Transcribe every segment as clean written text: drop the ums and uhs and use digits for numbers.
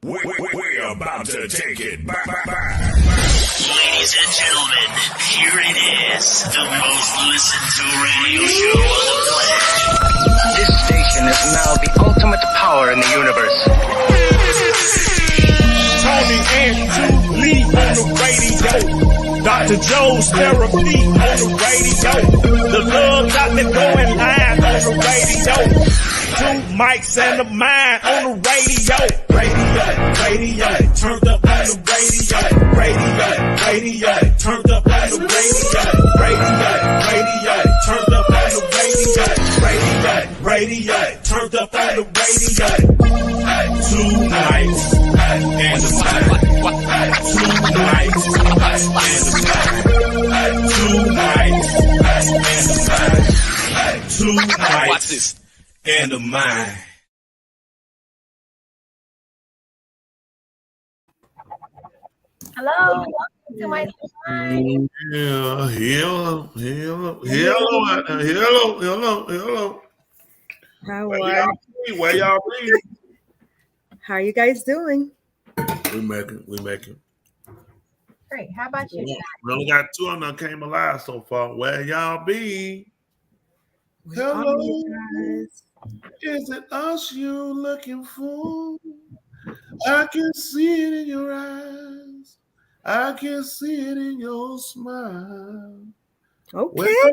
We're about to take it back. Ladies and gentlemen, here it is, the most listened to radio show on the planet. This station is now the ultimate power in the universe. Tony and Lee on the radio. Dr. Joe's therapy on the radio. The love got me going live on the radio. Two mics and a mind on the radio. Radio, turned up on the radio. Radio, turned up on the radio. Turned up on the radio, turned up on the radio. Two mics and a mind. Two mics and a mind. Two mics and a mind. Two mics. Watch this. And a mind. Hello, welcome to my mind. Yeah, hello. Where y'all be? How are you guys doing? We making. Great. How about you? We only got two of them that came alive so far. Where y'all be? Hello. Is it us you looking for? I can see it in your eyes. I can see it in your smile. Okay. Where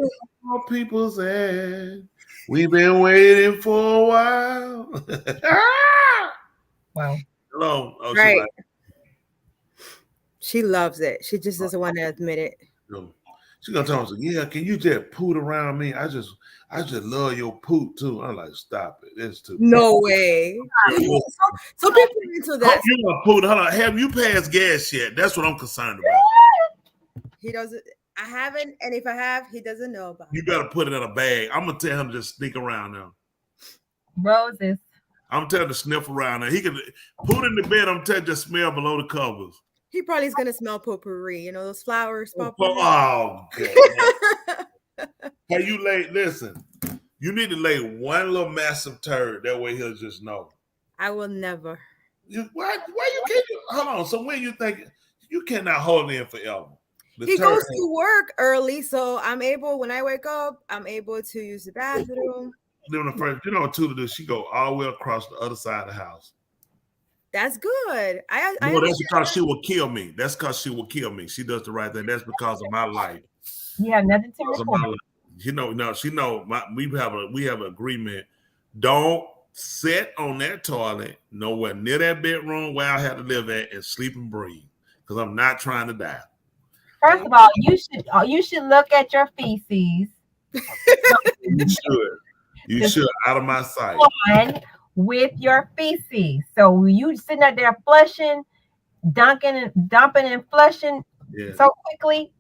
are people's at? We've been waiting for a while. Wow. Hello. Oh, right. She loves it. She just doesn't want to admit it. She's gonna tell me, yeah, can you just poot around me? I just love your poot too. I'm like, stop it. It's too no way. So people are into that. You want poot? Hold on. Have you passed gas yet? That's what I'm concerned about. He doesn't. I haven't, and if I have, he doesn't know about it. You better put it in a bag. I'm gonna tell him to just sneak around now. Roses. I'm telling him to sniff around now. He can put in the bed. I'm telling him to smell below the covers. He probably is gonna smell potpourri. You know those flowers. Oh God. Hey, you listen. You need to lay one little massive turd. That way he'll just know. I will never. Why you can't? Hold on. So when you think you cannot hold in forever? He goes to work early, so I'm able. When I wake up, I'm able to use the bathroom. You know what Tula do? She go all the way across the other side of the house. That's good. No, that's because she will kill me. That's because she will kill me. She does the right thing. That's because of my life. You have nothing to report. We have an agreement. Don't sit on that toilet nowhere near that bedroom where I have to live at and sleep and breathe because I'm not trying to die. First of all, you should look at your feces. You should out of my sight. With your feces. So you sitting out there flushing, dumping and flushing so quickly.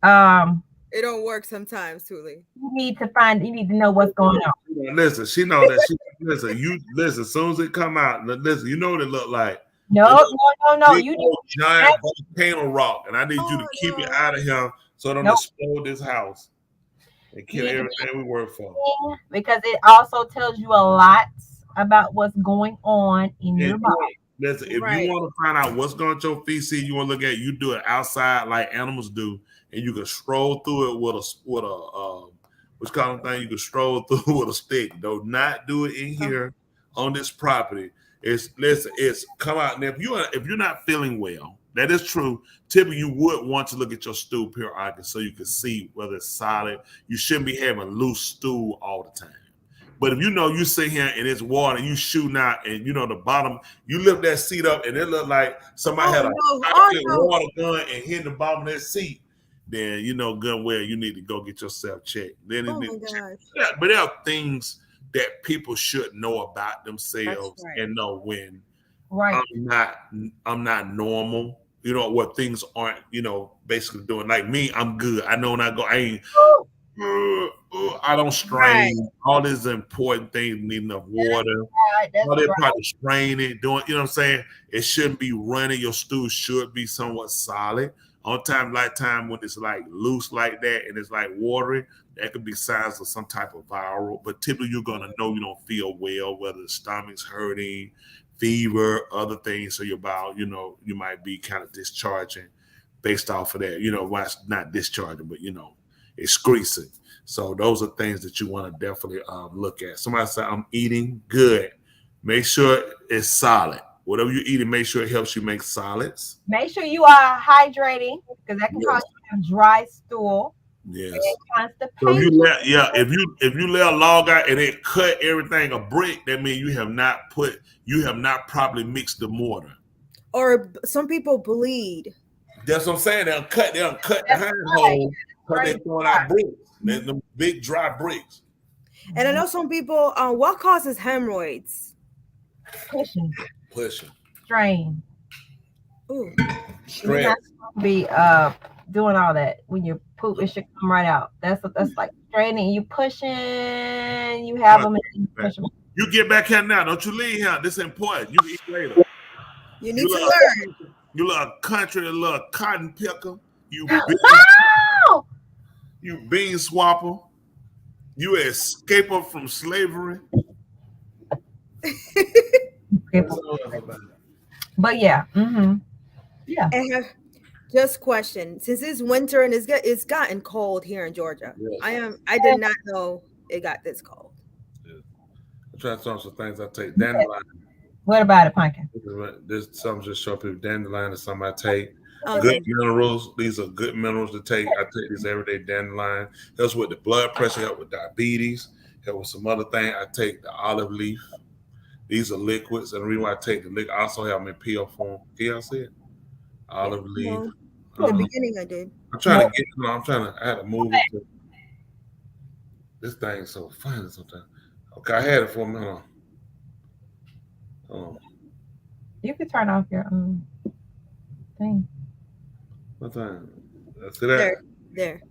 It don't work sometimes, Tuli. You need to know what's going on. Listen, she know that listen, as soon as it come out, listen, you know what it look like. No. You giant volcano rock, and I need you to keep it out of him so it don't explode this house and kill everything we work for. Because it also tells you a lot about what's going on in your body. Listen, if you want to find out what's going on your feces, you want to look at you do it outside like animals do, and you can stroll through it with a what's called thing. You can stroll through with a stick. Do not do it in here on this property. It's come out now. If you're not feeling well, that is true. Typically, you would want to look at your stool periodically so you can see whether it's solid. You shouldn't be having loose stool all the time. But if you sit here and it's water and you shooting out and the bottom, you lift that seat up and it look like somebody had a water gun and hit the bottom of that seat, then good well you need to go get yourself checked. Then but there are things that people should know about themselves and know when I'm not normal. What things aren't, basically doing. Like me, I'm good. I know when I go, I don't strain. All these important things need enough water. They're probably strain it, doing, what I'm saying? It shouldn't be running. Your stool should be somewhat solid. On time, lifetime, when it's like loose like that and it's like watery, that could be signs of some type of viral. But typically, you're gonna know you don't feel well, whether the stomach's hurting, fever, other things. So your bowel, you might be kind of discharging based off of that. Why it's not discharging, but excreting. So those are things that you want to definitely look at. Somebody say, I'm eating good. Make sure it's solid. Whatever you're eating, make sure it helps you make solids. Make sure you are hydrating because that can cause you to have dry stool. Yes. And So if you lay a log out and it cut everything a brick, that means you have not properly mixed the mortar. Or some people bleed. That's what I'm saying. They'll cut the hind hole because they're throwing out bricks. There's the big dry bricks. And I know some people. What causes hemorrhoids? Pushing. Strain. Ooh. You're not supposed to be doing all that. When you poop, it should come right out. That's like straining. You pushing. You have them. And you push them. You get back here now. Don't you leave here. This is important. You eat later. You need to learn. You little country, little cotton picker. You bean swapper. You escaper from slavery. But yeah. Mm-hmm. Yeah. And just question, since it's winter and it's gotten cold here in Georgia. Yes. I did not know it got this cold. Yeah. I'm trying to tell some things I take. Dandelion. What about it, Pumpkin? This something just show people. Dandelion is something I take. Good minerals. These are good minerals to take. I take these every day. Dandelion helps with the blood pressure, help with diabetes, help with some other thing. I take the olive leaf. These are liquids, and the reason why I take the liquid, I also have them in pill form. Can y'all see it? Olive leaf. In the beginning, I did. I'm trying to get. I had to move it. This thing's so funny sometimes. Okay, I had it for a minute. You can turn off your thing. What time? See that? There.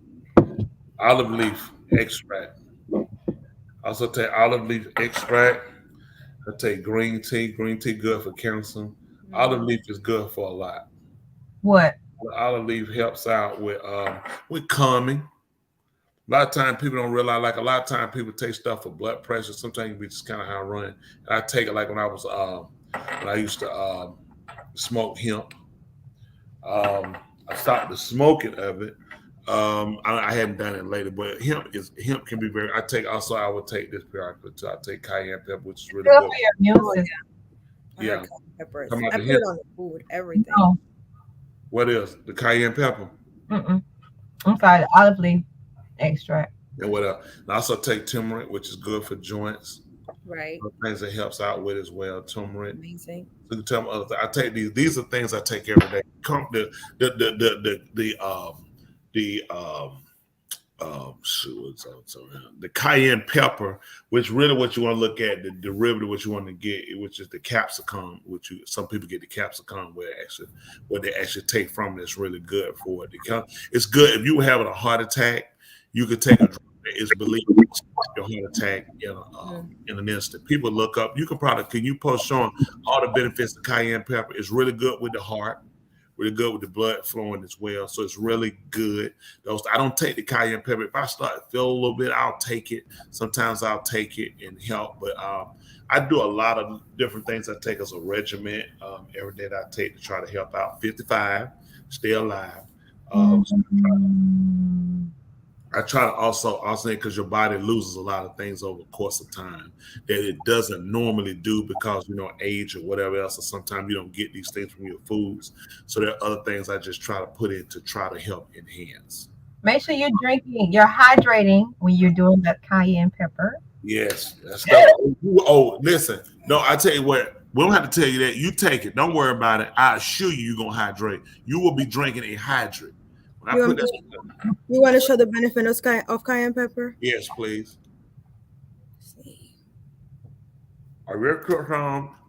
Olive leaf extract. Also take olive leaf extract. I take green tea. Green tea good for cancer. Olive leaf is good for a lot. What? Olive leaf helps out with calming. A lot of times people don't realize, like a lot of times people take stuff for blood pressure. Sometimes we just kind of how I run. And I take it like when I used to smoke hemp. I stopped the smoking of it. I hadn't done it later, but hemp can be very. I would take this periodically too. I take cayenne pepper, which is really good. For your immune system. Yeah. I put it on the food, everything. No. What is the cayenne pepper? I'm sorry, the olive leaf extract. And what else? I also take turmeric, which is good for joints. Right. Things that helps out with as well. Turmeric. Amazing. So you tell me other things. I take these. These are things I take every day. The cayenne pepper, which really what you want to look at, the derivative, what you want to get, which is the capsicum, some people get the capsicum where they actually take from it. It's really good for it. It's good if you were having a heart attack. You could take a drug that is believed to stop your heart attack in an instant. People look up. Can you post showing all the benefits of cayenne pepper? It's really good with the heart. Really good with the blood flowing as well. So it's really good. I don't take the cayenne pepper. If I start to feel a little bit, I'll take it. Sometimes I'll take it and help. But I do a lot of different things I take as a regimen every day that I take to try to help out. 55, stay alive. I try to also because your body loses a lot of things over the course of time that it doesn't normally do because, age or whatever else. Or sometimes you don't get these things from your foods. So there are other things I just try to put in to try to help enhance. Make sure you're hydrating when you're doing that cayenne pepper. Yes. Listen. No, I tell you what, we don't have to tell you that. You take it. Don't worry about it. I assure you're going to hydrate. You will be drinking a hydrate. You want to show the benefit of cayenne pepper? Yes, please. A real quick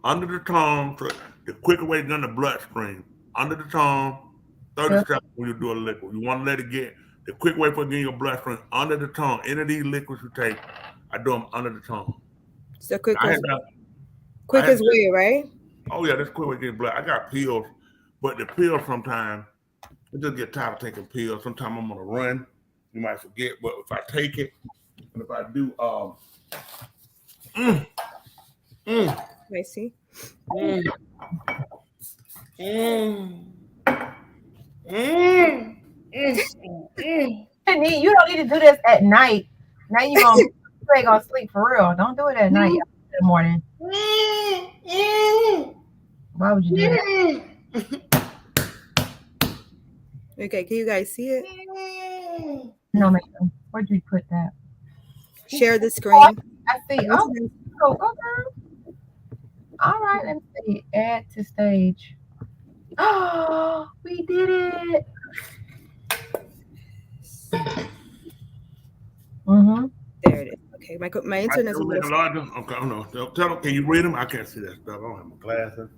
under the tongue, the quicker way down the bloodstream. Under the tongue, 30 seconds when you do a liquid. You want to let it get the quick way for getting your bloodstream under the tongue. Any of these liquids you take, I do them under the tongue. It's the quickest way, right? Oh yeah, that's quick way to get blood. I got pills, but the pills sometimes. I just get tired of taking pills. Sometimes I'm on a run. You might forget, but if I take it, and if I do, I see. Mm. Mm. Mm. Mm. You don't need to do this at night. Now you ain't gonna sleep for real. Don't do it at night. In the morning. Why would you do that? Okay, can you guys see it? No, man. Where'd you put that? Share the screen. I see. Oh, go, girl. All right, let me see. Add to stage. Oh, we did it. Mm-hmm. There it is. Okay, my internet's a little. Okay, no. Tell them, can you read them? I can't see that stuff. I don't have my glasses.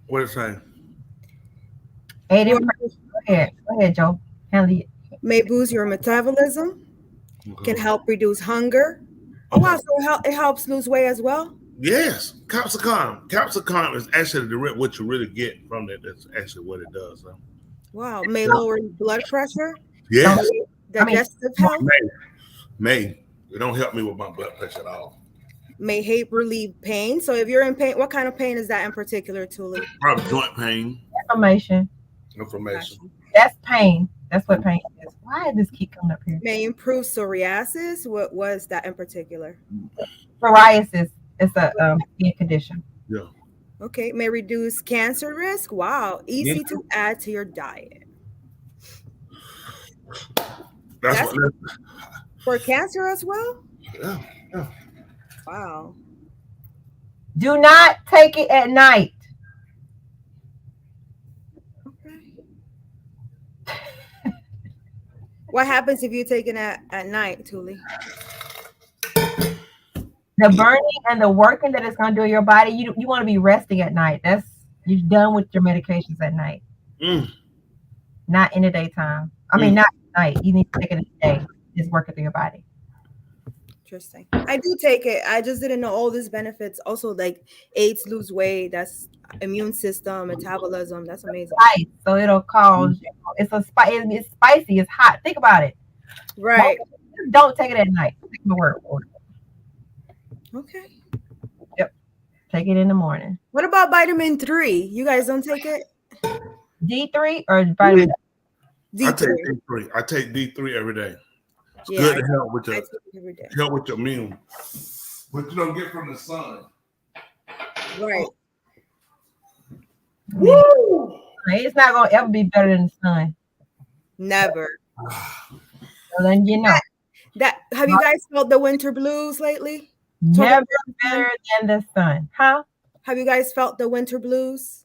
What is it saying? Go ahead, Joe. Handle it. May boost your metabolism. Okay. Can help reduce hunger. Oh wow, so it helps lose weight as well. Yes, capsicum. Capsicum is actually what you really get from that. That's actually what it does. Huh? Wow, may lower blood pressure. Yes. Digestive health. May. It don't help me with my blood pressure at all. May help relieve pain. So if you're in pain, what kind of pain is that in particular, Tuli? Probably joint pain. Inflammation. That's pain. That's what pain is. Why does this keep coming up here? May improve psoriasis. What was that in particular? Psoriasis. It's a skin condition. Yeah. Okay. May reduce cancer risk. Wow. Easy to add to your diet. That's for cancer as well? Yeah. Wow. Do not take it at night. What happens if you take it at night, Tuli? The burning and the working that it's going to do in your body, you want to be resting at night. You're done with your medications at night. Not in the daytime. I mean, not at night. You need to take it in the day. It's working through your body. Interesting. I do take it. I just didn't know all these benefits. Also, like aids lose weight. That's immune system, metabolism. That's amazing. Spice, so it'll cause. It's It's spicy. It's hot. Think about it. Right. Don't take it at night. Take my word for it. Okay. Yep. Take it in the morning. What about vitamin 3? You guys don't take it? D3 or vitamin D3? I take D3 every day. It's good to help with your immune. What you don't get from the sun. Right. Woo! It's not gonna ever be better than the sun. Never. So then you know. That have you guys felt the winter blues lately? Never better than the sun. Huh? Have you guys felt the winter blues?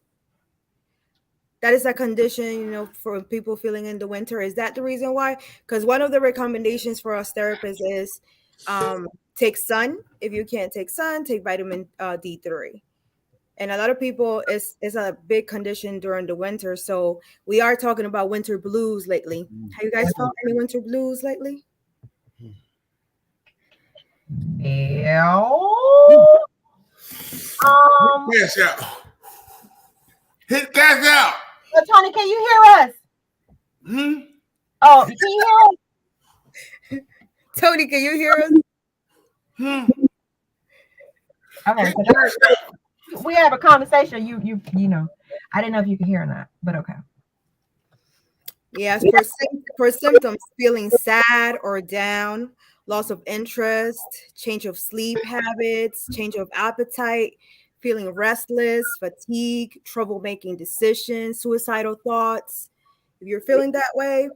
That is a condition, for people feeling in the winter. Is that the reason why? Because one of the recommendations for us therapists is take sun. If you can't take sun, take vitamin D3. And a lot of people, it's a big condition during the winter. So we are talking about winter blues lately. Have you guys felt any winter blues lately? Yeah. Cash out. Hit cash out. Tony, can you hear us? Oh, can you hear us? Tony, can you hear us? Okay. We have a conversation. You know. I didn't know if you could hear or not, but okay. Yes, for symptoms, feeling sad or down, loss of interest, change of sleep habits, change of appetite, feeling restless, fatigue, trouble making decisions, suicidal thoughts. If you're feeling that way,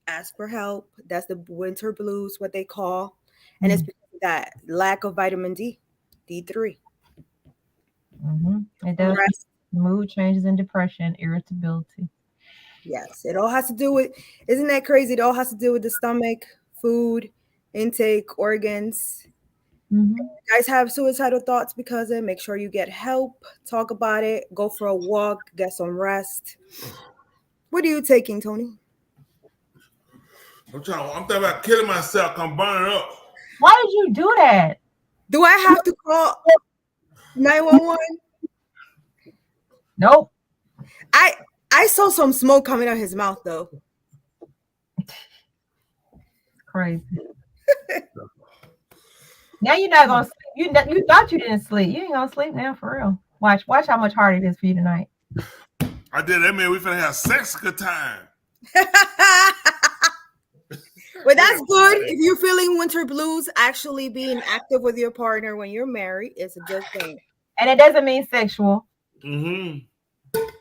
ask for help. That's the winter blues, what they call. And it's because of that lack of vitamin D, D3. It does. Mood changes and depression, irritability. Yes, it all has to do with, isn't that crazy? It all has to do with the stomach, food, intake, organs. You guys have suicidal thoughts because of it, make sure you get help, talk about it, go for a walk, get some rest. What are you taking, Tony? I'm thinking about killing myself. I'm burning up. Why did you do that? Do I have to call 911? Nope. I saw some smoke coming out of his mouth though. Crazy. Now you're not gonna sleep You thought you didn't sleep. You ain't gonna sleep now for real. Watch how much harder it is for you tonight. I did that, man. We finna have sex good time. But that's good. If you're feeling winter blues, actually being active with your partner when you're married is a good thing. And it doesn't mean sexual. Mm-hmm.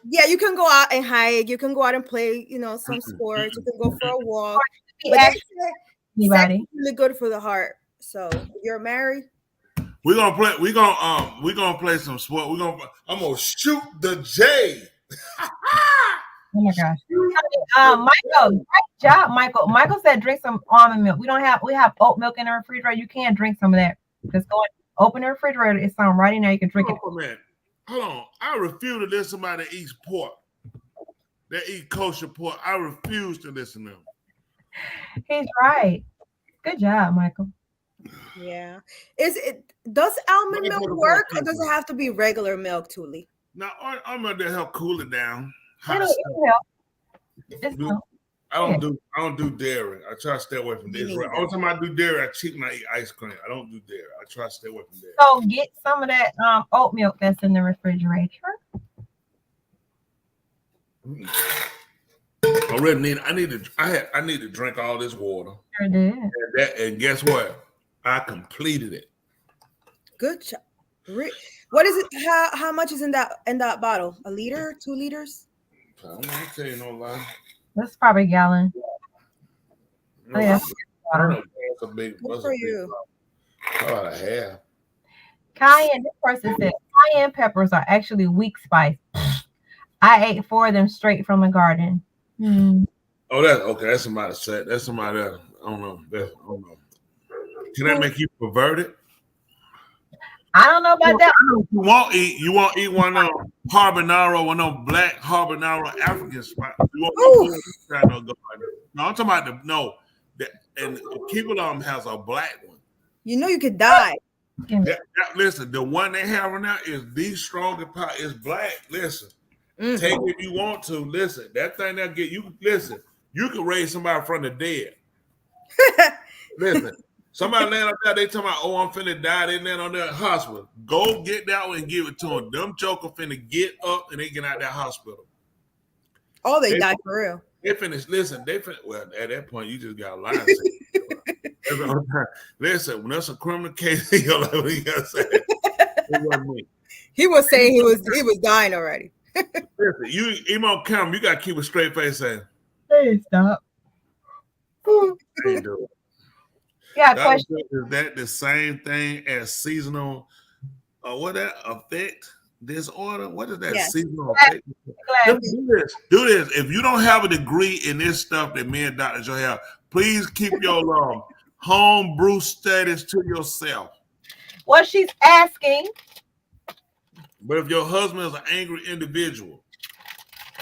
Yeah, you can go out and hike. You can go out and play, some sports. You can go for a walk. But that's sex is really good for the heart. So if you're married. We're gonna play. We're gonna play some sport. I'm gonna shoot the J. Oh my gosh. Michael, great job, Michael. Michael said drink some almond milk. We have oat milk in the refrigerator. You can drink some of that. Just go and open the refrigerator. It's some right in there. You can drink it. Man. Hold on. I refuse to listen to somebody that eats pork. That eat kosher pork. I refuse to listen to them. He's right. Good job, Michael. Yeah. Does almond milk work, or does it have to be regular milk, Tuli? Now I'm gonna help cool it down. It'll help. I don't do dairy. I try to stay away from dairy. Every time I do dairy, I cheat and I eat ice cream. I don't do dairy. I try to stay away from dairy. So get some of that oat milk that's in the refrigerator. I really I need to drink all this water. Sure did. And guess what? I completed it. Good job. What is it? How much is in that bottle? A liter? 2 liters? I don't want to tell you no lie. That's probably a gallon. No, yeah. That's a big. Good for you. About a half. Cayenne. This person said cayenne peppers are actually weak spice. I ate 4 of them straight from the garden. Oh, that's okay. That's somebody said. That's somebody else. I don't know. I don't know. Can that make you perverted? I don't know about that. You won't eat one of them habanero, one of them black habanero African spice. You won't eat no, I'm talking about and people them has a black one. You could die. Listen, the one they have right now is the strongest part. It's black. Listen, take it if you want to. Listen, that thing that get you. Listen, you can raise somebody from the dead. Listen. Somebody laying up there, they talking about, oh, I'm finna die. They laying on that hospital. Go get that one and give it to them. Them joker finna get up and they get out that hospital. Oh, they die for real. They finished. Listen, well, at that point, you just got a lie. Listen, when that's a criminal case, you're like, what you gotta say? It wasn't me. He was saying he was dying already. Listen, even on camera, you gotta keep a straight face saying, hey, stop. Ain't do it. Yeah, question. Is that the same thing as seasonal? What that affect disorder? What is that seasonal affect? Do this. If you don't have a degree in this stuff that me and Dr. Joe have, please keep your home brew studies to yourself. Well, she's asking. But if your husband is an angry individual,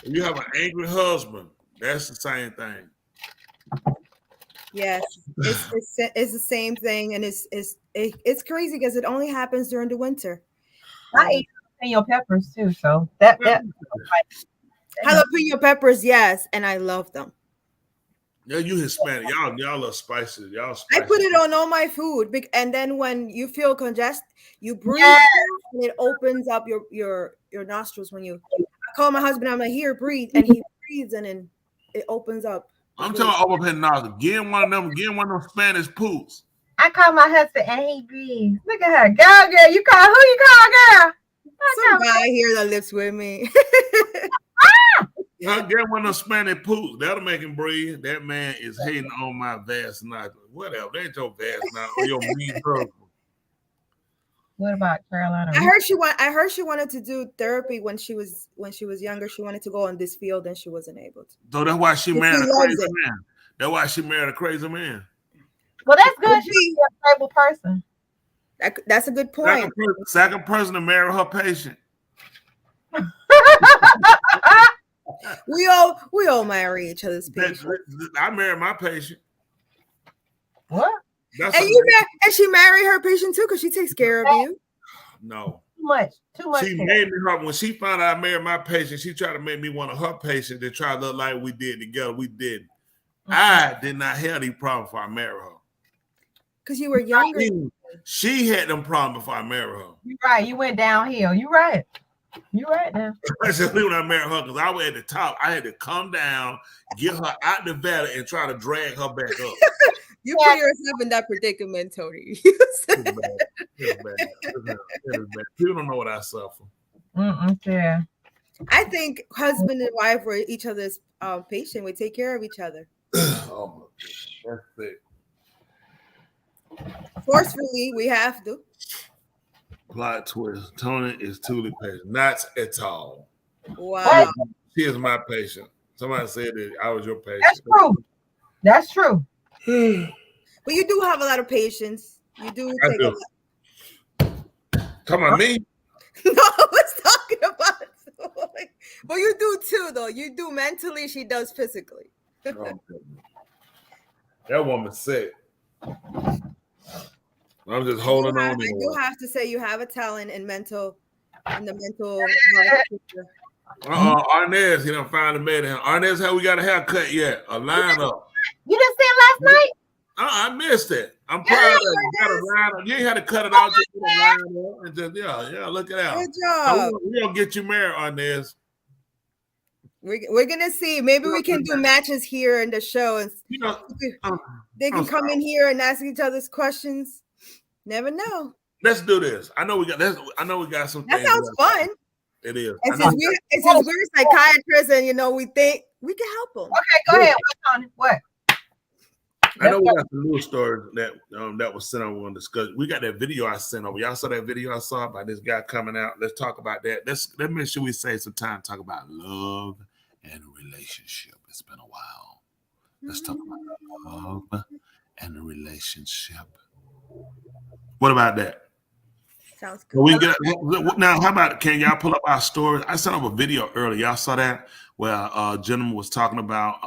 if you have an angry husband, that's the same thing. Yes, it's the same thing, and it's crazy because it only happens during the winter. I eat jalapeno peppers too, so that jalapeno peppers, yes, and I love them. Yeah, you Hispanic, y'all love spices. Y'all spicy. I put it on all my food, and then when you feel congested, you breathe, and it opens up your nostrils. When I call my husband, I'm like, here, breathe, and he breathes, and then it opens up. I'm talking about open nostrils. Get one of them Spanish poops. I call my husband and he breathes. Look at her. Girl, you call who you call, girl? Some guy here that lives with me. Get one of those Spanish poops. That'll make him breathe. That man is hating on my vast night. Whatever. They ain't your vast night or your mean husband. What about Carolina? I heard she wanted to do therapy when she was younger. She wanted to go on this field and she wasn't able to. So that's why she married a crazy man. That's why she married a crazy man. Well, that's good. She's a stable person. That's a good point. Second person to marry her patient. We all marry each other's patients. I married my patient. What? And she married her patient too because she takes care of you. No. Too much. She made me her when she found out I married my patient. She tried to make me one of her patients to try to look like we did together. We didn't. I did not have any problem before I married her. Because you were younger. She had them problems before I married her. You're right. You went downhill. You're right. You're right now. Especially when I married her, because I was at the top. I had to come down, get her out the valley, and try to drag her back up. You put yourself in that predicament, Tony. It's bad. It's bad. People don't know what I suffer. Yeah. I think husband and wife were each other's patient. We take care of each other. Oh my God. That's it. Forcefully, we have to. Plot twist. Tony is truly patient. Not at all. Wow. She is my patient. Somebody said that I was your patient. That's true. That's true. But you do have a lot of patience. You do I take do. a lot. Talking about me? No, I was talking about Zoe. But you do too, though. You do mentally, she does physically. Oh, that woman's sick. I'm just holding on. I do have to say you have a talent in the mental. Arnez, he done finally made it. Arnez, how we got a haircut yet? A line up. You didn't see it last night? I missed it. I'm proud of you. Got a line up. You ain't had to cut it out. Just put a line up and just yeah, look it out. Good job. We're gonna get you married, Arnez. We're gonna see. Maybe we can do matches here in the show, and You know, they can come in here and ask each other's questions. Never know. let's do this. I know we got some. That things sounds fun. It is. And since we're psychiatrists, and we think we can help them. Okay, go ahead. What's on it? What? I know we got some news stories that was sent on. We're gonna discuss. We got that video I sent over. Y'all saw that video I saw about this guy coming out. Let's talk about that. Let's make sure we save some time to talk about love and relationship. It's been a while. Let's talk about love and the relationship. What about that? Sounds good. We get now. How about, can y'all pull up our story? I sent up a video earlier. Y'all saw that where a gentleman was talking about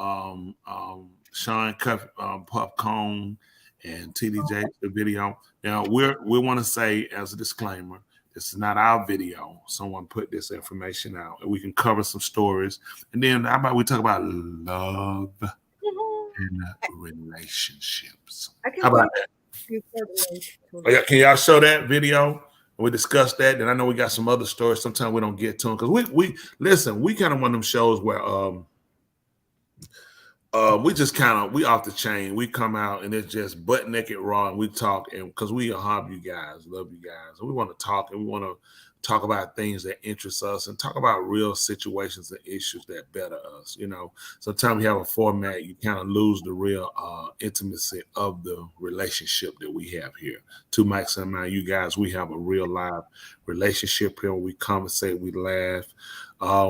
Sean Puffcone and TDJ, the video. Now we want to say as a disclaimer, this is not our video. Someone put this information out, and we can cover some stories. And then how about we talk about love and relationships? How about that? Oh, yeah, can y'all show that video? We discussed that, and I know we got some other stories. Sometimes we don't get to them because we listen. We kind of one of them shows where we just we off the chain. We come out and it's just butt naked raw, and we talk, and because we love you guys, and we want to talk, and we want to talk about things that interest us, and talk about real situations and issues that better us. You know, sometimes you have a format, you kind of lose the real intimacy of the relationship that we have here. Two Mics and I, you guys, we have a real live relationship here. We conversate, we laugh.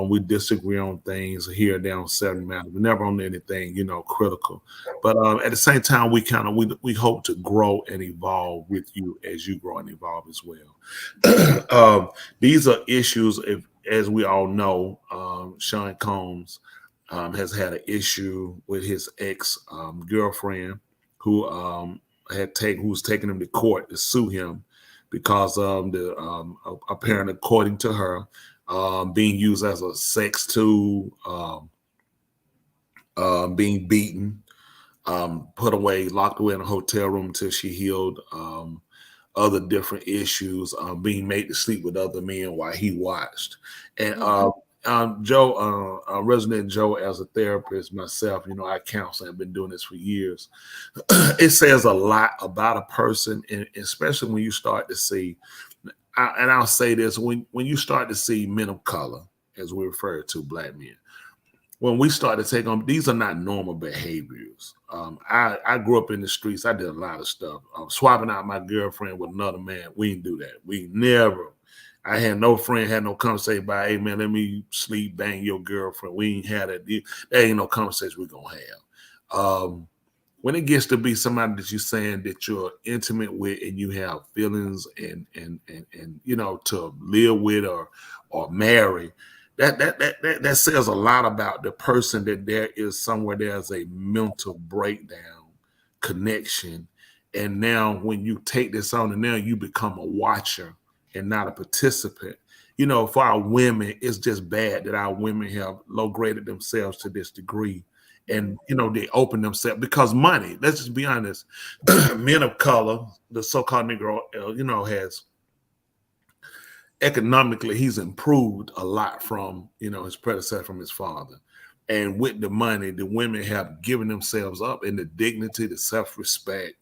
We disagree on things here and there on certain matters. We're never on anything, critical. But at the same time, we hope to grow and evolve with you as you grow and evolve as well. These are issues, as we all know. Sean Combs has had an issue with his ex girlfriend who was taking him to court to sue him because apparently, according to her, being used as a sex tool, being beaten, put away, locked away in a hotel room until she healed, other different issues, being made to sleep with other men while he watched. And Joe, Resident Joe, as a therapist myself, I counsel. I've been doing this for years. It says a lot about a person, and especially when you start to see. And I'll say this, when you start to see men of color, as we refer to Black men, when we start to take on, these are not normal behaviors. I grew up in the streets. I did a lot of stuff. Swapping out my girlfriend with another man. We didn't do that. We never. I had no friend, had no conversation about, hey, man, let me sleep, bang your girlfriend. We ain't had that. There ain't no conversation we going to have. When it gets to be somebody that you're saying that you're intimate with and you have feelings and to live with or marry, that says a lot about the person, that there is somewhere there's a mental breakdown connection. And now when you take this on, and now you become a watcher and not a participant. For our women, it's just bad that our women have low graded themselves to this degree. And they open themselves because money. Let's just be honest. Men of color, the so-called Negro, has economically, he's improved a lot from his predecessor, from his father. And with the money, the women have given themselves up in the dignity, the self-respect,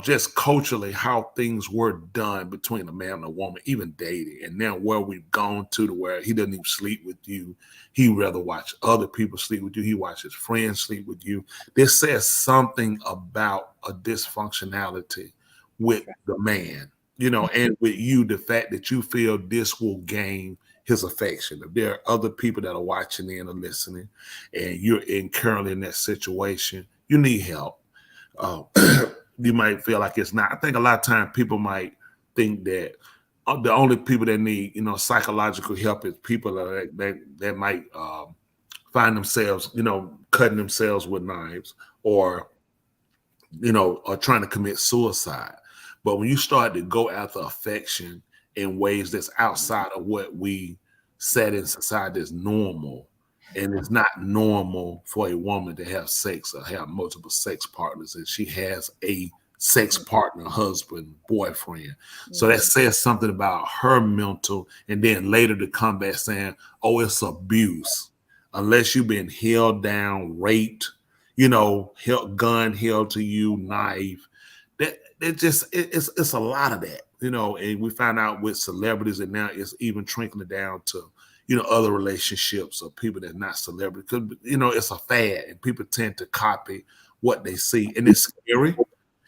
just culturally how things were done between a man and a woman, even dating. And now where we've gone to where he doesn't even sleep with you. He rather watch other people sleep with you. He watches friends sleep with you. This says something about a dysfunctionality with the man, and with you, the fact that you feel this will gain his affection. If there are other people that are watching in or listening and you're currently in that situation, you need help. You might feel like it's not. I think a lot of times people might think that the only people that need, psychological help is people that might find themselves, cutting themselves with knives or trying to commit suicide. But when you start to go after affection in ways that's outside of what we said in society is normal, and it's not normal for a woman to have sex or have multiple sex partners, and she has a sex partner, husband, boyfriend. So that says something about her mental, and then later to come back saying, oh, it's abuse. Unless you've been held down, raped, gun held to you, knife. It's a lot of that, and we find out with celebrities, and now it's even trickling down to other relationships or people that's not celebrities, because it's a fad and people tend to copy what they see, and it's scary.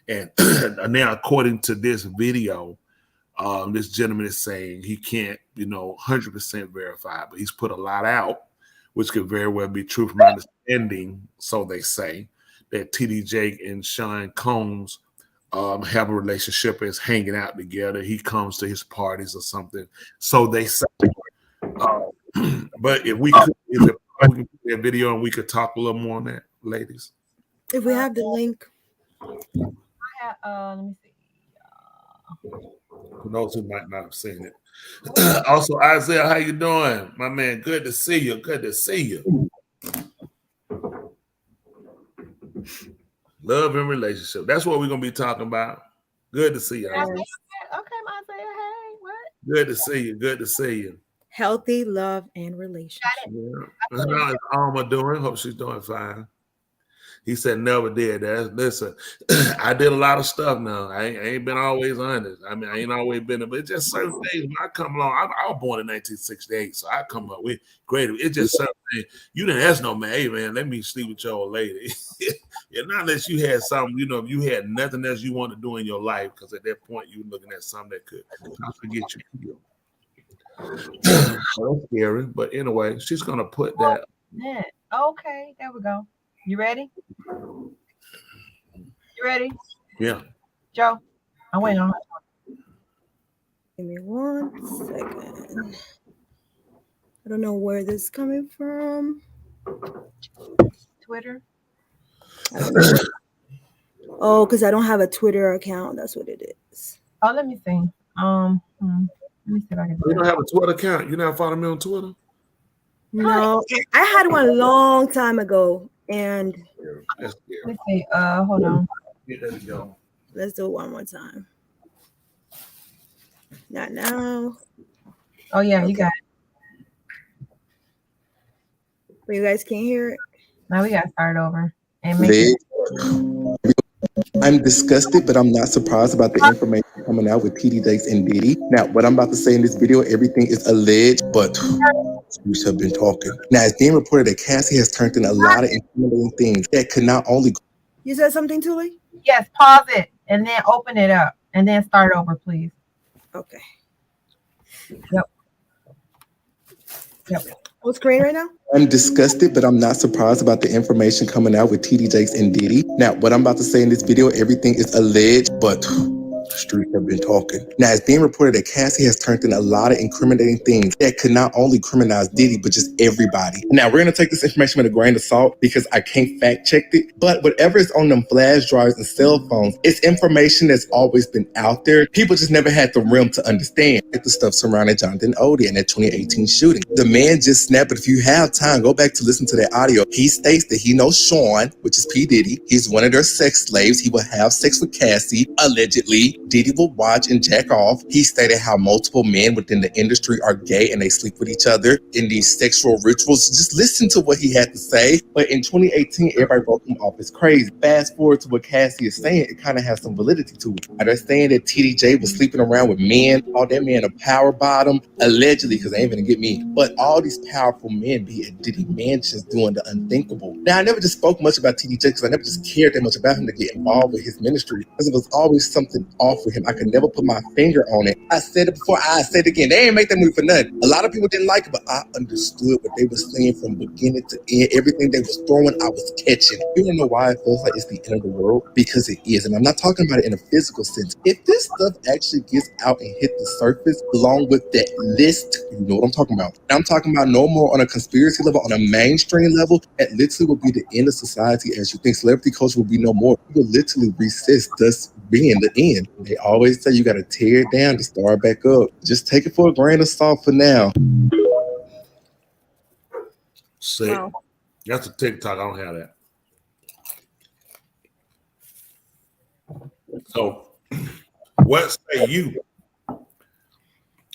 And now, according to this video, this gentleman is saying he can't 100% verify, but he's put a lot out, which could very well be true from my understanding. So they say that TD Jake and Sean Combs have a relationship, is hanging out together. He comes to his parties or something. So they say. But if we could, we can put that video and we could talk a little more on that, ladies. If we have the link. Let me see. For those who might not have seen it. Also, Isaiah, how you doing, my man? Good to see you. Good to see you. Love and relationship. That's what we're gonna be talking about. Good to see you. Okay, Isaiah. Hey, what? Good to see you. Good to see you. Healthy love and relationship. Yeah. How's Alma doing? Hope she's doing fine. He said never did that. Listen, I did a lot of stuff now. I ain't been always honest. I mean, I ain't always been, but it's just certain things. When I come along, I was born in 1968, so I come up with great. It's just certain things. You didn't ask no man, hey man, let me sleep with your old lady. And not unless you had something, you had nothing else you want to do in your life, because at that point you were looking at something that could possibly get you killed. That's scary, but anyway, she's gonna put that. Yeah. Okay, there we go. You ready? You ready? Yeah. Joe, I'm waiting on her. Give me 1 second. I don't know where this is coming from. Twitter. Oh, because I don't have a Twitter account. That's what it is. Oh, let me see. Let me see if I can. You don't have a Twitter account? You not follow me on Twitter? No, I had one a long time ago, and That's scary. Let me see. Hold on. Yeah, there we go. let's do it one more time. Not now. Oh yeah, you got it. But you guys can't hear it. Now we got to start over and make it. I'm disgusted, but I'm not surprised about the information coming out with TD Jakes and Diddy. Now, what I'm about to say in this video, everything is alleged, but we have been talking. Now, it's being reported that Cassie has turned in a lot of intimidating things that could not only. You said something, Tuli? Yes, pause it and then open it up and then start over, please. Okay. Yep. What's Korean right now? I'm disgusted, but I'm not surprised about the information coming out with TD Jakes and Diddy. Now, what I'm about to say in this video, everything is alleged, but Streets have been talking. Now, it's being reported that Cassie has turned in a lot of incriminating things that could not only criminalize Diddy, but just everybody. Now, we're going to take this information with a grain of salt because I can't fact check it, but whatever is on them flash drives and cell phones, it's information that's always been out there. People just never had the realm to understand the stuff surrounding Jonathan Odie and that 2018 shooting. The man just snapped, but if you have time, go back to listen to that audio. He states that he knows Sean, which is P. Diddy. He's one of their sex slaves. He will have sex with Cassie, allegedly. Diddy will watch and jack off. He stated how multiple men within the industry are gay and they sleep with each other in these sexual rituals. Just listen to what he had to say. But in 2018, everybody wrote him off as crazy. Fast forward to what Cassie is saying, it kind of has some validity to it. They're saying that TDJ was sleeping around with men. All that man a power bottom, allegedly, because they ain't gonna get me. But all these powerful men be at Diddy mansions doing the unthinkable. Now, I never just spoke much about TDJ because I never just cared that much about him to get involved with his ministry because it was always something off with him. I could never put my finger on it. I said it before, I said it again. They ain't make that movie for nothing. A lot of people didn't like it, but I understood what they were saying from beginning to end. Everything they was throwing, I was catching. You don't know why it feels like it's the end of the world? Because it is. And I'm not talking about it in a physical sense. If this stuff actually gets out and hit the surface, along with that list, you know what I'm talking about. I'm talking about no more on a conspiracy level, on a mainstream level, that literally will be the end of society as you think. Celebrity culture will be no more. It will literally recess, thus being the end. They always say you got to tear it down to start back up. Just take it for a grain of salt for now. Sick. Wow. That's a TikTok. I don't have that. So, what say you?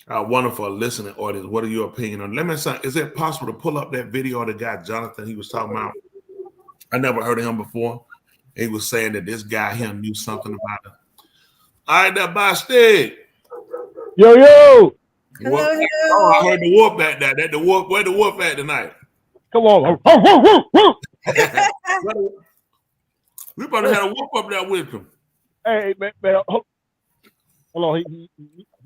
Our wonderful listening audience, what are your opinion on? Let me say, is it possible to pull up that video of the guy Jonathan he was talking about? I never heard of him before. He was saying that this guy here knew something about it. All right, that by stick. Yo. Hello, Oh, I heard the wolf back there. That the wolf. Where the wolf at tonight? Come on. We probably had a wolf up there with him. Hey, man, hold on. He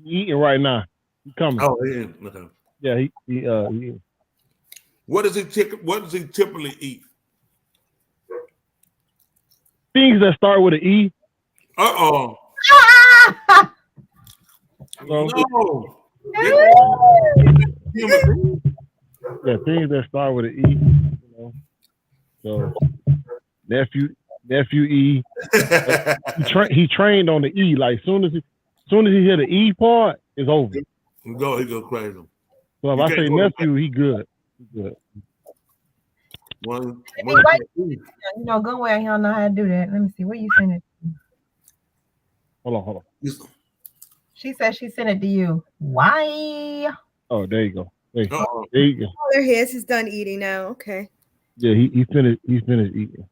eating right now. He coming. Oh, yeah. Okay. Yeah, he What does he typically eat? things that start with an E. Uh-oh. So, No. yeah, things that start with an E. You know. So nephew E. He trained on the E. Like soon as he hear the E part, it's over. He go crazy. So if I say nephew, he good. He good. One, You know, good way. I don't know how to do that. Let me see. Where you send it? Hold on. She said she sent it to you. Why? Oh, there you go. There you go. Uh-oh. There you go. Oh, there he is. He's done eating now. Okay. Yeah, he finished eating.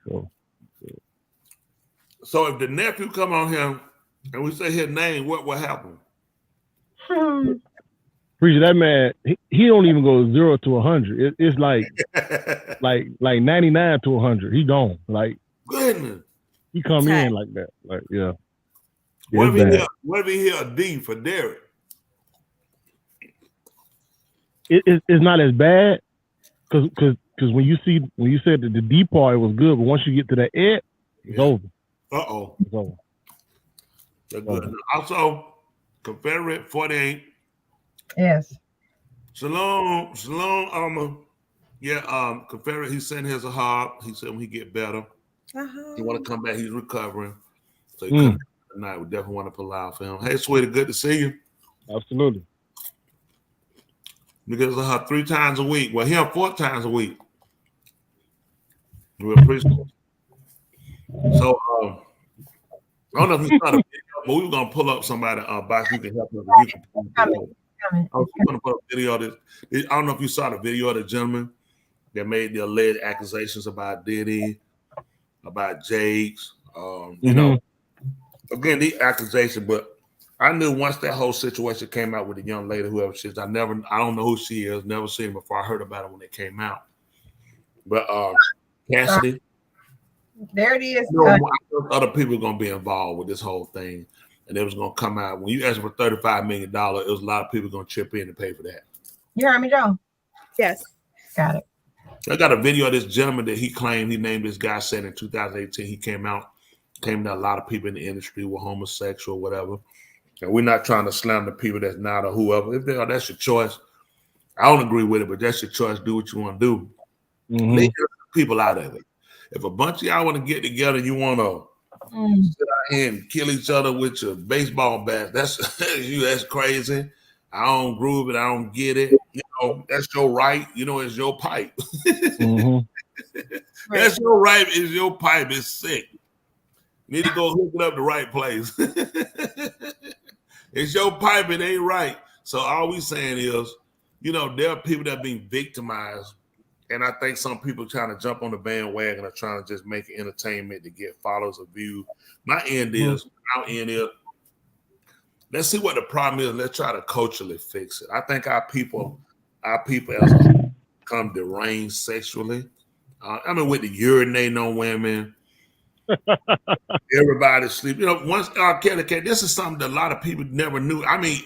So if the nephew come on here and we say his name, what will happen? Preacher, that man, he don't even go 0 to 100. It's like 99 to 100. He gone. Like Goodness. he come in like that. Like yeah. What It's if he hear a D for Derek? it's not as bad because when you said that the D part was good, but once you get to that Ed, it's over. Uh-oh. It's over. That's good. Also, Confederate 48. Yes. Shalom, Confederate, he sent his a hop. He said when he get better, he want to come back. He's recovering. So he come tonight. We definitely want to pull out for him. Hey, sweetie, good to see you. Absolutely. Because her 3 times a week. Well, him 4 times a week. We appreciate it. So, I don't know if you saw the video, but we were going to pull up somebody, Box, you can help us. I was going to put a video of this. I don't know if you saw the video of the gentleman that made the alleged accusations about Diddy, about Jakes. You know, again, these accusations, but I knew once that whole situation came out with the young lady, whoever she is, I don't know who she is, never seen her before. I heard about it when it came out. But Cassidy. There it is. Other people are going to be involved with this whole thing. And it was going to come out. When you asked for $35 million, it was a lot of people going to chip in and pay for that. You heard me, Joe? Yes. Got it. I got a video of this gentleman that he claimed he named this guy, said in 2018 he came out, claimed that a lot of people in the industry were homosexual, whatever. And we're not trying to slam the people that's not or whoever. If they are, that's your choice. I don't agree with it, but that's your choice. Do what you want to do. Leave people out of it. If a bunch of y'all want to get together, you want to sit out here and kill each other with your baseball bat. That's that's crazy. I don't groove it. I don't get it. You know, that's your right. You know, it's your pipe. That's your right. It's your pipe. It's sick. You need to go hook it up the right place. It's your pipe. It ain't right. So all we saying is, you know, there are people that are being victimized. And I think some people trying to jump on the bandwagon are trying to just make it entertainment to get followers or views. Our end is, let's see what the problem is. Let's try to culturally fix it. I think our people as become deranged sexually. I mean, with the urinating on women, everybody sleep. You know, once R. Kelly came, this is something that a lot of people never knew. I mean,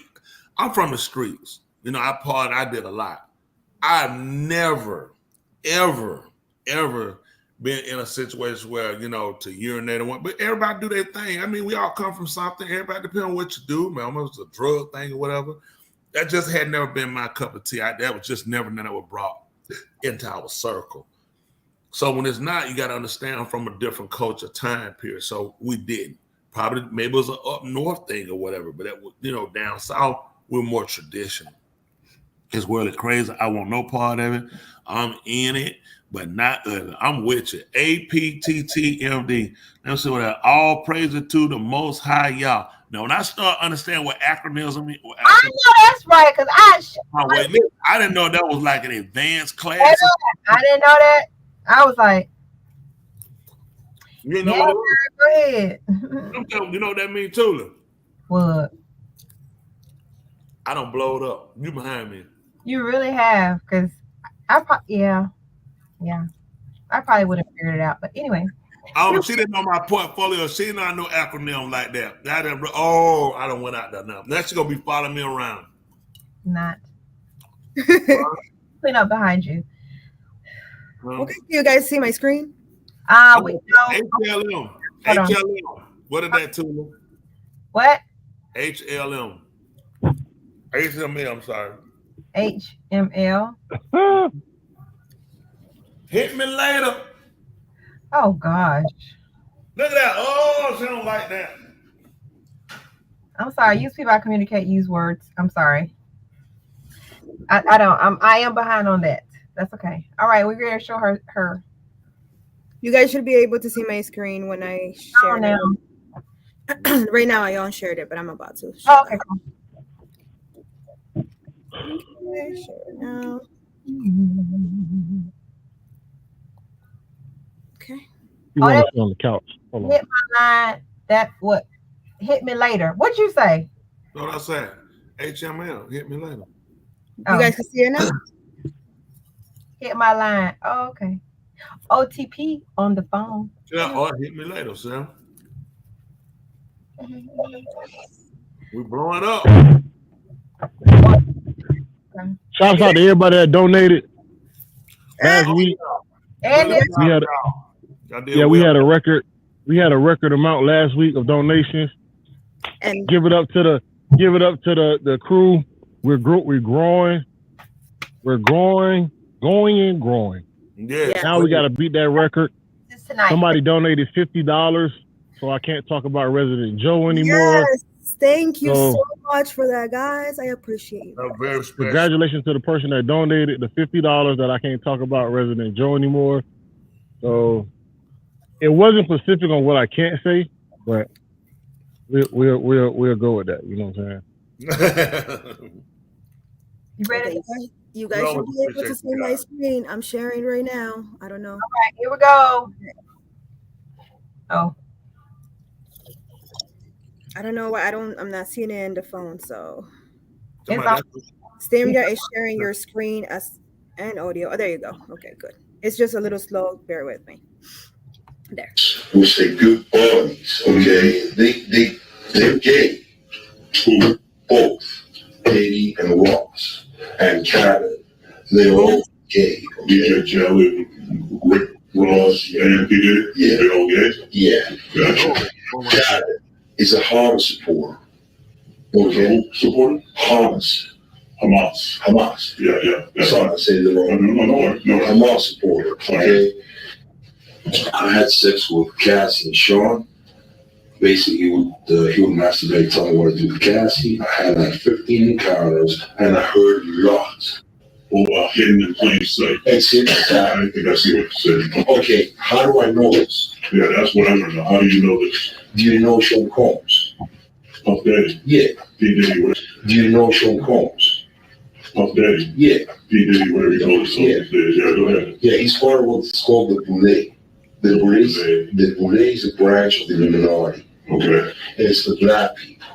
I'm from the streets. You know, I did a lot. I've never, ever been in a situation where, you know, to urinate on one, but everybody do their thing. I mean, we all come from something. Everybody depends on what you do, man. Almost a drug thing or whatever. That just had never been my cup of tea. That was just never that was brought into our circle. So when it's not, you got to understand I'm from a different culture time period. So we didn't. Probably maybe it was an up north thing or whatever, but that was, you know, down south, we're more traditional. It's really crazy. I want no part of it. I'm in it, but not of it. I'm with you. APTTMD. Let me see what that. All praise to the Most High Yah. Now, when I start understanding what acronyms mean, I know that's right, because I didn't know that was like an advanced class. I didn't know that. I was like, you know what? Go ahead. You know what that means, Tula? What? I don't blow it up. You behind me. You really have, because I probably would have figured it out. But anyway. She didn't know my portfolio. She didn't know acronym like that. I don't went out there now. Now she's gonna be following me around. Not. Clean up behind you. Okay, you guys see my screen? We HLM. HLM. What is that, Tula? What? HLM. HML, I'm sorry. HML. Hit me later. Oh gosh. Look at that. Oh, she don't like that. I'm sorry. Use people I communicate, use words. I'm sorry. I am behind on that. That's okay. All right, we're gonna show her. You guys should be able to see my screen when I share it. Right now I unshared it, but I'm about to. Okay, cool. Okay, share it now. Okay. You want to sit on the couch. Hold on. Hit my line. Hit me later. What'd you say? What I said? HML. Hit me later. You guys can see it now? Hit my line. Oh, okay. OTP on the phone. Yeah, or hit me later, Sam. We blowing up. Shouts out to everybody that donated last week. We had a record. We had a record amount last week of donations. And give it up to the crew. We're growing. We're going and growing. Yeah. Now we got to beat that record. Somebody donated $50, so I can't talk about Resident Joe anymore. Yes, thank you so much for that, guys. I appreciate it. Very special. Congratulations to the person that donated the $50 that I can't talk about Resident Joe anymore. So it wasn't specific on what I can't say, but we'll go with that. You know what I'm saying? You ready? Okay, you guys should be able to see my screen. I'm sharing right now. I don't know. All right, here we go. Oh. I don't know why I'm not seeing it in the phone, so It's StreamYard is sharing your screen and audio. Oh, there you go. Okay, good. It's just a little slow. Bear with me. There. Which they good bodies, okay? They're gay. Both Katie and Ross and Khaled. They're all gay. Yeah, Khaled, Rick, Ross, and he did it? Yeah. They're all gay? Yeah. Gotcha. Khaled is a Harvard supporter. Okay. Supporter? Hamas. Hamas. Yeah. Sorry, I said it wrong. No. Hamas supporter. Okay. I had sex with Cassie and Sean. Basically, he would masturbate, tell me what to do with Cassie. I had like 15 encounters, and I heard lots. Hidden in plain sight. That's it. I think I see what you're saying. Okay, how do I know this? Yeah, that's what I want to know. How do you know this? Do you know Sean Combs? Puff Daddy. Yeah. P. Diddy, what? Do you know Sean Combs? Puff Daddy. Yeah. P. Diddy, whatever you call it. Yeah, go ahead. Yeah, he's part of what's called the Boule. The Boule is a branch of the Illuminati. Okay. And it's for black people.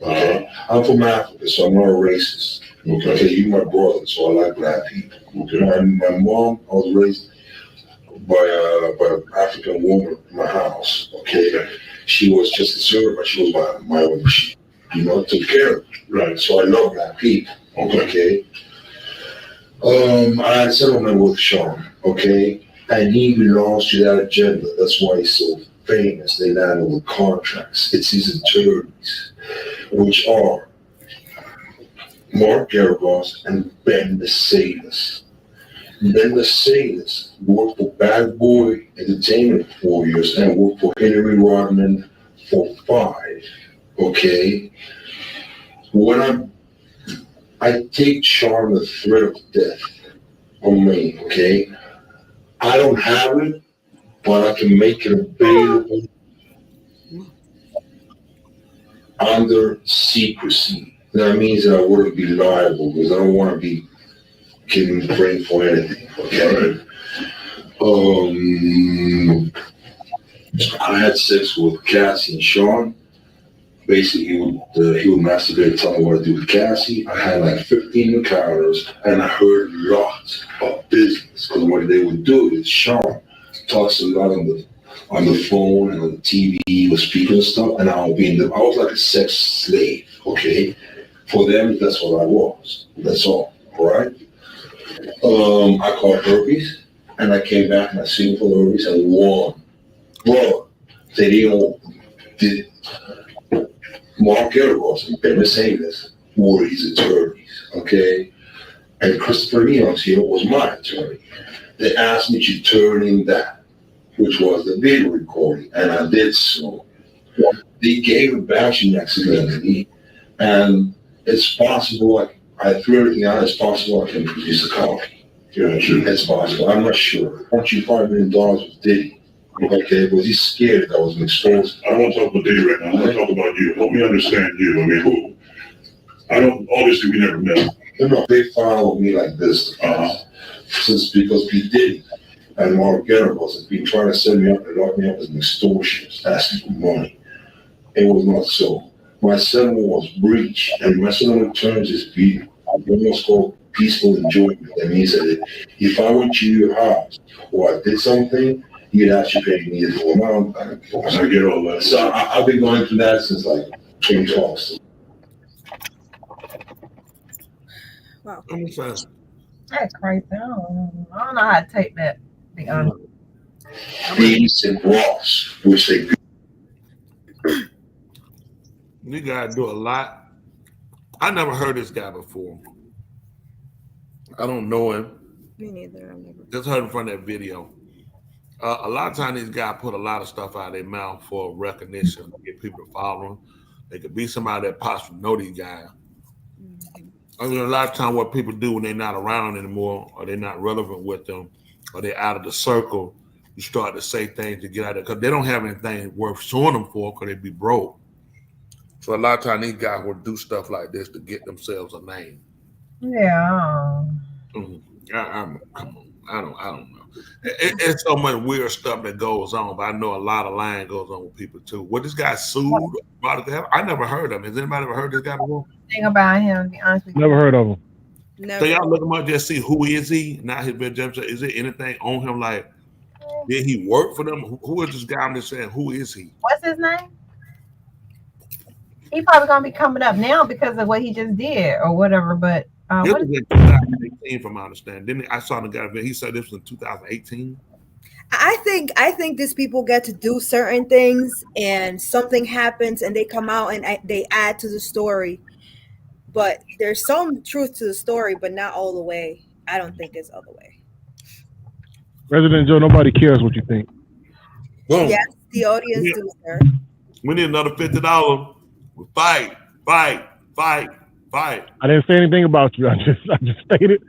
Okay. I'm from Africa, so I'm not a racist. Okay, you're my brother, so I like black people. Okay. My mom, I was raised by an African woman in my house. Okay. She was just a servant, but she was my own. She, took care of me. Right. So I love black people. Okay. I had a settlement with Sean. Okay. And he belongs to that agenda. That's why he's so famous. They land with contracts. It's his attorneys, which are Mark Garagos and Ben Mercedes. Ben Mercedes worked for Bad Boy Entertainment for 4 years and worked for Henry Rodman for 5. Okay. When I take Sean the threat of death on me, okay? I don't have it, but I can make it available under secrecy. That means that I wouldn't be liable because I don't want to be getting framed for anything. Okay. I had sex with Cassie and Sean. Basically, he would masturbate, tell me what to do with Cassie. I had like 15 encounters, and I heard lots of business because what they would do is Sean talks a lot on the phone and on the TV with people and stuff, and I was like a sex slave. Okay. For them, that's what I was. That's all. All right. I caught herpes, and I came back and I sued for herpes and won. Bro, they did Mark Garagos and Ben Mercedes were his attorneys. Okay. And Christopher Leon's here was my attorney. They asked me to turn in that, which was the video recording, and I did so. They gave it back to me accidentally, and it's possible, like, I threw everything out, it's possible I can produce a copy. Yeah, sure. It's possible. I'm not sure. $1.5 million with Diddy. Okay, but he's scared that I was exposed. I don't want to talk about Diddy right now. I want to talk about you. Help me understand you. I mean, obviously we never met. No, they followed me like this. Since because P. Diddy and Mark Garagos has been trying to set me up and lock me up as an extortionist, asking for money. It was not so. My settlement was breached, and my settlement terms is what's called peaceful enjoyment. That means that if I went to your house or I did something, you'd actually pay me the full amount. I get all that. So I've been going through that since like 2012. So. Wow. That's crazy. I don't know how to take that, to be honest. Beans and Ross, which they You gotta do a lot. I never heard this guy before. I don't know him. Me neither. I've never. Just heard him from that video. A lot of times these guys put a lot of stuff out of their mouth for recognition, to get people to follow them. They could be somebody that possibly know these guys. I mean, a lot of times what people do when they're not around anymore, or they're not relevant with them, or they're out of the circle, you start to say things to get out of it because they don't have anything worth suing them for because they'd be broke. So a lot of times these guys will do stuff like this to get themselves a name. Yeah. Come on. I don't know. It's so much weird stuff that goes on, but I know a lot of lying goes on with people too. What this guy sued about it? I never heard of him. Has anybody ever heard this guy before? Thing about him, to be honest with you. Never heard of him. Never. So y'all look him up, just see who is he? Not his big jump. Is there anything on him? Like, did he work for them? Who is this guy? I'm just saying, who is he? What's his name? He probably gonna be coming up now because of what he just did or whatever. But This was in 2018, from my understanding. I saw the guy. He said this was in 2018. I think these people get to do certain things, and something happens, and they come out and they add to the story. But there's some truth to the story, but not all the way. I don't think it's all the way. Resident Joe, nobody cares what you think. Boom. Yes, the audience do, sir. We need another $50. Fight. I didn't say anything about you. I just stated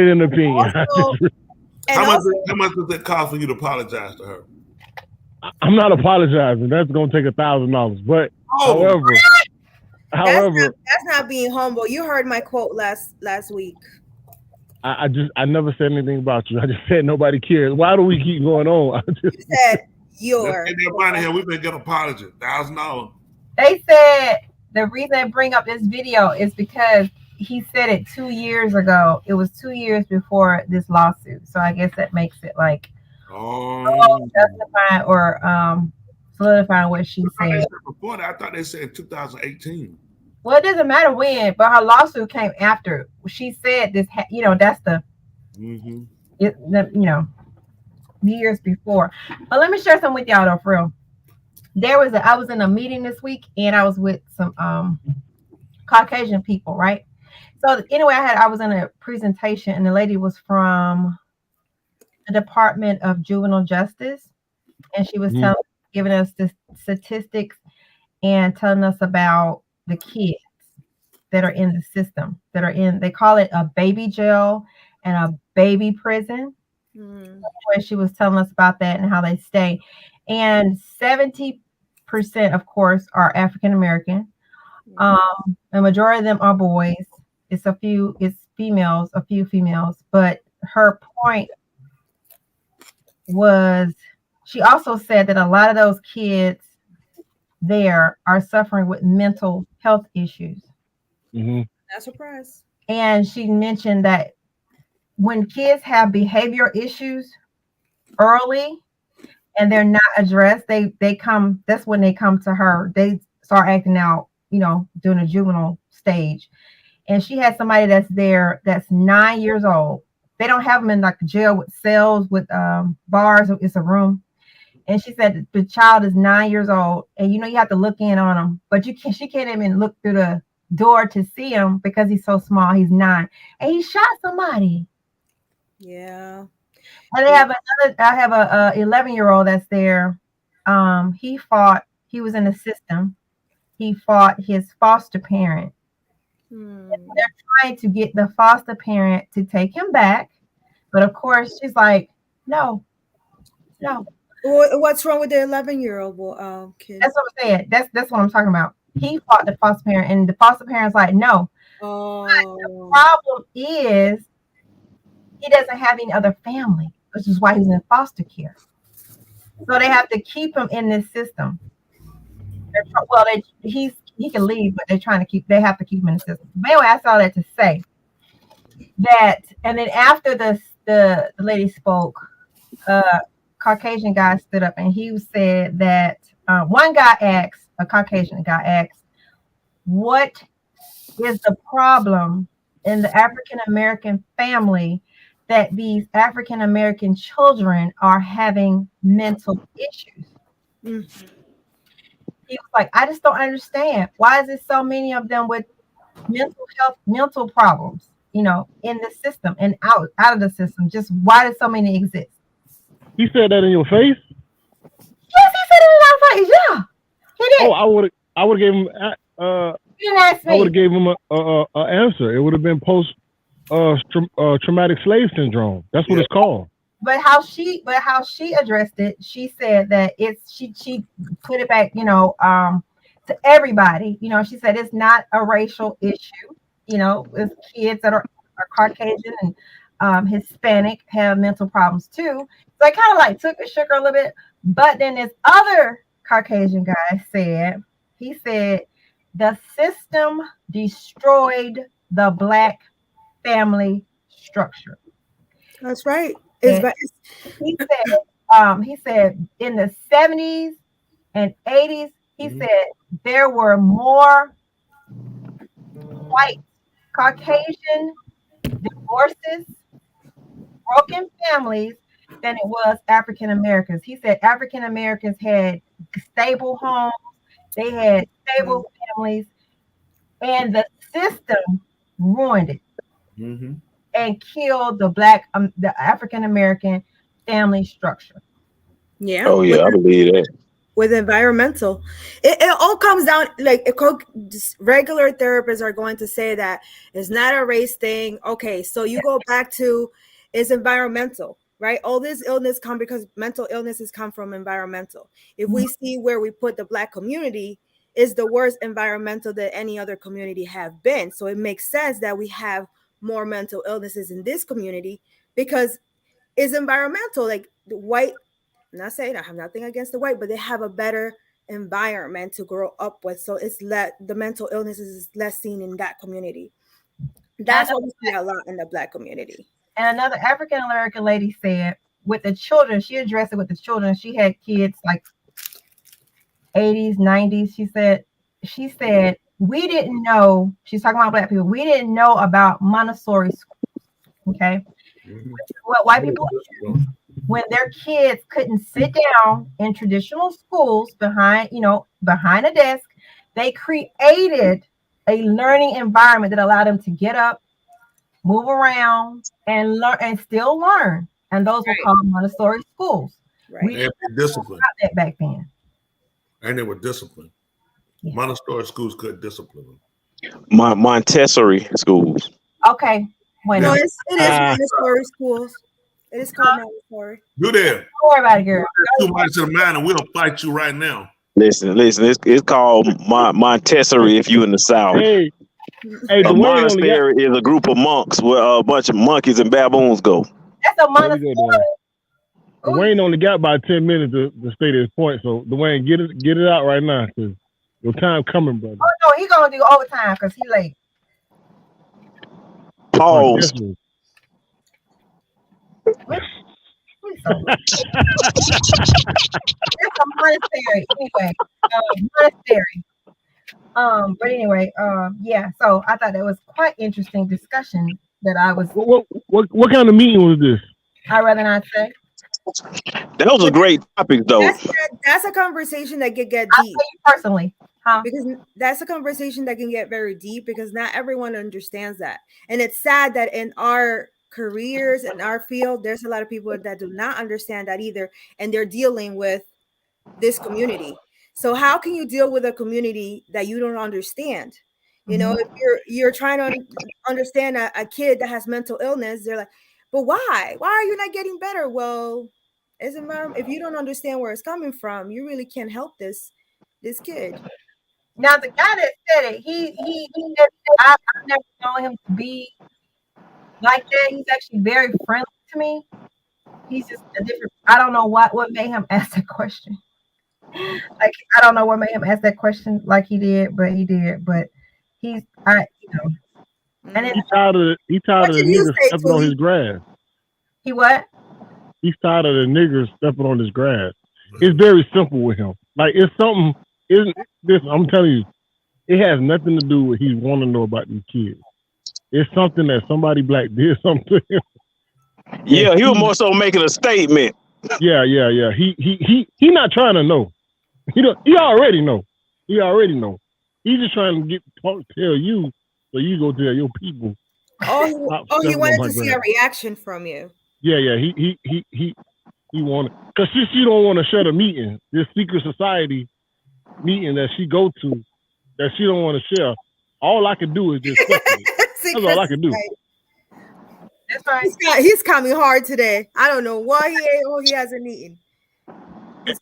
an opinion. How much does it cost for you to apologize to her? I'm not apologizing. That's gonna take $1,000. But however, that's not being humble. You heard my quote last week. I never said anything about you. I just said nobody cares. Why do we keep going on? You said your. Here, we've been getting apology. $1,000. They said the reason I bring up this video is because he said it 2 years ago. It was 2 years before this lawsuit. So I guess that makes it like justifying or solidifying what she said. Before that, I thought they said 2018. Well, it doesn't matter when, but her lawsuit came after. She said this, that's the, years before. But let me share something with y'all though, for real. I was in a meeting this week and I was with some Caucasian people, right? So anyway, I was in a presentation and the lady was from the Department of Juvenile Justice, and she was giving us the statistics and telling us about the kids that are in the system, they call it a baby jail and a baby prison. Where she was telling us about that and how they stay. And 70%, of course, are African American. The majority of them are boys. It's females, a few females. But her point was, she also said that a lot of those kids there are suffering with mental health issues. Not surprised. And she mentioned that when kids have behavioral issues early and they're not addressed, that's when they come to her. They start acting out, during the juvenile stage. And she had somebody that's there that's 9 years old. They don't have them in like a jail with cells, with bars. It's a room. And she said the child is 9 years old, and you have to look in on him, but she can't even look through the door to see him because he's so small. He's 9, and he shot somebody. Yeah. And I have a 11-year-old that's there. He was in the system. He fought his foster parent. They're trying to get the foster parent to take him back. But of course, she's like, no. What's wrong with the 11-year-old kid? That's what I'm saying. That's what I'm talking about. He fought the foster parent, and the foster parent's like, no. But the problem is he doesn't have any other family, which is why he's in foster care. So they have to keep him in this system. He can leave, but they have to keep him in the system. But anyway, I saw that to say that, and then after the lady spoke, Caucasian guy stood up and he said that a Caucasian guy asked, what is the problem in the African American family that these African American children are having mental issues? He was like, I just don't understand. Why is there so many of them with mental problems, in the system and out of the system? Just why do so many exist? He said that in your face? Yes, he said it in our face. Yeah, he did. Oh, I would gave him. You didn't ask me. I would have gave him a answer. It would have been post traumatic slave syndrome. That's what it's called. But how she addressed it, she said that she put it back, to everybody. She said it's not a racial issue. It's kids that are Caucasian and Hispanic have mental problems too. So I kind of shook her a little bit. But then this other Caucasian guy said the system destroyed the Black family structure. That's right. He said in the 70s and 80s, he said there were more white Caucasian divorces, broken families, than it was African Americans. He said African Americans had stable homes, they had stable families, and the system ruined it and killed the African American family structure. Yeah. Oh yeah, I believe that. With environmental, it all comes down like regular therapists are going to say that it's not a race thing. Okay, so you go back to it's environmental, right? All this illness come because mental illnesses come from environmental. If we see where we put the Black community is the worst environmental that any other community have been, so it makes sense that we have more mental illnesses in this community because it's environmental. Like the white, I'm not saying I have nothing against the white, but they have a better environment to grow up with. So it's the mental illnesses is less seen in that community. That's what we see a lot in the Black community. And another African American lady said with the children, she addressed it with the children. She had kids like 80s, 90s. She said, we didn't know, she's talking about Black people, we didn't know about Montessori schools. Okay. What white people do when their kids couldn't sit down in traditional schools behind a desk, they created a learning environment that allowed them to get up, move around, and learn and still learn. And those were called Montessori schools. We They were disciplined. that back then. And they were disciplined. Yeah. Montessori schools couldn't discipline them. Montessori schools. Okay. When No, it is Montessori schools. It is called Montessori. Do that. Don't worry about it, girl. Too much to the mind, and we'll fight you right now. Listen. It's called Montessori if you in the South. Hey, a monastery is a group of monks where a bunch of monkeys and baboons go. That's a Montessori. Dwayne only got about 10 minutes to state his point, so Dwayne, get it out right now, because your time coming, brother. Oh no, he gonna do overtime because he late. Pause. It's a monastery anyway. Monastery. But anyway, yeah. So I thought that was quite interesting discussion that I was. What kind of meeting was this? I'd rather not say. That was a great topic, though. That's a conversation that can get I'll deep. tell you personally, huh? Because that's a conversation that can get very deep because not everyone understands that, and it's sad that in our careers and our field, there's a lot of people that do not understand that either, and they're dealing with this community. So how can you deal with a community that you don't understand? You know, if you're trying to understand a kid that has mental illness, they're like, but why are you not getting better? Well, if you don't understand where it's coming from, you really can't help this kid. Now the guy that said it, he I've never known him to be like that. He's actually very friendly to me. He's just a different. I don't know what made him ask that question. Like I don't know what made him ask that question like he did, but he did. But And then, He's tired of the niggas stepping on his grass. He what? He's tired of the niggas stepping on his grass. It's very simple with him. Like it's something. Isn't this? I'm telling you, it has nothing to do with he want to know about these kids. It's something that somebody black did something to him. Yeah, he was more so making a statement. Yeah. He not trying to know. He already know. He already know. He's just trying to tell you, so you go tell your people. He wanted to see a reaction from you. Yeah. He wanted, because she don't want to shut a meeting, this secret society meeting that she go to, that she don't want to share. All I can do is just that's all I can do. That's right. He's coming hard today. I don't know why he ain't or he hasn't eaten.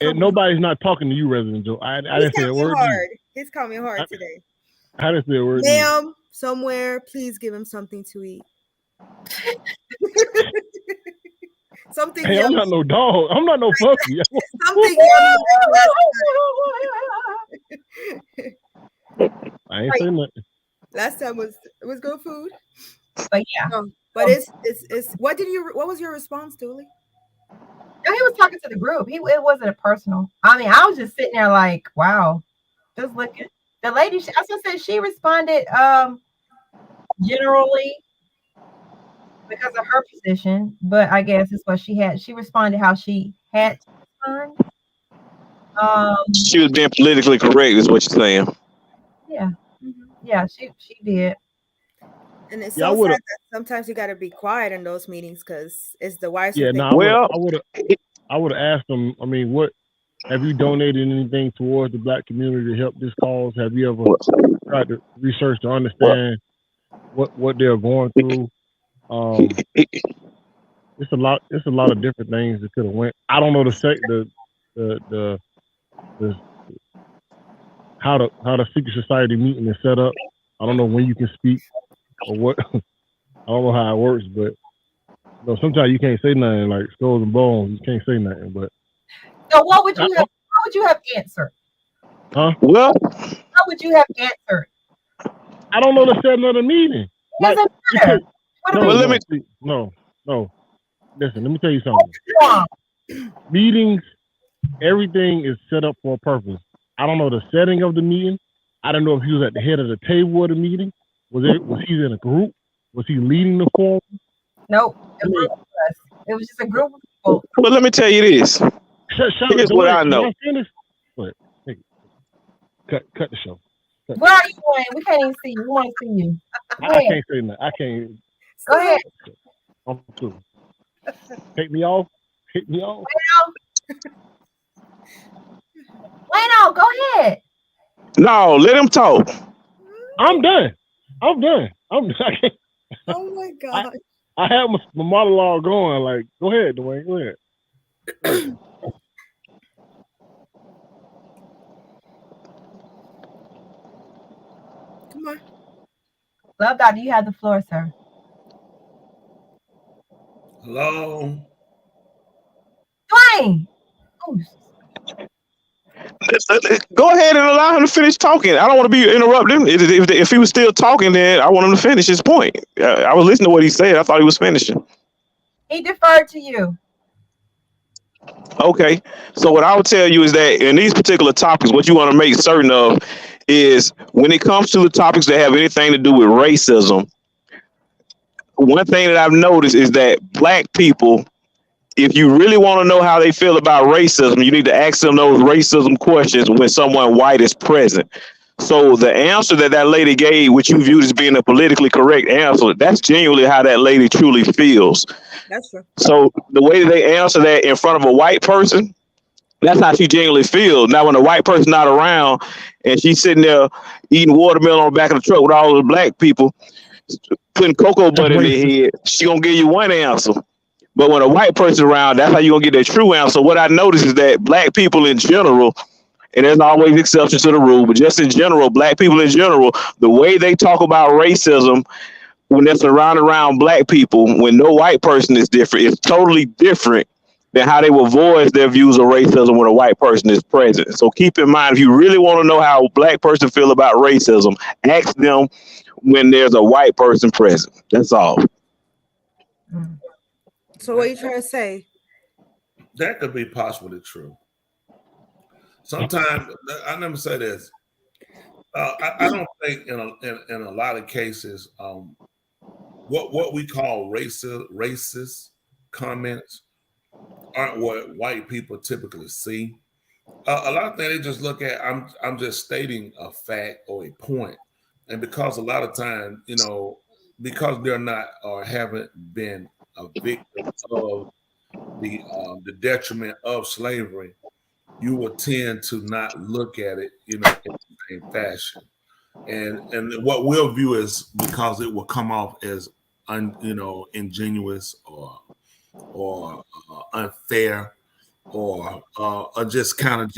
And nobody's not talking to you, Resident Joe. I didn't say a word. He's coming hard today. I didn't say a word. Ma'am, somewhere, please give him something to eat. Something. Hey, I'm not no dog. I'm not no puppy. Something. I ain't saying nothing. Last time it was good food. But yeah. But it's what was your response, Dooley? No, he was talking to the group. It wasn't a personal. I mean, I was just sitting there like, wow, just looking. The lady, I was gonna say, she responded generally. because of her position, but I guess it's what she had. She responded how she had to respond. She was being politically correct, is what you're saying. Yeah, yeah, she did. And it's Yeah, I so sad would've- that sometimes you got to be quiet in those meetings because it's the wisest Yeah, thing. no, Well- I would have asked them. I mean, what have you donated anything towards the black community to help this cause? Have you ever tried to research to understand what they're going through? It's a lot. It's a lot of different things that could have went. I don't know the how the secret society meeting is set up. I don't know when you can speak or what. I don't know how it works, but sometimes you can't say nothing, like skulls and bones. You can't say nothing. But So what would you have answered? huh? Well, How would you have answered? I don't know the setting of the meeting. It doesn't matter. What Well, let me- No. Listen, let me tell you something. Meetings, everything is set up for a purpose. I don't know the setting of the meeting. I don't know if he was at the head of the table of the meeting. Was he in a group? Was he leading the forum? Nope. It was just a group of people. Well, let me tell you this. Here's what I know. What? Cut the show. Where are you going? We can't even see you. We want to see you. Go I ahead. can't say nothing. I can't. Go ahead. I'm through. Take me off. Hit me off. Wayno, go ahead. No, let him talk. I'm done. I can't. Oh my God. I have my monologue going. Like, go ahead, Dwayne. Go ahead. Come on. Love Doctor, you have the floor, sir. Hello. Dwayne. Oh, Go ahead and allow him to finish talking. I don't want to be interrupting. If he was still talking, then I want him to finish his point. I was listening to what he said. I thought he was finishing. he deferred to you. Okay. So what I would tell you is that in these particular topics, what you want to make certain of is when it comes to the topics that have anything to do with racism, one thing that I've noticed is that black people, if you really want to know how they feel about racism, you need to ask them those racism questions when someone white is present. So the answer that lady gave, which you viewed as being a politically correct answer, that's genuinely how that lady truly feels. That's true. So the way they answer that in front of a white person, that's how she genuinely feels. Now, when a white person's not around and she's sitting there eating watermelon on the back of the truck with all those black people putting cocoa butter in their head, she gonna give you one answer. But when a white person's around, that's how you gonna get that true answer. What I noticed is that black people in general, and there's always exceptions to the rule, but just in general, black people in general, the way they talk about racism when they're surrounded around black people, when no white person is different, it's totally different than how they will voice their views of racism when a white person is present. So keep in mind, if you really want to know how a black person feel about racism, ask them when there's a white person present. That's all. So what are you trying to say? That could be possibly true. Sometimes I never say this. I don't think in a lot of cases, what we call racist comments aren't what white people typically see. A lot of things they just look at. I'm just stating a fact or a point, and because a lot of times, because they're not or haven't been a victim of the detriment of slavery, you will tend to not look at it, in the same fashion. And what we'll view is because it will come off as ingenuous or unfair or just kind of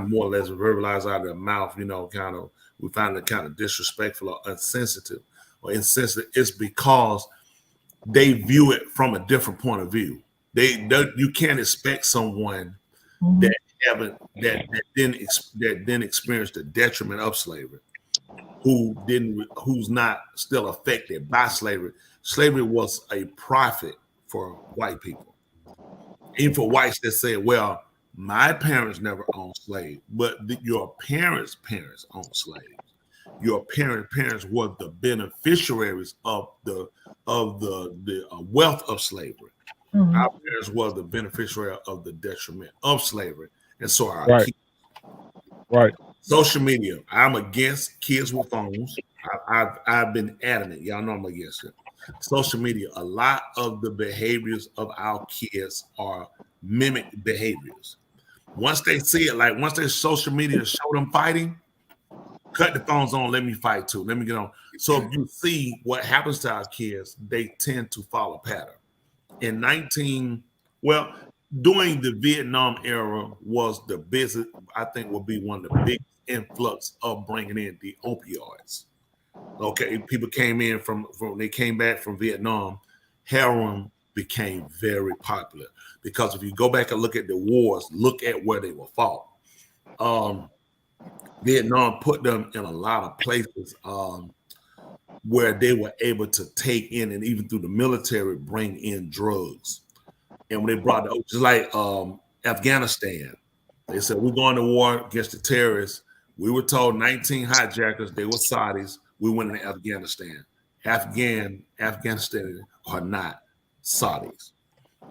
more or less verbalize out of their mouth, we find it kind of disrespectful or insensitive. It's because they view it from a different point of view. You can't expect someone that didn't experience the detriment of slavery, who's not still affected by slavery. Slavery was a profit for white people. Even for whites that say, well, my parents never owned slaves, but your parents' owned slaves. your parents were the beneficiaries of the wealth of slavery. Mhm. Our parents were the beneficiary of the detriment of slavery, and so are our Right. kids. Right. Social media. I'm against kids with phones. I've been adamant. Y'all know I'm against it. Social media. A lot of the behaviors of our kids are mimic behaviors. Once they see it, like once their social media show them fighting, cut the phones on. Let me fight too. Let me get on. So if you see what happens to our kids, they tend to follow pattern. During the Vietnam era was the business, I think will be one of the big influx of bringing in the opioids. Okay, people came in from they came back from Vietnam, heroin became very popular because if you go back and look at the wars, look at where they were fought. Vietnam put them in a lot of places where they were able to take in and even through the military bring in drugs. And when they brought just like Afghanistan, they said we're going to war against the terrorists. We were told 19 hijackers, they were Saudis. We went into Afghanistan. Afghanistan are not Saudis.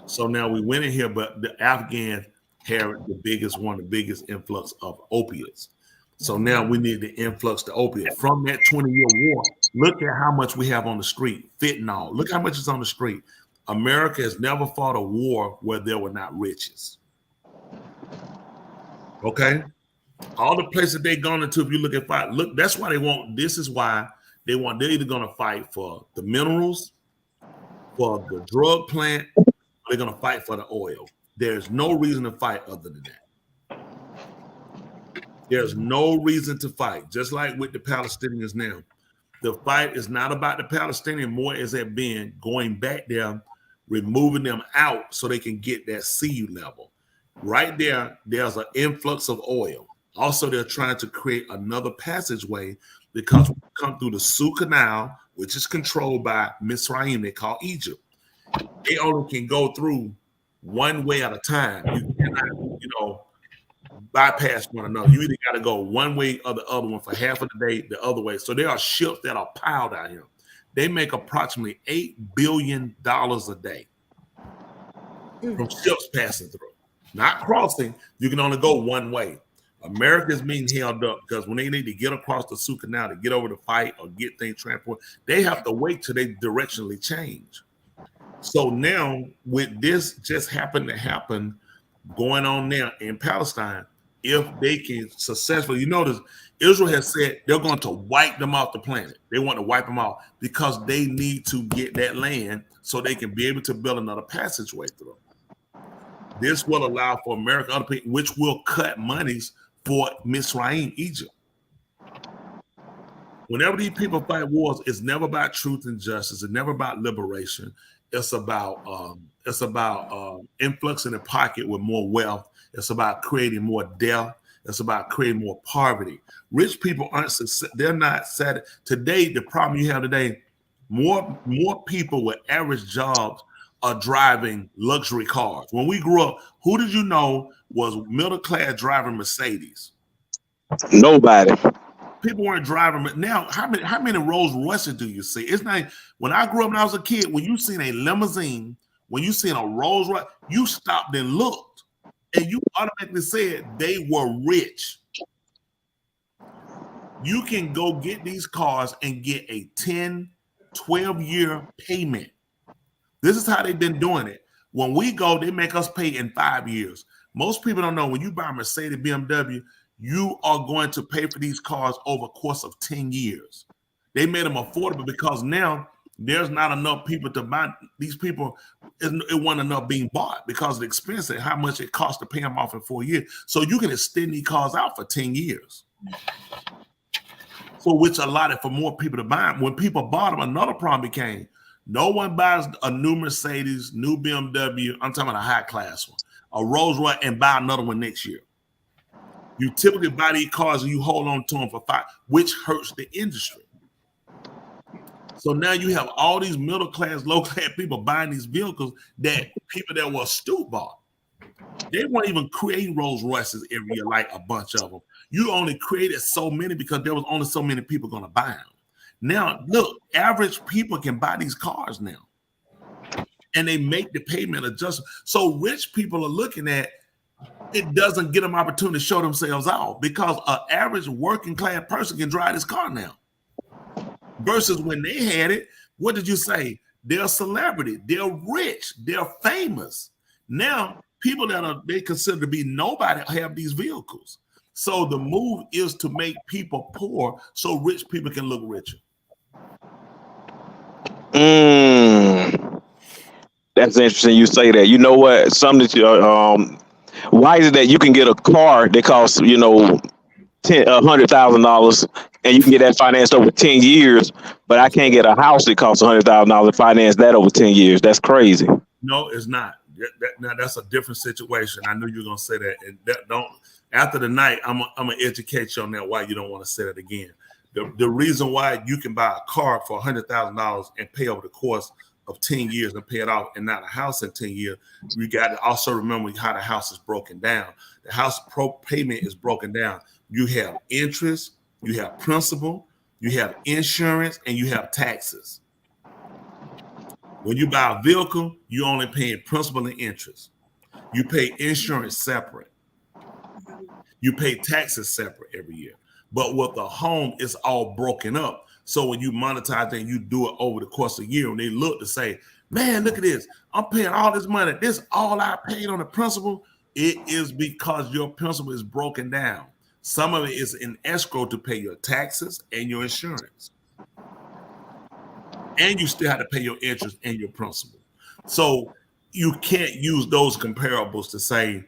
So now we went in here, but the Afghans had one of the biggest influx of opiates. So now we need the influx to opiate. From that 20-year war, look at how much we have on the street. Fentanyl. Look how much is on the street. America has never fought a war where there were not riches. Okay? All the places they've gone into, if you look at fight, look, that's why this is why they're either going to fight for the minerals, for the drug plant, or they're going to fight for the oil. There's no reason to fight other than that. There's no reason to fight, just like with the Palestinians now. The fight is not about the Palestinian, more as it being going back there, removing them out so they can get that sea level. Right there, there's an influx of oil. Also, they're trying to create another passageway because we come through the Suez Canal, which is controlled by Misraim, they call Egypt. They only can go through one way at a time. You cannot, bypass one another. You either got to go one way or the other one for half of the day, the other way. So there are ships that are piled out here. They make approximately $8 billion a day from ships passing through. Not crossing, you can only go one way. America is being held up because when they need to get across the Suez Canal to get over the fight or get things transported, they have to wait till they directionally change. So now with this just happened to happen going on now in Palestine, if they can successfully, you notice Israel has said they're going to wipe them off the planet. They want to wipe them off because they need to get that land so they can be able to build another passageway through. This will allow for America, other people, which will cut monies for Misraim, Egypt. Whenever these people fight wars, it's never about truth and justice. It's never about liberation. It's about influxing the pocket with more wealth. It's about creating more death. It's about creating more poverty. Rich people they're not sad. Today, the problem you have today, more people with average jobs are driving luxury cars. When we grew up, who did you know was middle class driving Mercedes? Nobody. People weren't driving. Now, how many Rolls Royces do you see? It's not. When I grew up, when I was a kid, when you seen a limousine, when you seen a Rolls Royce, you stopped and looked, and you automatically said they were rich. You can go get these cars and get a 10, 12-year payment. This is how they've been doing it. When we go, they make us pay in 5 years. Most people don't know when you buy a Mercedes, BMW, you are going to pay for these cars over a course of 10 years. They made them affordable because now there's not enough people to buy. These people, it wasn't enough being bought because of the expense and how much it costs to pay them off in 4 years. So you can extend these cars out for 10 years. So which allotted for more people to buy them. When people bought them, another problem became no one buys a new Mercedes, new BMW, I'm talking about a high class one, a Rolls Royce, and buy another one next year. You typically buy these cars and you hold on to them for 5, which hurts the industry. So now you have all these middle class, low class people buying these vehicles that people that were astute bought. They weren't even creating Rolls Royces every year like a bunch of them. You only created so many because there was only so many people going to buy them. Now, look, average people can buy these cars now, and they make the payment adjustment. So rich people are looking at it, doesn't get them opportunity to show themselves off because an average working class person can drive this car now. Versus when they had it, what did you say? They're a celebrity, they're rich, they're famous. Now, people that they consider to be nobody have these vehicles. So the move is to make people poor so rich people can look richer. That's interesting you say that. You know what? Something that why is it that you can get a car that costs, $100,000 and you can get that financed over 10 years, but I can't get a house that costs $100,000 to finance that over 10 years? That's crazy. No, it's not. Now that's a different situation. I knew you were gonna say that. And don't after the night, I'm gonna educate you on that why you don't want to say that again. The reason why you can buy a car for $100,000 and pay over the course of 10 years and pay it off and not a house in 10 years, you got to also remember how the house is broken down. The house payment is broken down. You have interest, you have principal, you have insurance, and you have taxes. When you buy a vehicle, you only paying principal and interest. You pay insurance separate. You pay taxes separate every year. But with the home, it's all broken up. So when you monetize it, you do it over the course of a year, and they look to say, man, look at this. I'm paying all this money. This is all I paid on the principal. It is because your principal is broken down. Some of it is in escrow to pay your taxes and your insurance. And you still have to pay your interest and your principal. So you can't use those comparables to say,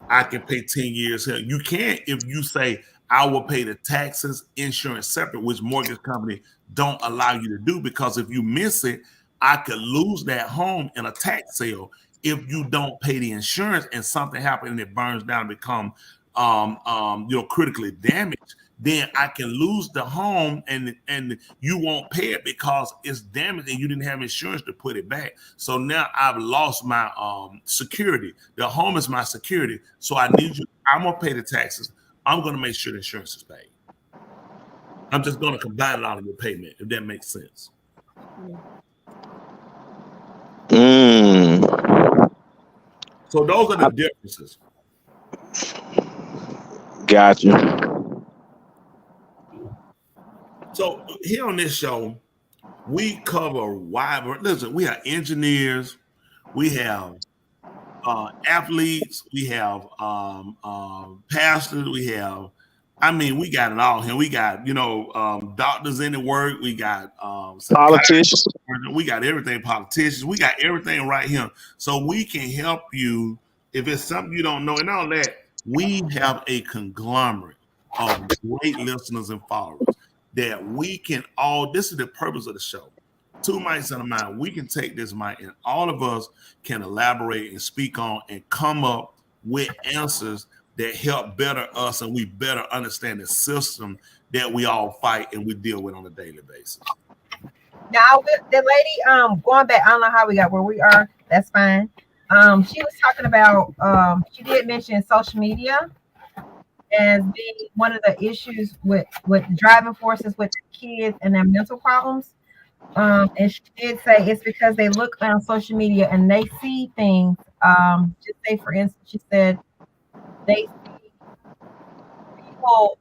I can pay 10 years here. You can't if you say, I will pay the taxes, insurance separate, which mortgage company don't allow you to do, because if you miss it, I could lose that home in a tax sale if you don't pay the insurance and something happens and it burns down and become critically damaged. Then I can lose the home and you won't pay it because it's damaged and you didn't have insurance to put it back. So now I've lost my security. The home is my security. So I need you. I'm gonna pay the taxes. I'm going to make sure the insurance is paid. I'm just going to combine it out of your payment, if that makes sense. So those are the differences. Gotcha. So here on this show, we cover wide. Listen, we have engineers, we have athletes, we have pastors, we got it all here. We got doctors in the work, we got politicians, we got everything, politicians, we got everything right here. So we can help you if it's something you don't know. And all that, we have a conglomerate of great listeners and followers that we can all. This is the purpose of the show. Two mics in a mind. We can take this mic and all of us can elaborate and speak on and come up with answers that help better us and we better understand the system that we all fight and we deal with on a daily basis. Now, the lady, going back, I don't know how we got where we are. That's fine. She was talking about, she did mention social media as being one of the issues with driving forces with kids and their mental problems. And she did say it's because they look on social media and they see things. Just say, for instance, she said they see people,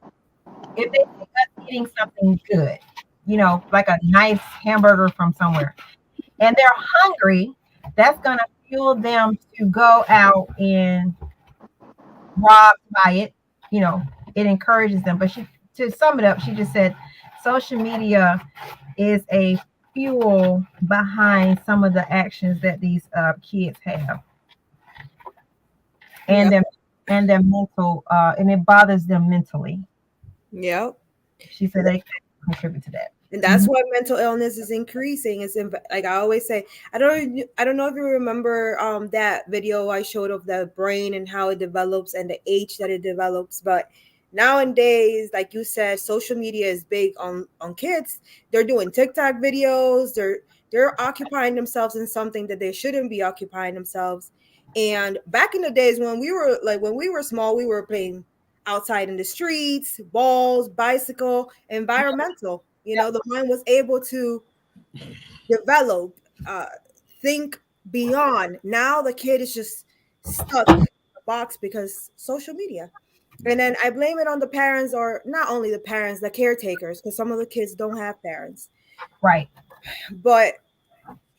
if they see us eating something good, like a nice hamburger from somewhere, and they're hungry, that's going to fuel them to go out and rob, buy it. It encourages them. But to sum it up, she just said social media is a fuel behind some of the actions that these kids have, and their mental, and it bothers them mentally. Yep. She said they contribute to that, and that's why mental illness is increasing. It's like I always say. I don't know if you remember that video I showed of the brain and how it develops and the age that it develops, but nowadays, like you said, social media is big on kids. They're doing TikTok videos. They're They're occupying themselves in something that they shouldn't be occupying themselves. And back in the days when we were small, we were playing outside in the streets, balls, bicycle, environmental. You know, the mind was able to develop, think beyond. Now the kid is just stuck in a box because social media. And then I blame it on the parents, or not only the parents, the caretakers, because some of the kids don't have parents. Right. But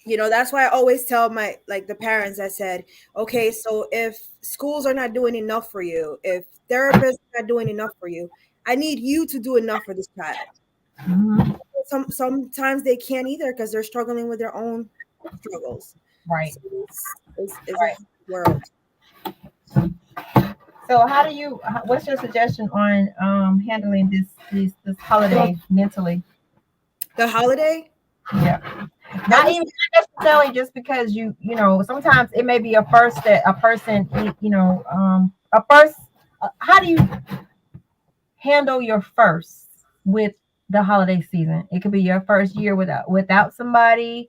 you know, that's why I always tell the parents, I said, okay, so if schools are not doing enough for you, if therapists are not doing enough for you, I need you to do enough for this child. Mm-hmm. Sometimes they can't either because they're struggling with their own struggles. Right. So it's right. A world. So what's your suggestion on handling this holiday mentally? The holiday? Yeah. Not even necessarily just because you know, sometimes it may be a first that a person, you know, how do you handle your first with the holiday season? It could be your first year without somebody,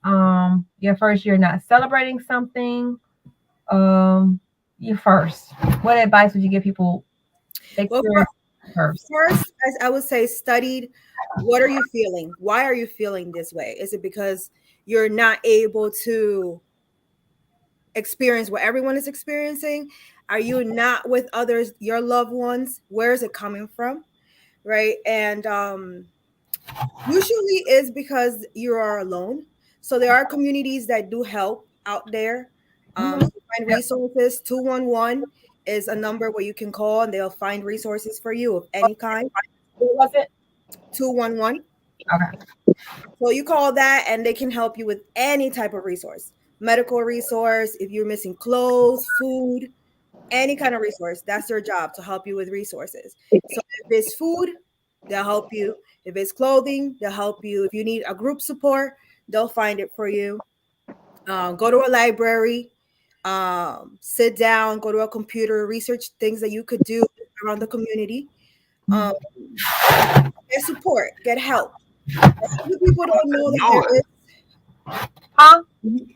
your first year not celebrating something, your first. What advice would you give people? First, I would say studied. What are you feeling? Why are you feeling this way? Is it because you're not able to experience what everyone is experiencing? Are you not with others, your loved ones? Where is it coming from? Right. And usually is because you are alone. So there are communities that do help out there. Find resources. 211 is a number where you can call and they'll find resources for you of any kind. What was it? 211. Okay. So you call that and they can help you with any type of resource. Medical resource, if you're missing clothes, food, any kind of resource, that's their job, to help you with resources. So if it's food, they'll help you. If it's clothing, they'll help you. If you need a group support, they'll find it for you. Go to a library, sit down, go to a computer, research things that you could do around the community. Get support, get help. People don't know that there is. Huh?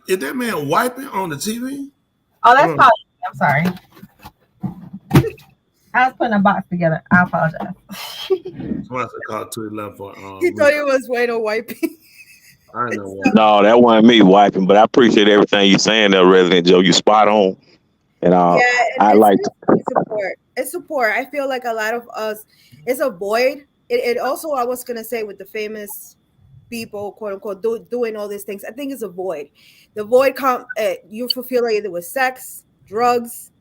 Is that man wiping on the TV? Oh, that's probably. I'm sorry. I was putting a box together. I apologize. Somebody called 211 for. He thought it was Wayne wiping. I know. No, that wasn't me wiping, but I appreciate everything you're saying there, Resident Joe. You spot on. And I like support. It's support. I feel like a lot of us, it's a void. It also, I was gonna say, with the famous people, quote unquote, doing all these things, I think it's a void. The void you fulfill either with sex, drugs,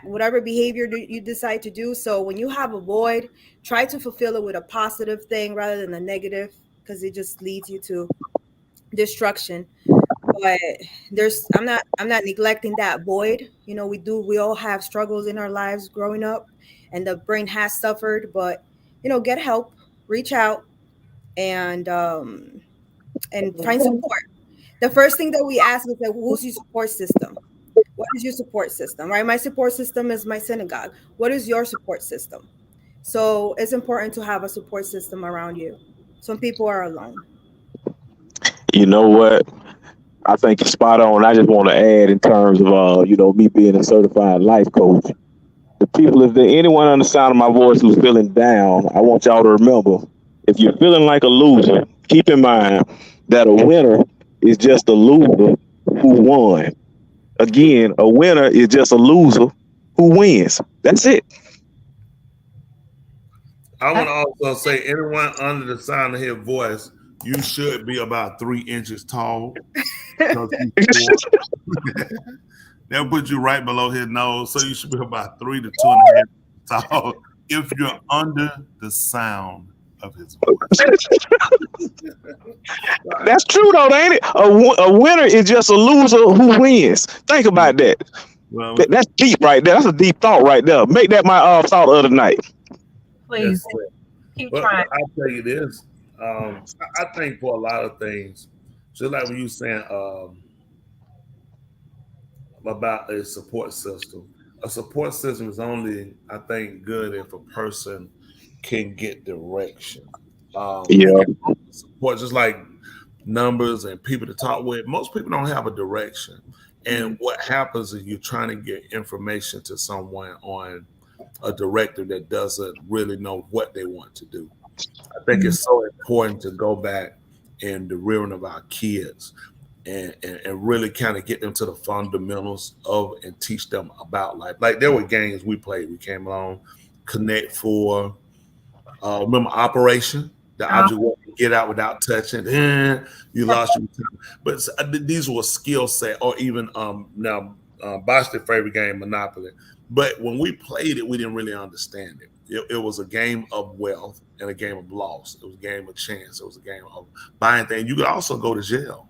whatever behavior you decide to do. So when you have a void, try to fulfill it with a positive thing rather than a negative, because it just leads you to destruction. But I'm not neglecting that void. You know, we all have struggles in our lives growing up, and the brain has suffered. But you know, get help, reach out, and find support. The first thing that we ask is, like, who's your support system? What is your support system? Right, my support system is my synagogue. What is your support system? So it's important to have a support system around you. Some people are alone. You know what? I think you're spot on. I just want to add, in terms of me being a certified life coach, the people, if there anyone on the sound of my voice who's feeling down, I want y'all to remember, if you're feeling like a loser, keep in mind that a winner is just a loser who won. Again, a winner is just a loser who wins. That's it. I want to also say, anyone under the sound of his voice, you should be about 3 inches tall. They'll put you right below his nose, so you should be about 3 to 2.5 inches tall if you're under the sound of his voice. That's true, though, ain't it? A winner is just a loser who wins. Think about that. Well, that's deep right there. That's a deep thought right there. Make that my thought of the night. Please keep trying. I'll tell you this. I think for a lot of things, just like when you saying about a support system is only, I think, good if a person can get direction. Support, just like numbers and people to talk with. Most people don't have a direction. And what happens is you're trying to get information to someone on a director that doesn't really know what they want to do. I think it's so important to go back in the rearing of our kids and really kind of get them to the fundamentals of and teach them about life. Like there were games we played. We came along, Connect Four, remember Operation? The object won't get out without touching. You lost your time. But these were skill set, or even now Bosh's favorite game, Monopoly. But when we played it, we didn't really understand it. It was a game of wealth and a game of loss. It was a game of chance. It was a game of buying things. You could also go to jail.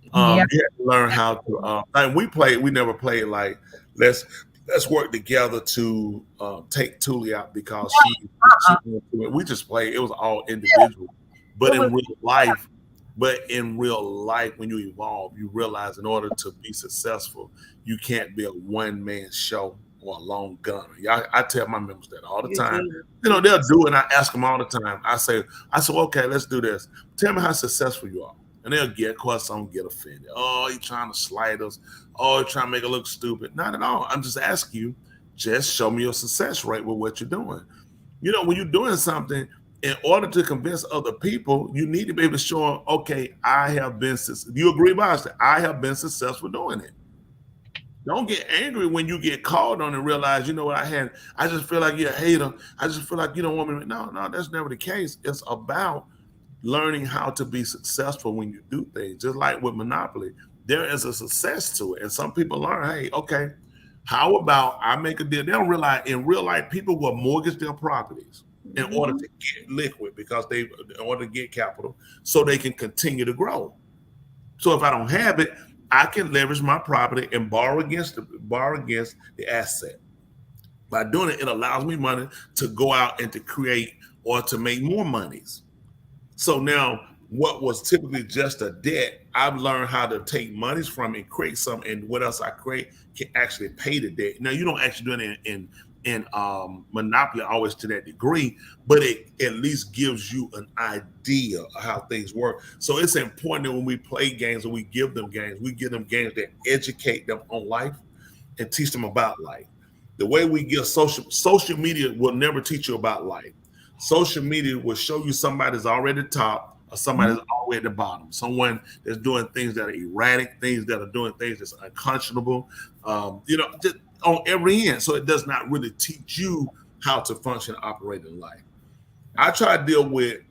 You had to learn how to. And we never played like let's work together to take Tuli out because she we just played. It was all individual. But in real life, when you evolve, you realize in order to be successful, you can't be a one-man show or a lone gunner. I tell my members that all the time. You know, they'll do it, and I ask them all the time. I say, okay, let's do this. Tell me how successful you are. And they'll get, of course, some get offended. Oh, you're trying to slight us. Oh, you're trying to make it look stupid. Not at all. I'm just asking you, just show me your success rate with what you're doing. You know, when you're doing something, in order to convince other people, you need to be able to show them, okay, I have been successful. You agree, Bosh? I have been successful doing it. Don't get angry when you get called on and realize, you know what, I just feel like you're a hater. I just feel like you don't want me to. No, that's never the case. It's about learning how to be successful when you do things. Just like with Monopoly, there is a success to it. And some people learn, hey, okay, how about I make a deal? They don't realize in real life, people will mortgage their properties in order to get liquid in order to get capital so they can continue to grow. So if I don't have it, I can leverage my property and borrow against the asset. By doing it, it allows me money to go out and to create or to make more monies. So now what was typically just a debt, I've learned how to take monies from it, create some, and what else I create can actually pay the debt. Now you don't actually do it in Monopoly always to that degree, but it at least gives you an idea of how things work. So it's important that when we play games or we give them games that educate them on life and teach them about life. The way we give social media will never teach you about life. Social media will show you somebody that's already at the top or somebody that's already at the bottom. Someone that's doing things that are erratic, things that are doing things that's unconscionable, just on every end. So it does not really teach you how to function and operate in life. I try to deal with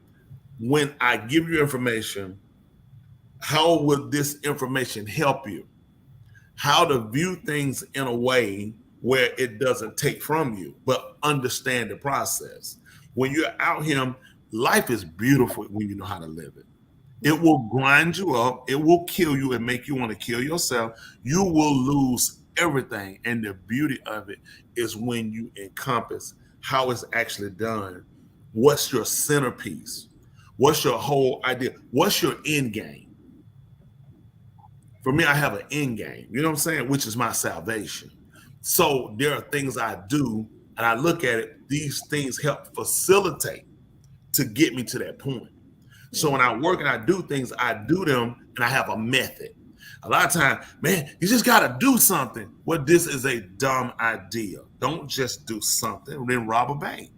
when I give you information, how would this information help you? How to view things in a way where it doesn't take from you, but understand the process. When you're out here, life is beautiful when you know how to live it. It will grind you up. It will kill you and make you want to kill yourself. You will lose everything. And the beauty of it is when you encompass how it's actually done. What's your centerpiece? What's your whole idea? What's your end game? For me, I have an end game, you know what I'm saying? Which is my salvation. So there are things I do and I look at it, these things help facilitate to get me to that point. So when I work and I do things, I do them and I have a method. A lot of times, man, you just got to do something. Well, this is a dumb idea. Don't just do something and then rob a bank.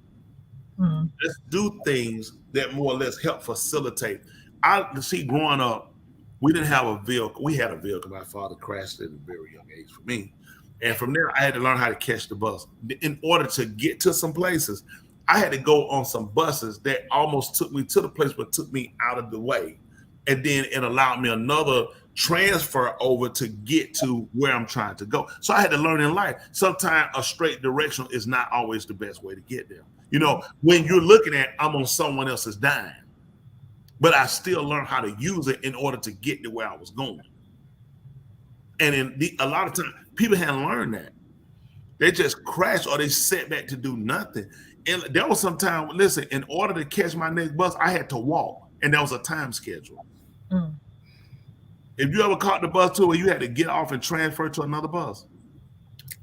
Let's do things that more or less help facilitate. I see growing up, we didn't have a vehicle. We had a vehicle. My father crashed it at a very young age for me. And from there, I had to learn how to catch the bus. In order to get to some places, I had to go on some buses that almost took me to the place, but took me out of the way. And then it allowed me another transfer over to get to where I'm trying to go. So I had to learn in life. Sometimes a straight direction is not always the best way to get there. You know, when you're looking at, I'm on someone else's dime, but I still learned how to use it in order to get to where I was going. And a lot of times, people hadn't learned that. They just crash or they set back to do nothing. And there was some time, listen, in order to catch my next bus, I had to walk. And there was a time schedule. If you ever caught the bus too, where you had to get off and transfer to another bus.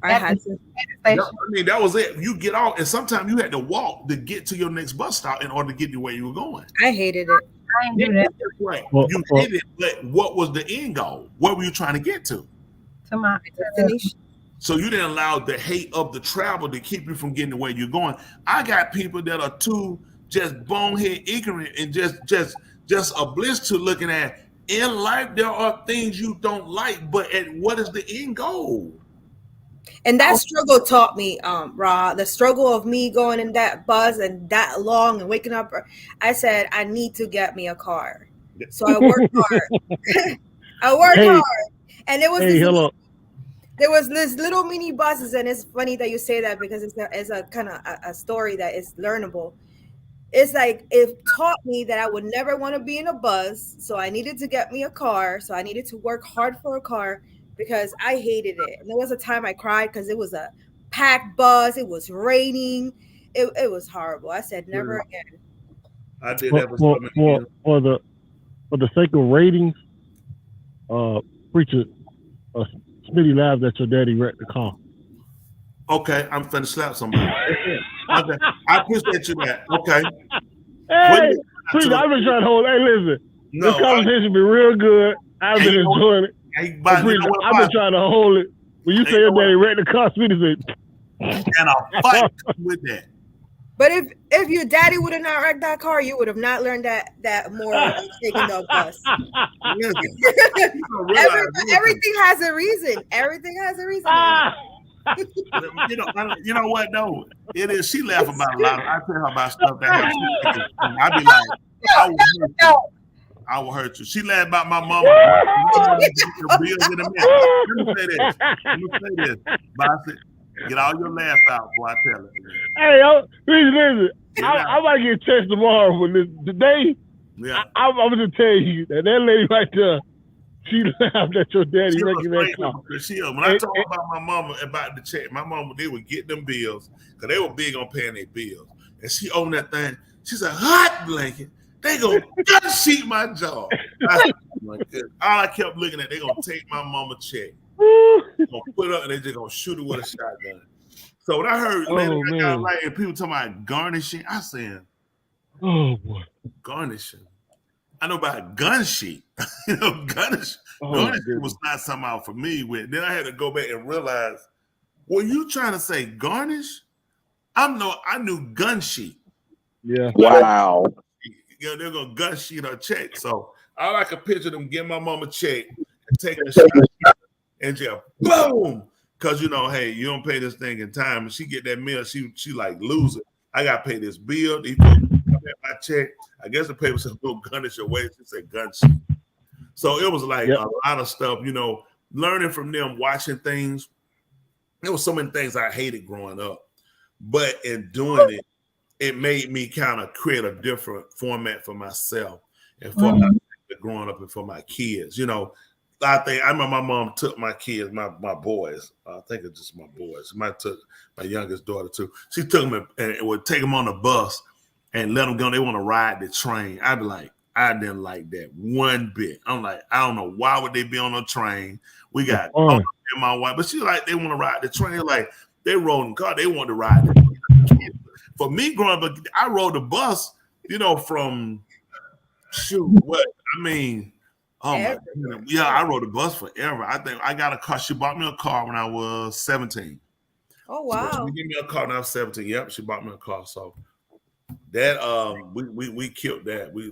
I had to. I mean, that was it. You get off, and sometimes you had to walk to get to your next bus stop in order to get to where you were going. I hated it. I ain't do that. Right. Well, You did it, but what was the end goal? What were you trying to get to? To my Finish. So you didn't allow the hate of the travel to keep you from getting to where you're going. I got people that are too just bonehead ignorant and just oblivious to looking at in life. There are things you don't like, but what is the end goal? And that struggle taught me, the struggle of me going in that bus and that long and waking up. I said, I need to get me a car. So I worked hard. Hard. And it was there was this little mini buses, and it's funny that you say that because it's a kind of a story that is learnable. It's like it taught me that I would never want to be in a bus, so I needed to get me a car. So I needed to work hard for a car because I hated it. And there was a time I cried because it was a packed bus. It was raining. It was horrible. I said never again. I did for the sake of ratings, preacher, Smitty laughs at your daddy wrecked the car. Okay, I'm finna slap somebody. Okay, I appreciate you that. Okay. Hey, preacher, I've been trying to hold. Hey, listen, this conversation been real good. I've been enjoying it. Preacher, I've been trying to hold it. When you say your daddy wrecked the car, Smitty said, and I'll fight with that. But if your daddy would have not wrecked that car, you would have not learned that more taking the bus. Everything has a reason. Everything has a reason. You know what though? It is. She laugh about a lot. I tell her about stuff that I be like, I will hurt you. She laughed about my mama. Let me say this. But I said, get all your laugh out before I tell it. Hey, listen. I might get text tomorrow, but today, I'm going to tell you that lady right there, she laughed at your daddy making that car. When I talk about my mama about the check, my mama, they would get them bills because they were big on paying their bills. And she owned that thing. She said, hot blanket. They gonna gun sheet my jaw. All I kept looking at, they gonna take my mama check. Gonna put it up and they just gonna shoot it with a shotgun. So when I heard and people talking about garnishing, I said, oh boy, garnishing. I know about gun sheet. Garnishing was not something out for me with. Then I had to go back and realize, were you trying to say garnish? I knew gun sheet. Yeah. Wow. They're gonna gun sheet her check. So all I could picture them getting my mama check and taking a shot and just boom. Cause hey, you don't pay this thing in time, and she get that meal, she like lose it. I gotta pay this bill. These folks come at my check. I guess the paper said go garnish your waist. It said gun sheet. So it was like a lot of stuff, learning from them, watching things. There was so many things I hated growing up, but in doing it, it made me kind of create a different format for myself and for my growing up and for my kids. I remember my mom took my kids, my boys. I think it's just my boys. She might took my youngest daughter too. She took them and would take them on the bus and let them go. They want to ride the train. I'd be like, I didn't like that one bit. I'm like, I don't know why would they be on a train. We got my wife, but she like they want to ride the train. Like they rode in the car, they want to ride the train. For me growing up, I rode the bus, from I rode the bus forever. I think I got a car. She bought me a car when I was 17. Oh wow! So she gave me a car when I was 17. Yep, she bought me a car. So that we killed that. We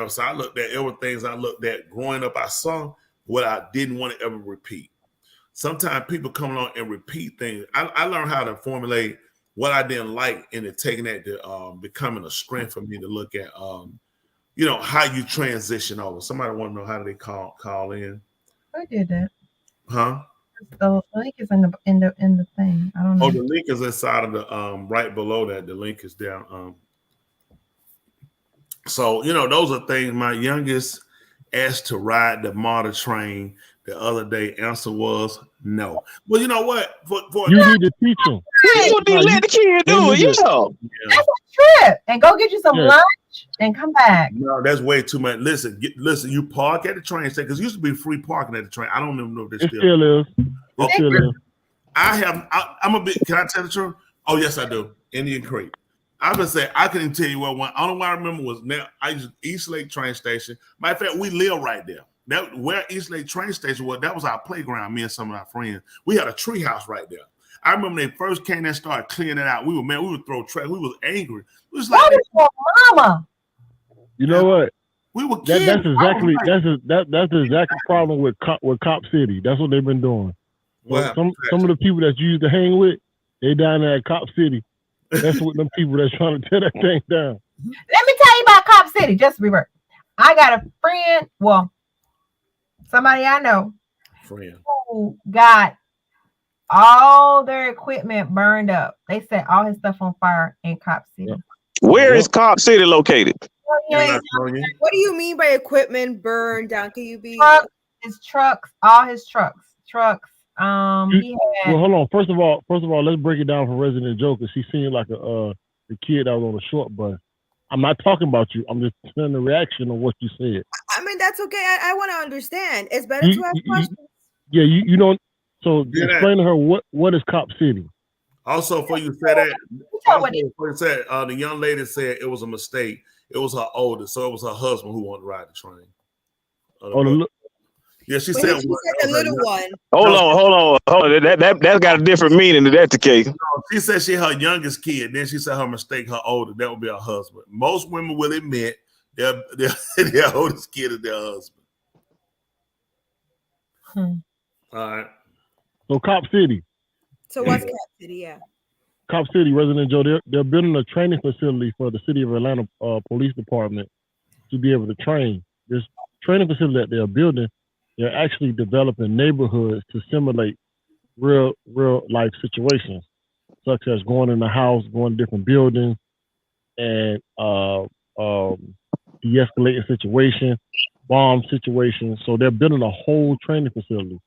so I looked at things I looked at growing up. I saw what I didn't want to ever repeat. Sometimes people come along and repeat things. I learned how to formulate what I didn't like, and it taking that to becoming a strength for me to look at, how you transition over. Somebody want to know how do they call in? I did that. Huh? The link is in the thing. I don't know. Oh, the link is inside of the right below that. The link is down. So those are things. My youngest asked to ride the MARTA train the other day. Answer was no. Well, you know what? You need to teach them. You need to let the kid do it. That's a trip. And go get you some lunch and come back. No, that's way too much. Listen. You park at the train station because it used to be free parking at the train. I don't even know if they still is. Okay. Still is. I'm a bit. Can I tell the truth? Oh yes, I do. Indian Creek. I would say I couldn't tell you what one. Only one I remember was now I used East Lake train station. Matter of fact, we live right there. That where East Lake train station was. That was our playground. Me and some of our friends. We had a tree house right there. I remember they first came there and started clearing it out. We would throw trash. We was angry. It was like mama. You know what? We were kids. That's the exact problem with Cop City. That's what they've been doing. Wow. Some of the people that you used to hang with, they down there at Cop City. That's what them people that's trying to tear that thing down. Let me tell you about Cop City. Just revert. I got a friend. Well, somebody I know who got all their equipment burned up. They set all his stuff on fire in Cop City. Yep. Where is Cop City located? What do you mean by equipment burned down? Can you be his trucks, all his trucks. He had Well, hold on. First of all, let's break it down for Resident Joker. She seemed like the kid that was on the short bus. I'm not talking about you. I'm just telling the reaction of what you said. I mean, that's okay. I want to understand. It's better to ask questions. You don't. So explain to her what is Cop City. Also, for you said that, the young lady said it was a mistake. It was her oldest, so it was her husband who wanted to ride the train. Yeah, she said the little one. Hold on. That's got a different meaning. If that's the case. No, she said she her youngest kid. Then she said her mistake, her older. That would be her husband. Most women will admit their oldest kid is their husband. All right. So Cop City. So what's Cop City? Yeah. Cop City, Resident Joe, they're building a training facility for the City of Atlanta Police Department to be able to train. This training facility that they're building, they're actually developing neighborhoods to simulate real life situations, such as going in the house, going to different buildings, and de-escalating situations, bomb situations. So they're building a whole training facility.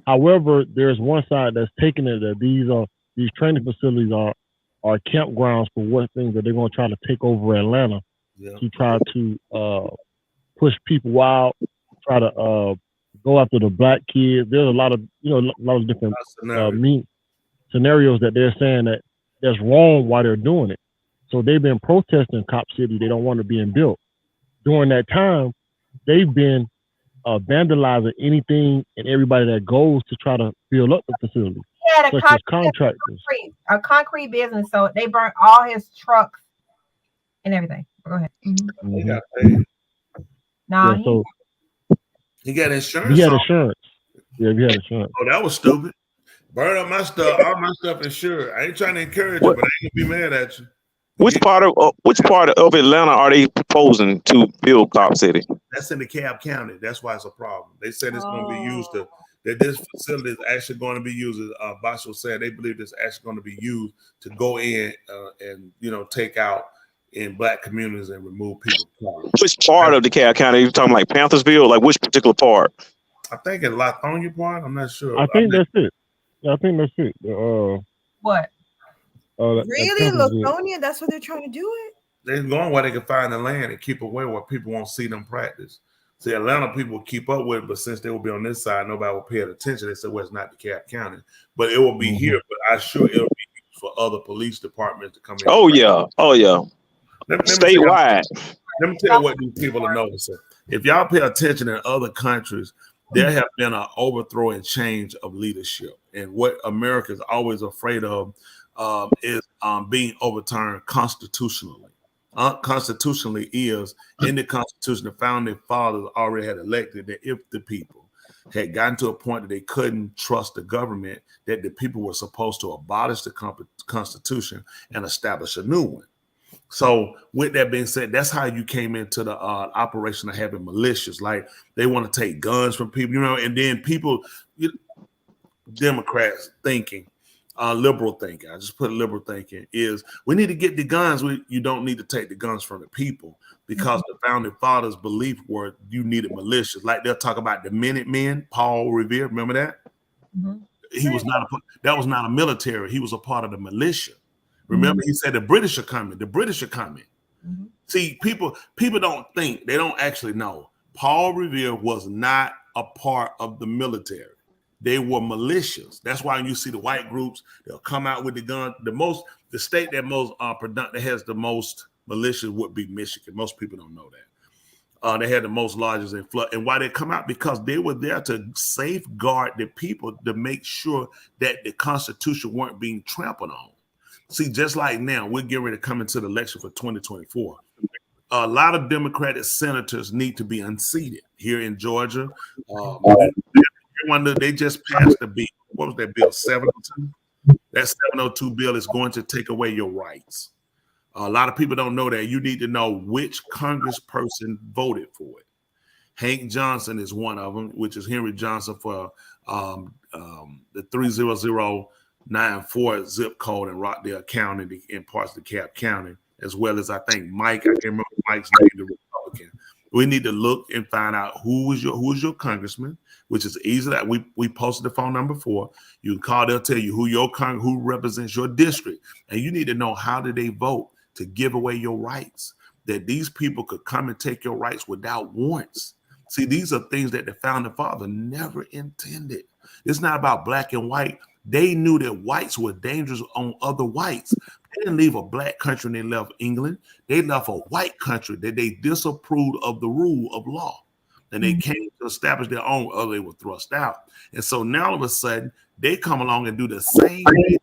However, there's one side that's taking it that these training facilities are campgrounds for what things that they're going to try to take over Atlanta to try to push people out, try to go after the black kids. There's a lot of different scenarios that they're saying that that's wrong why they're doing it. So they've been protesting Cop City. They don't want it being built. During that time, they've been vandalizing anything and everybody that goes to try to build up the facility. He had a concrete business, so they burnt all his trucks and everything. Go ahead. Mm-hmm. He got paid. He got insurance. He had insurance. Yeah, he had insurance. Oh, that was stupid. Burn up my stuff. All my stuff insured. I ain't trying to encourage you, but I ain't gonna be mad at you. Which part of Atlanta are they proposing to build Cop City? That's in DeKalb County. That's why it's a problem. They said it's going to be used that this facility is actually going to be used. As Basho said, they believe it's actually going to be used to go in and take out in black communities and remove people. Which part of DeKalb County? Are you talking like Panthersville? Like which particular part? I think in Lithonia part. I'm not sure. I think that's it. I think that's it. What? Really, Lithonia? That's what they're trying to do it. They're going where they can find the land and keep away where people won't see them practice. See, Atlanta people will keep up with it, but since they will be on this side, nobody will pay attention. They said, well, it's not DeKalb County, but it will be here. But I'm sure it'll be used for other police departments to come in. Oh yeah. Statewide. Let me tell you what these people are noticing. If y'all pay attention in other countries, there have been an overthrow and change of leadership. And what America is always afraid of is being overturned constitutionally. Constitutionally is in the Constitution, the founding fathers already had elected that if the people had gotten to a point that they couldn't trust the government, that the people were supposed to abolish the Constitution and establish a new one. So with that being said, that's how you came into the operation of having militias. Like they want to take guns from people, and then people, Democrats thinking, liberal thinking, I just put liberal thinking, is we need to get the guns. You don't need to take the guns from the people because the founding fathers' belief were you needed militias. Like they'll talk about the Minutemen, Paul Revere, remember that? Mm-hmm. He was that was not a military. He was a part of the militia. Remember, he said the British are coming. The British are coming. Mm-hmm. See, people don't think, they don't actually know. Paul Revere was not a part of the military. they were militias. That's why when you see the white groups, they'll come out with the gun. The state that has the most militias would be Michigan. Most people don't know that. They had the most lodges in flood. And why they come out? Because they were there to safeguard the people, to make sure that the Constitution weren't being trampled on. See, just like now, we're getting ready to come into the election for 2024. A lot of Democratic senators need to be unseated here in Georgia. They just passed the bill. What was that bill? 702? That 702 bill is going to take away your rights. A lot of people don't know that. You need to know which congressperson voted for it. Hank Johnson is one of them, which is Henry Johnson for the 30094 zip code in Rockdale County and parts of DeKalb County, as well as I think Mike. I can't remember Mike's name, the Republican. We need to look and find out who is your congressman, which is easy. That we posted the phone number for. You can call. They'll tell you who represents your district, and you need to know how did they vote to give away your rights. That these people could come and take your rights without warrants. See, these are things that the founding father never intended. It's not about black and white. They knew that whites were dangerous on other whites. They didn't leave a black country and they left England. They left a white country that they disapproved of the rule of law. And they came to establish their own, or they were thrust out. And so now all of a sudden, they come along and do the same thing.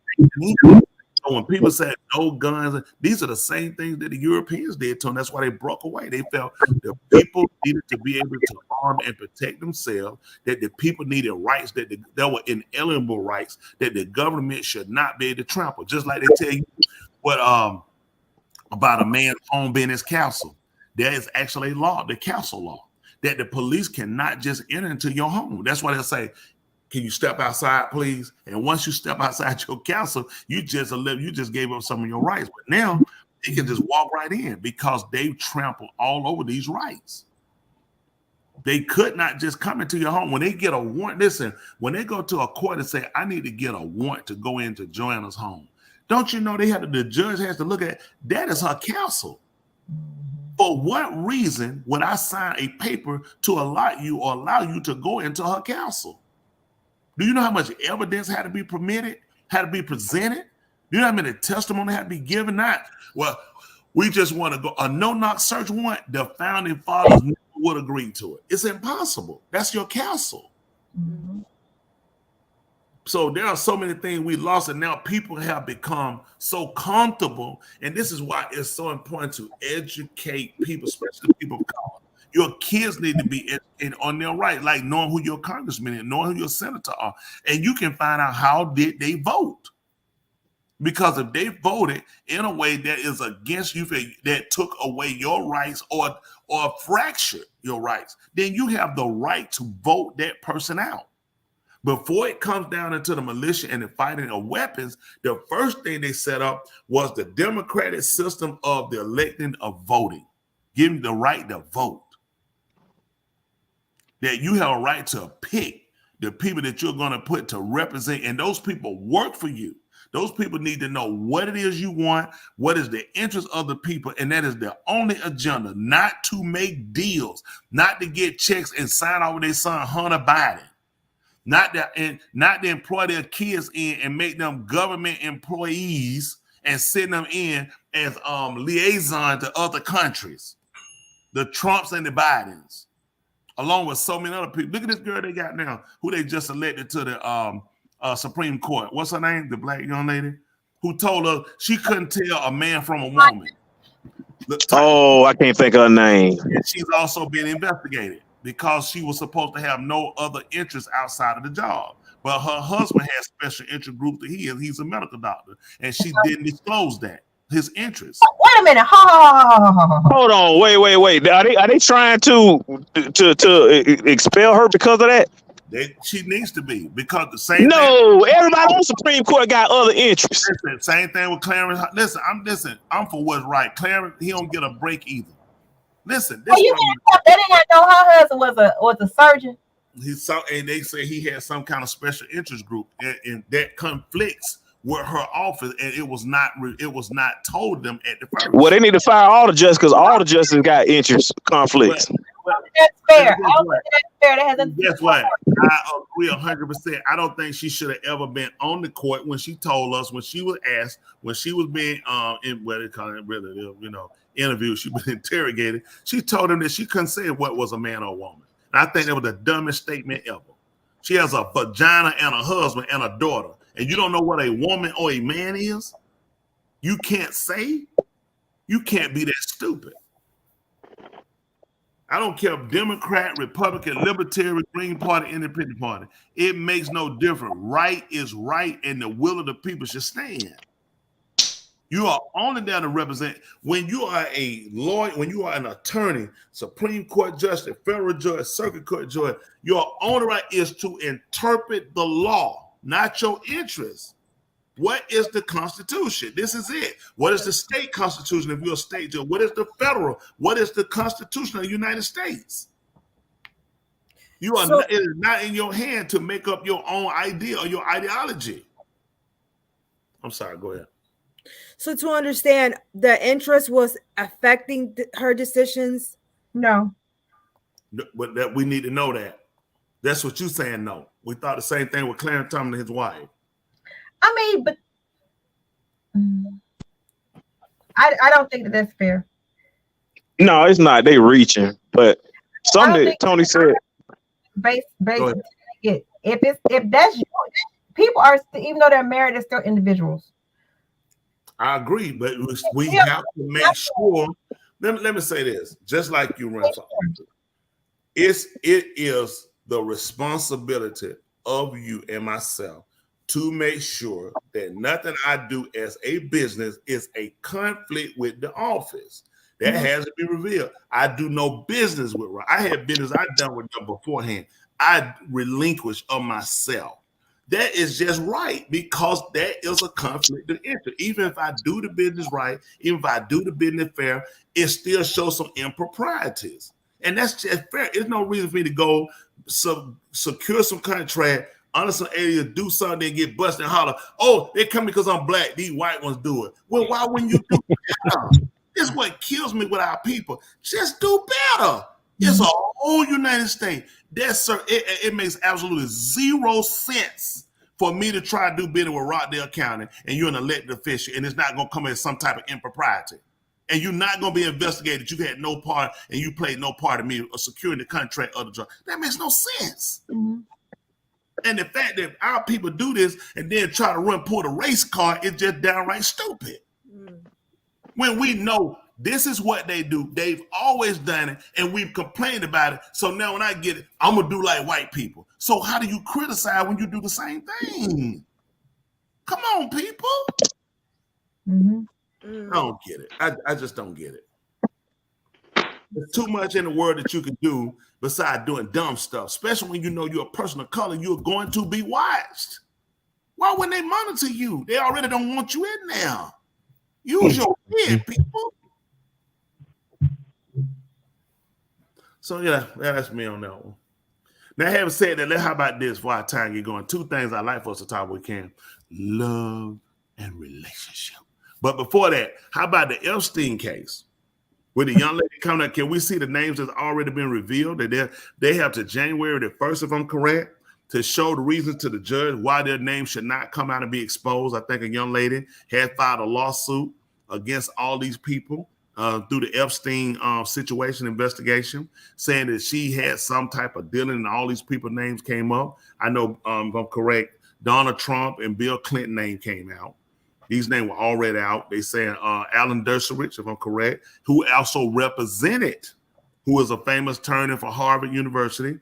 So when people said no guns, these are the same things that the Europeans did to them. That's why they broke away. They felt the people needed to be able to arm and protect themselves, that the people needed rights, that were inalienable rights, that the government should not be able to trample. Just like they tell you what about a man's home being his castle. There is actually a law, the castle law, that the police cannot just enter into your home. That's why they'll say, can you step outside, please? And once you step outside your castle, you just gave up some of your rights. But now they can just walk right in because they trampled all over these rights. They could not just come into your home. When they get a warrant, listen, when they go to a court and say, I need to get a warrant to go into Joanna's home, don't you know the judge has to look at that is her castle. For what reason would I sign a paper to allow you to go into her castle? Do you know how much evidence had to be had to be presented? Do you know how many testimony had to be given? Not, well, we just want to go, a no-knock search warrant, the founding fathers never would agree to it. It's impossible. That's your castle. Mm-hmm. So there are so many things we lost, and now people have become so comfortable, and this is why it's so important to educate people, especially people of color. Your kids need to be on their right, like knowing who your congressman is, knowing who your senator are. And you can find out how did they vote. Because if they voted in a way that is against you, that took away your rights or fractured your rights, then you have the right to vote that person out. Before it comes down into the militia and the fighting of weapons, the first thing they set up was the democratic system of the electing of voting, giving the right to vote. That you have a right to pick the people that you're going to put to represent, and those people work for you. Those people need to know what it is you want, what is the interest of the people, and that is the only agenda, not to make deals, not to get checks and sign off with their son Hunter Biden, not to employ their kids in and make them government employees and send them in as liaison to other countries, the Trumps and the Bidens, along with so many other people. Look at this girl they got now, who they just elected to the Supreme Court. What's her name? The black young lady who told her she couldn't tell a man from a woman. I can't think of her name. And she's also being investigated because she was supposed to have no other interests outside of the job. But her husband has special interest group that he's a medical doctor, and she didn't disclose that. His interest. Wait a minute. Hold on. Wait. Are they trying to expel her because of that? She needs to be, because the same. No, everybody on the Supreme Court got other interests. Listen, same thing with Clarence. Listen, I'm for what's right. Clarence, he don't get a break either. Listen, they did not know her husband was a surgeon. And they say he had some kind of special interest group, and that conflicts with her office, and it was not told them at the first. Well, they need to fire all the justices because all the justices got interest conflicts. That's fair. I don't think that's fair. That has nothing to do Guess what? I agree 100%. I don't think she should have ever been on the court when she told us, when she was asked, when she was being in what they call it, really, interviewed, she was interrogated. She told him that she couldn't say what was a man or a woman. And I think that was the dumbest statement ever. She has a vagina and a husband and a daughter, and you don't know what a woman or a man is? You can't say? You can't be that stupid. I don't care if Democrat, Republican, Libertarian, Green Party, Independent Party. It makes no difference. Right is right, and the will of the people should stand. You are only there to represent. When you are a lawyer, when you are an attorney, Supreme Court justice, federal judge, circuit court judge, your only right is to interpret the law, not your interests. What is the Constitution? This is it. What is the state constitution if you're a state judge? What is the federal? What is the Constitution of the United States? It is not in your hand to make up your own idea or your ideology. I'm sorry, go ahead. So to understand, the interest was affecting her decisions? No. But that we need to know that. That's what you're saying, no. We thought the same thing with Clarence Thomas and his wife. I mean, but I don't think that's fair. No, it's not. They reaching, but something Tony said. Basically, if that's you, people are even though they're married, they're still individuals. I agree, but we have to make sure. Let me say this, just like you run for office. It is the responsibility of you and myself to make sure that nothing I do as a business is a conflict with the office. That has to be revealed. I do no business with Ron. I had business I've done with them beforehand. I relinquish of myself. That is just right because that is a conflict of interest. Even if I do the business right, even if I do the business fair, it still shows some improprieties. And that's just fair. There's no reason for me to go secure some contract under some area, do something, and get busted and holler, oh, they come because I'm black. These white ones do it. Well, why wouldn't you do better? This is what kills me with our people. Just do better. It's a whole United States. It makes absolutely zero sense for me to try to do business with Rockdale County and you're an elected official and it's not going to come in some type of impropriety. And you're not going to be investigated. You had no part and you played no part in me of securing the contract of the drug. That makes no sense. Mm-hmm. And the fact that our people do this and then try to pull the race card is just downright stupid. When we know this is what they do, they've always done it, and we've complained about it. So now when I get it, I'm going to do like white people. So how do you criticize when you do the same thing? Come on, people. I don't get it. I just don't get it. There's too much in the world that you can do besides doing dumb stuff, especially when you know you're a person of color, you're going to be watched. Why wouldn't they monitor you? They already don't want you in there. Use your head, people. So yeah, that's me on that one. Now, having said that, how about this before our time get going? Two things I like for us to talk about we can. Love and relationship. But before that, how about the Epstein case? With the young lady coming up, can we see the names that's already been revealed? That they have to January the 1st, if I'm correct, to show the reasons to the judge why their name should not come out and be exposed. I think a young lady had filed a lawsuit against all these people through the Epstein situation investigation, saying that she had some type of dealing and all these people's names came up. I know, if I'm correct, Donald Trump and Bill Clinton name came out. These names were already out. They saying Alan Dershowitz, if I'm correct, who also represented, who is a famous attorney for Harvard University,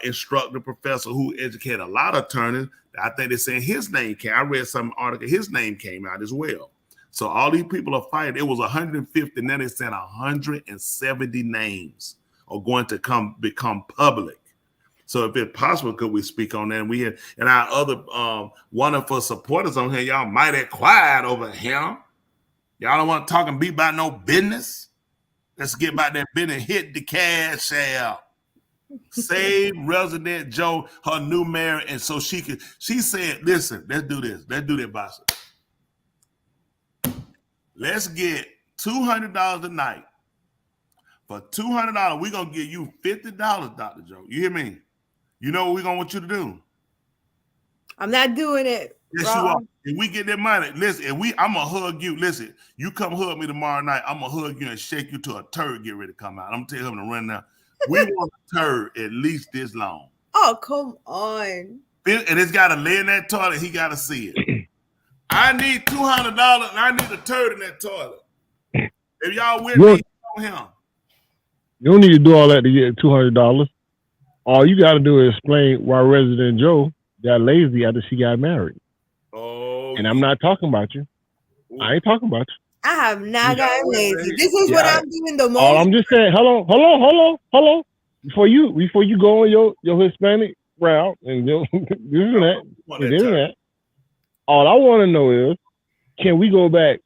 instructor professor who educated a lot of attorneys. I think they're saying his name came. I read some article, his name came out as well. So all these people are fighting. It was 150, and then they said 170 names are going to become public. So if it's possible, could we speak on that? And we had, and our other wonderful supporters on here, y'all mighty quiet over here. Y'all don't want to talk and be about no business. Let's get about that business. Hit the cash out. Save Resident Joe her new marriage, and so she said, listen, let's do this. Let's do that, boss. Let's get $200 a night For $200, we're gonna give you $50, Dr. Joe. You hear me? You know what we're gonna want you to do? I'm not doing it. Yes, you are. If we get that money, listen, I'm gonna hug you. Listen, you come hug me tomorrow night. I'm gonna hug you and shake you till a turd get ready to come out. I'm gonna tell him to run now. We want a turd at least this long. Oh, come on. And it's gotta lay in that toilet. He gotta see it. I need $200 and I need a turd in that toilet. If y'all with me, on him. You don't need to do all that to get $200. All you got to do is explain why Resident Joe got lazy after she got married. Oh, and I'm not talking about you. I ain't talking about you. I have not gotten lazy. This is what I'm doing the most. All I'm just saying, hold on. Before you go on your Hispanic route and this and that, all I want to know is, can we go back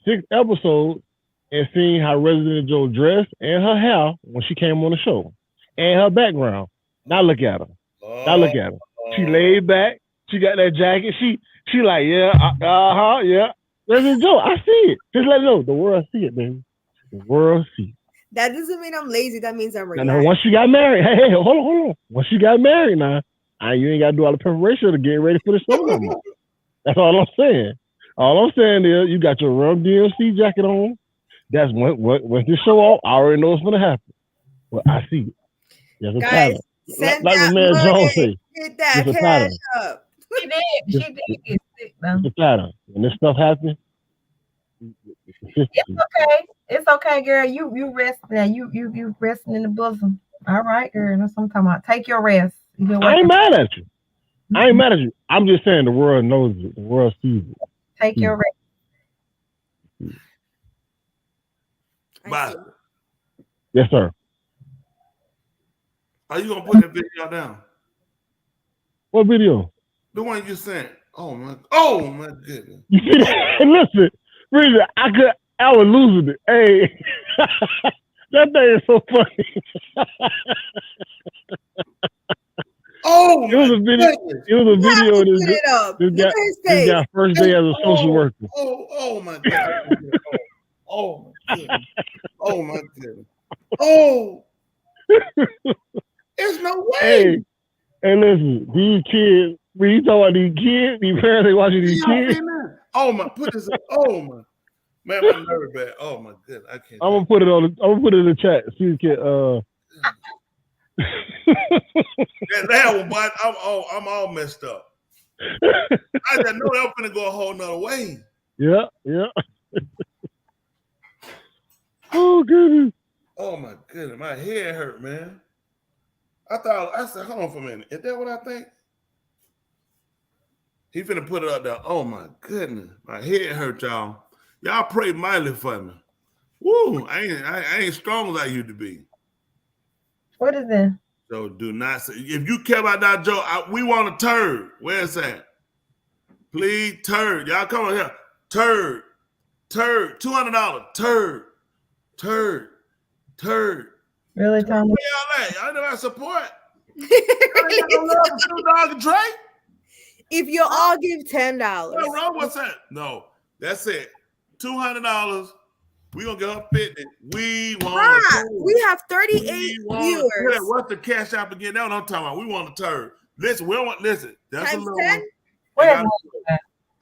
6 episodes and seeing how Resident Joe dressed and her hair when she came on the show and her background? Now look at her. She laid back. She got that jacket. She like, yeah. Resident Joe, I see it. Just let it know. The world see it, baby. The world see it. That doesn't mean I'm lazy. That means I'm relaxed. Now, once you got married, hey, hold on. Once you got married now, you ain't got to do all the preparation to get ready for the show no more. That's all I'm saying. All I'm saying is you got your Rum DMC jacket on. That's when this show off, I already know what's going to happen. Well, I see it. There's a pattern. Like the man Jones say. Get that cash up. She did get sick, though. It's a pattern. When this stuff happens, it's okay, girl. You rest now. You resting in the bosom. All right, girl. That's what I'm talking about. Take your rest. I ain't mad at you. I'm just saying the world knows it. The world sees it. Take your rest. Bye. Yes, sir. Are you gonna put that video down? What video? The one you sent. Oh my goodness. You see that? Listen, really, I was losing it. Hey, that thing is so funny. It was a video. This guy first day as a social worker. Oh my God. Oh my goodness. Oh my goodness. Oh. There's no way. Hey, listen, these kids, when you talk about these kids, these parents they watching these kids. Oh my, put this up. Oh my. Man, my nerve bad. Oh my goodness. I can't. I'm gonna put it in the chat. So you can that one, but I'm all messed up. I just know that I'm finna go a whole nother way. Yeah. Oh goodness. Oh my goodness, my head hurt, man. I said, hold on for a minute. Is that what I think? He finna put it up there. Oh my goodness, my head hurt, y'all. Y'all pray mightily for me. Woo, I ain't strong as I used to be. What is that? So do not say, if you care about that joke, we want a turd. Where's that? Please, turd. Y'all come on here. Turd. $200. Turd. Really, Tommy? Where y'all at? Y'all know I support. If you all give $10. What's that? No, that's it. $200. We gonna get her 50. We have 38 viewers. What's the cash app again? That's what I'm talking about. We want a turd. Listen, we don't want. Listen, that's times a little 10.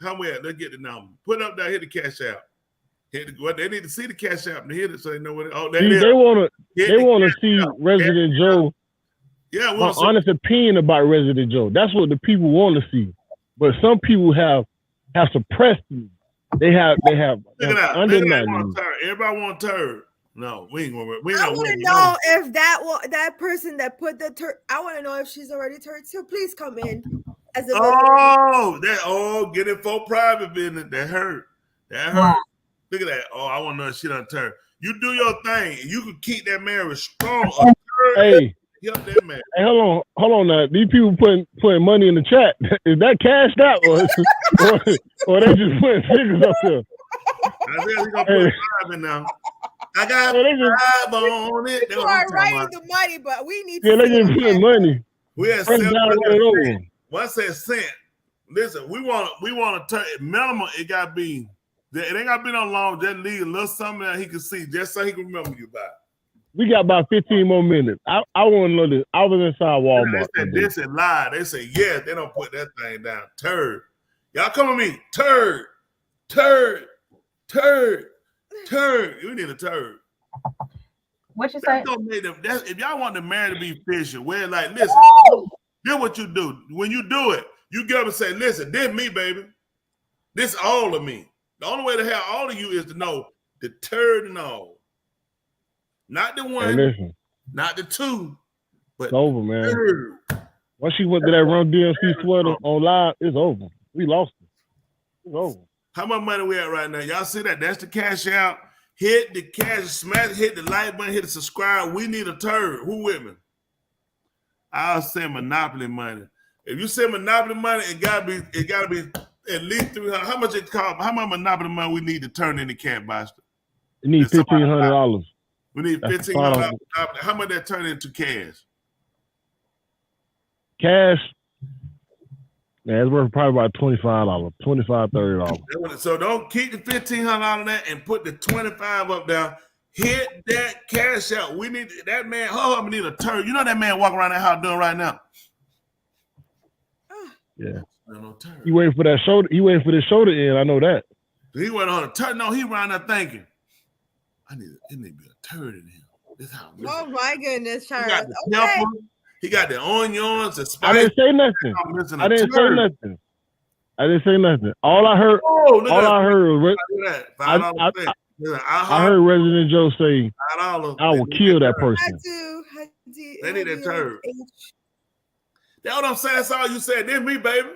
How we at? Let's get the number. Put it up there. Hit the cash app. They need to see the cash app and hit it so they know what. They want to see Resident Joe. Yeah, my honest opinion about Resident Joe. That's what the people want to see. But some people have suppressed me. They have undenied. Everybody want a turd. No, we ain't gonna. I want to know if that person that put the turd. I want to know if she's already turned. So please come in as a. Get it for private business. That hurt. Look at that. Oh, I want to know if she done turned. You do your thing. You can keep that marriage strong. Hey. Help that man. Hey, hold on now. These people putting money in the chat. Is that cashed out or they just putting figures up there? I said we gonna put 5 in now. I got 5 on it. You are writing the money, but we need to. Yeah, they just putting money. We had 700. One said cent. Listen, we want to turn minimum. It got to be. It ain't got to be no long. Just leave a little something that he can see, just so he can remember you by. We got about 15 more minutes. I want to know this. I was inside Walmart. They said this and lie. They say yes. They don't put that thing down. Turd. Y'all come with me. Turd. Turd. Turd. Turd. You need a turd. What you say? If y'all want the man to be fishing, well, like, listen, this what you do. When you do it, you get up and say, listen, this me, baby. This all of me. The only way to have all of you is to know the turd and all. Not the one, listen, not the two, but it's over, man. Turd. Once she went to that Run DMC sweater on live, it's over. We lost it. It's over. How much money we at right now? Y'all see that? That's the cash out. Hit the cash, smash, hit the like button, hit the subscribe. We need a turd. Who with me? I'll say Monopoly money. If you say Monopoly money, it gotta be at least 300. How much it cost? How much Monopoly money we need to turn into cat Buster? You need $1,500. We need $1,500. How much that turn into cash? Cash. Yeah, it's worth probably about $25, $25, $30. So don't keep the $1,500 out of that and put the 25 up there. Hit that cash out. We need that man. Oh, we need a turd. You know that man walking around that house doing right now. Yeah. No turd. You waiting for that shoulder? You waiting for the shoulder end? I know that. He went on a turd. No, he around there thinking, it need to be a turd in here. This how. Oh my goodness, Charles. He got the pepper. He got the onions, the spice. I didn't say nothing. I didn't say nothing. All I heard. I heard Resident Joe say, "I will kill that person." They need that turd. That's what I'm saying. That's all you said. This me, baby.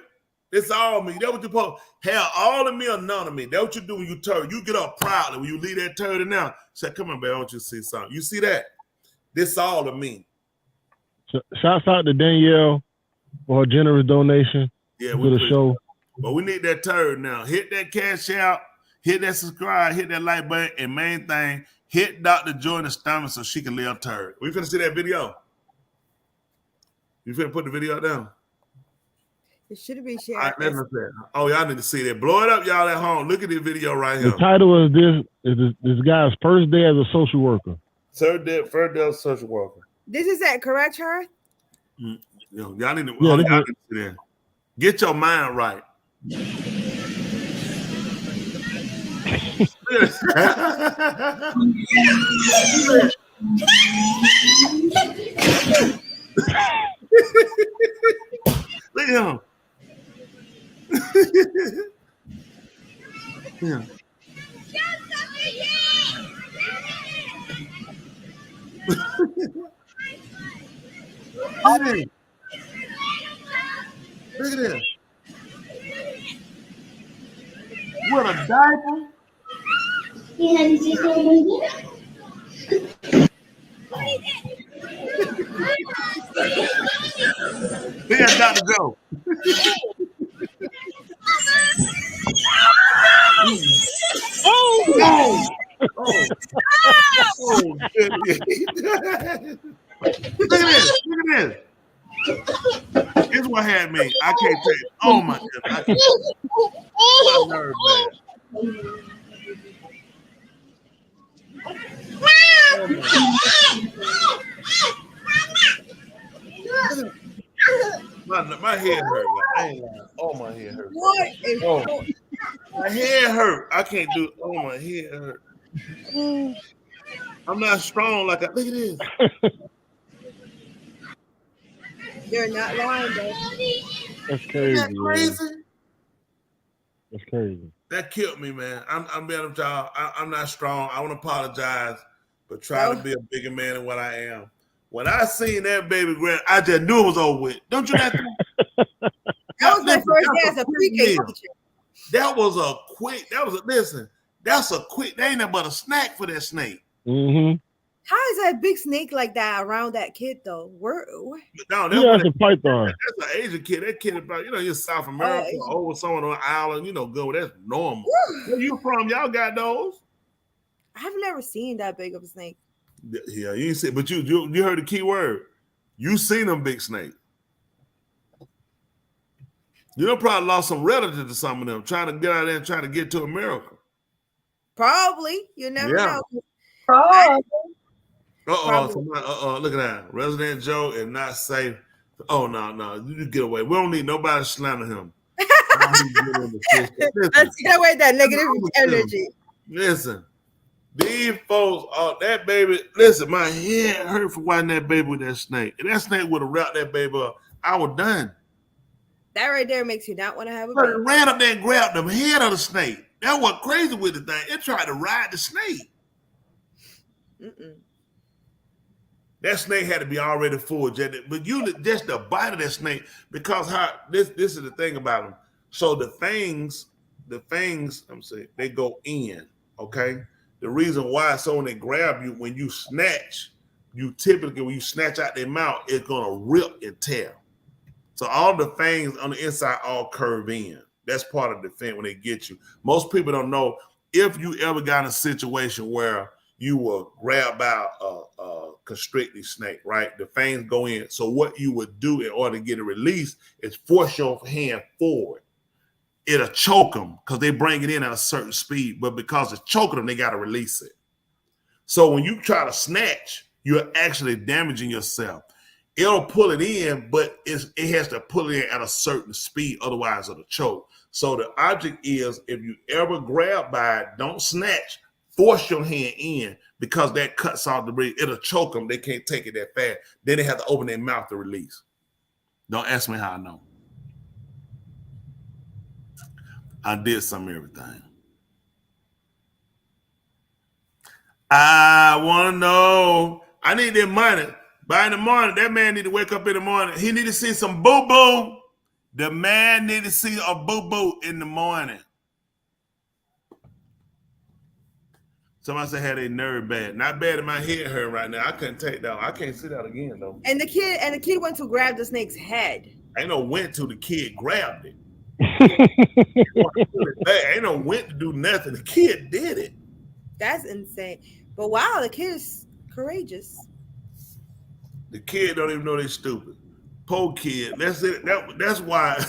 It's all me. That's what you supposed. Hell, all of me or none of me. That's what you do when you turd. You get up proudly when you leave that turd in there. Say, come on, baby. I want you to see something. You see that? This all of me. Shouts out to Danielle for her generous donation to the show. But we need that turd now. Hit that cash out, hit that subscribe, hit that like button, and main thing, hit Dr. Joy in the stomach so she can live turd. We finna see that video. You finna put the video down? It should be shared. Oh, y'all need to see that. Blow it up, y'all at home. Look at this video right here. The title of this guy's first day as a social worker. First day as a social worker. This is that correct, Charles? Y'all need to, y'all need to see that. Get your mind right. Look at him. Yeah. Look at this. What a diaper. There's Dr. Joe. Oh, Look at this. Here's what had me. I can't tell you. Oh my goodness. My nerve, man. My head hurt. I ain't lying. Oh, my head hurt. Oh, my head hurt. I can't do it. Oh, my head hurt. I'm not strong like that. Look at this. You're not lying, though. That's crazy. Isn't that crazy? That's crazy. That killed me, man. I'm being a child. I'm not strong. I want to apologize, but try to be a bigger man than what I am. When I seen that baby girl, I just knew it was over with. Don't you know? That was my first day as a pre-K teacher. That was a quick. That's a quick. They ain't nothing but a snack for that snake. Mm-hmm. How is that big snake like that around that kid though? No, that's a python. That's an Asian kid. That kid about you're South America, over somewhere on an island. Go. That's normal. Where you from? Y'all got those? I've never seen that big of a snake. Yeah, you see, but you heard the key word. You seen them big snakes. You done probably lost some relatives to some of them trying to get out there and trying to get to America. Probably. You never know. Oh. Look at that. Resident Joe is not safe. Oh no, you get away. We don't need nobody slander him. Let's get away that negative energy. Listen, these folks, that baby. Listen, my head hurt for watching that baby with that snake. If that snake would have wrapped that baby up, I was done. That right there makes you not want to have a baby. It ran up there and grabbed the head of the snake. That was crazy with the thing. It tried to ride the snake. That snake had to be already full, but you just the bite of that snake, because how this is the thing about them. So the fangs, I'm saying, they go in. Okay, the reason why, so when they grab you, when you snatch, you typically when you snatch out their mouth, it's gonna rip and tear. So all the fangs on the inside all curve in. That's part of the thing when they get you. Most people don't know, if you ever got in a situation where you were grabbed by a constricting snake, right? The fangs go in. So what you would do in order to get it released is force your hand forward. It'll choke them because they bring it in at a certain speed, but because it's choking them, they got to release it. So when you try to snatch, you're actually damaging yourself. It'll pull it in, but it has to pull it in at a certain speed, otherwise it'll choke. So the object is, if you ever grab by it, don't snatch, force your hand in, because that cuts off the breath. It'll choke them. They can't take it that fast. Then they have to open their mouth to release. Don't ask me how I know. I did some of everything. I want to know. I need that money. By in the morning, that man need to wake up in the morning. He need to see some boo-boo. The man need to see a boo-boo in the morning. Somebody said had a nerve bad. Not bad in my head hurt right now. I couldn't take that. I can't see that again though. And the kid went to grab the snake's head. Ain't no went to, the kid grabbed it. Ain't no went to do nothing. The kid did it. That's insane. But wow, the kid is courageous. The kid don't even know they stupid. Poor kid. That's it. That's why.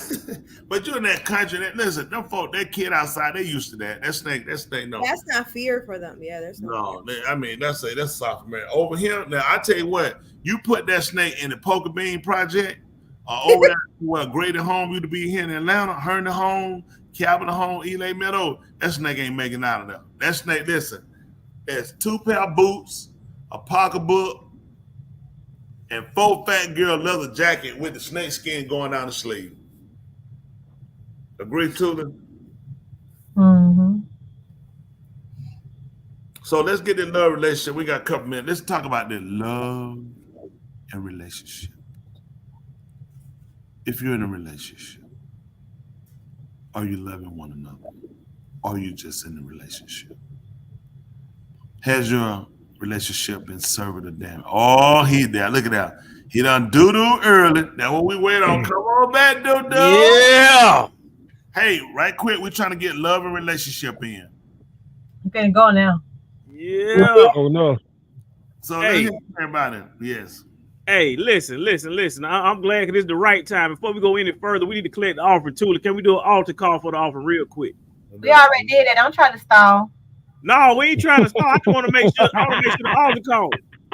But you're in that country. Listen, them folk, that kid outside, they used to that. That snake, no. That's not fear for them. Yeah, there's no. I mean, that's South America. Over here, now I tell you what, you put that snake in the Poker Bean Project, over there where Grady Home used to be here in Atlanta, Herndon Home, Calvin Home, Ely Meadow. That snake ain't making out of there. That snake, listen, there's 2 pair of boots, a pocketbook, and 4 fat girl leather jacket with the snake skin going down the sleeve. Agree, Tula? Mm-hmm. So let's get the love relationship. We got a couple minutes. Let's talk about the love and relationship. If you're in a relationship, are you loving one another? Or are you just in a relationship? Has your relationship been serving the damn? Oh, he there. Look at that. He done doo-doo early. That's what we wait on. Come on back, doo-doo. Yeah. Hey, right quick, we're trying to get love and relationship in. You can go now. Yeah. Oh no. So let's hear about it. Yes. Hey, listen. I'm glad because this is the right time. Before we go any further, we need to collect the offering too. Can we do an altar call for the offering real quick? We already did it. Don't try to stall. No, we ain't trying to stall. I just want to make sure the altar call.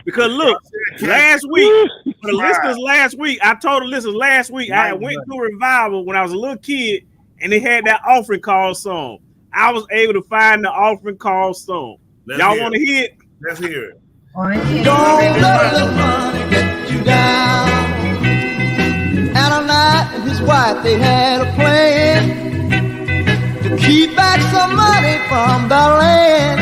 Because look, last week, for the listeners last week, I told the listeners last week, I went to a revival when I was a little kid, and they had that offering call song. I was able to find the offering call song. Y'all want to hear it? Let's hear it. Don't let the money get you down. Ananias and his wife, they had a plan to keep back some money from the land.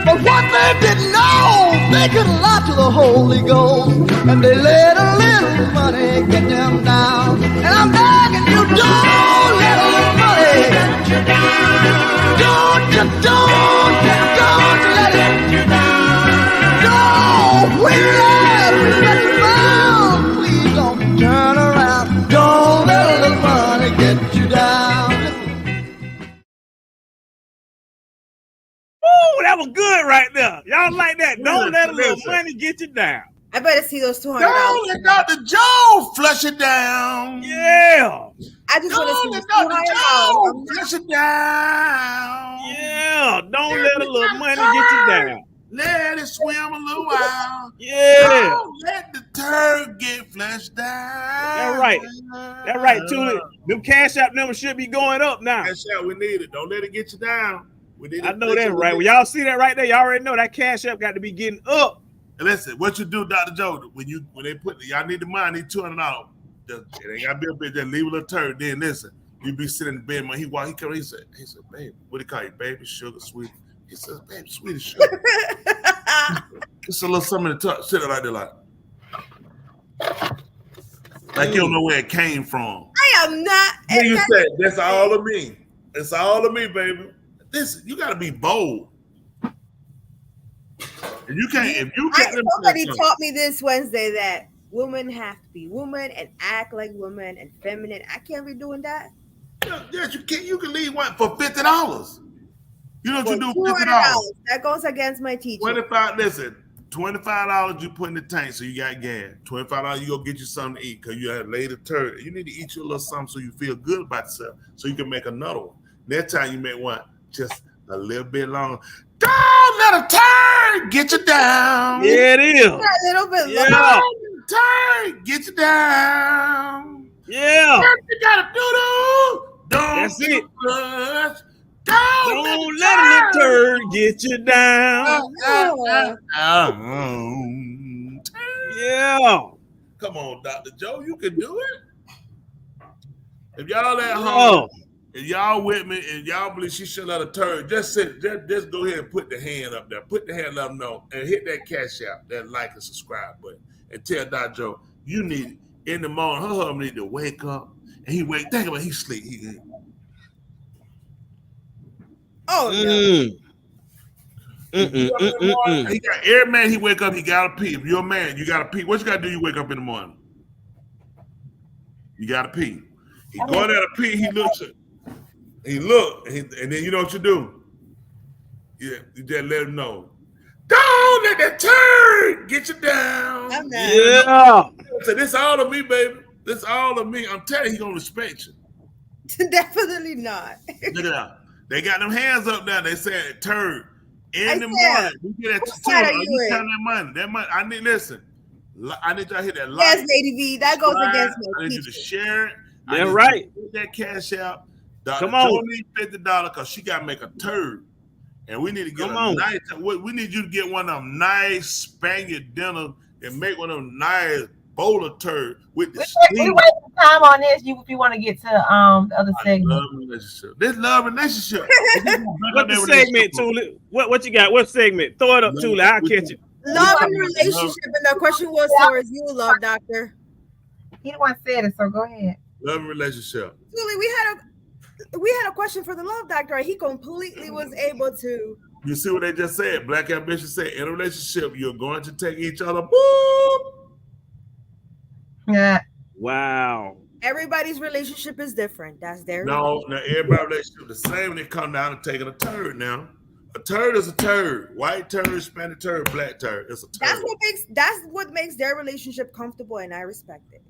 But what they didn't know, they could lie to the Holy Ghost, and they let a little money get them down. And I'm begging you, don't let a little money get you down. Don't let it get you down. Don't we let it down. Please don't turn around. Don't let a little money get you down. Ooh, that was good right there. Y'all like that? Don't let a little money get you down. I better see those $200. Don't let Dr. Joe flush it down. Yeah. I just want to see Dr. Joe $200. flush it down. Yeah. Don't let a little money get you down. Let it swim a little while. Yeah. Don't let the turd get flushed down. That's right. That's right, Tulip. Them cash app numbers should be going up now. Cash out, we need it. Don't let it get you down. We need I know that, right? When y'all see that right there, y'all already know that cash app got to be getting up. And listen, what you do, Dr. Joe, when they put y'all need the money, need $200. It ain't gotta be a bit, just leave a little turd. Then listen, you be sitting in the bed, man. He come, he said, baby, what do you call you, baby, sugar, sweet? He says, baby, sweet as sugar. It's a little something in the top, sit right there like you don't know where it came from. I am not. Then you said, that's all of me. It's all of me, baby. Listen, you gotta be bold. And you can't, if you can't. Somebody taught me this Wednesday that women have to be women and act like women and feminine. I can't be doing that. Yes, you can. You can leave one for $50. You know what you do? $50. That goes against my teaching. $25 you put in the tank so you got gas. $25 you go get you something to eat because you had laid a turd. You need to eat you a little something so you feel good about yourself so you can make another one. Next time you make one just a little bit longer. Don't let a turd get you down. Yeah, it is. A little bit longer. Turd get you down. Yeah. You gotta do. That's it. Flush. Don't let a turd get you down. Yeah. Come on, Dr. Joe, you can do it. If y'all at home, if y'all with me, and y'all believe she should let a turd, just go ahead and put the hand up there. Put the hand, let them know, and hit that cash out, that like and subscribe button, and tell Dr. Joe you need in the morning. Her husband need to wake up, and he wake. Think about he sleep. He got every man. He wake up. He gotta pee. If you're a man, you gotta pee. What you gotta do? You wake up in the morning. You gotta pee. He going there to pee. He looks. He look, and then you know what you do. Yeah, you just let him know. Don't let that turd get you down. Yeah. So this all of me, baby. This all of me. I'm telling you, he gonna respect you. Definitely not. Look at that. They got them hands up there. They said turd in the morning. You get that you count that money. That money. I need listen. I need y'all to hit that like. Yes, Lady V. That goes against me. I need you to share it. Yeah, right. Put that cash out. Come on. Joe need $50 because she got to make a turd. And we need to get nice. We need you to get one of them nice Spaniard dinner and make one of them nice bowl of turd with the steam. We wasting time on this. If you want to get to the other segment. Love relationship. This love relationship. What the segment, Tulip? What you got? What segment? Throw it up, Tulip. I'll catch it. Love and relationship. And the question was towards you, love doctor. He the one said it, so go ahead. Love and relationship. Julie, we had a question for the love doctor. He completely was able to. You see what they just said? Black Ambition said, in a relationship, you're going to take each other. Boop. Yeah. Wow. Everybody's relationship is different. That's their No, now everybody's relationship the same when they come down and taking a turd now. A turd is a turd. White turd, Hispanic turd, black turd. It's a turd. That's what makes their relationship comfortable, and I respect it.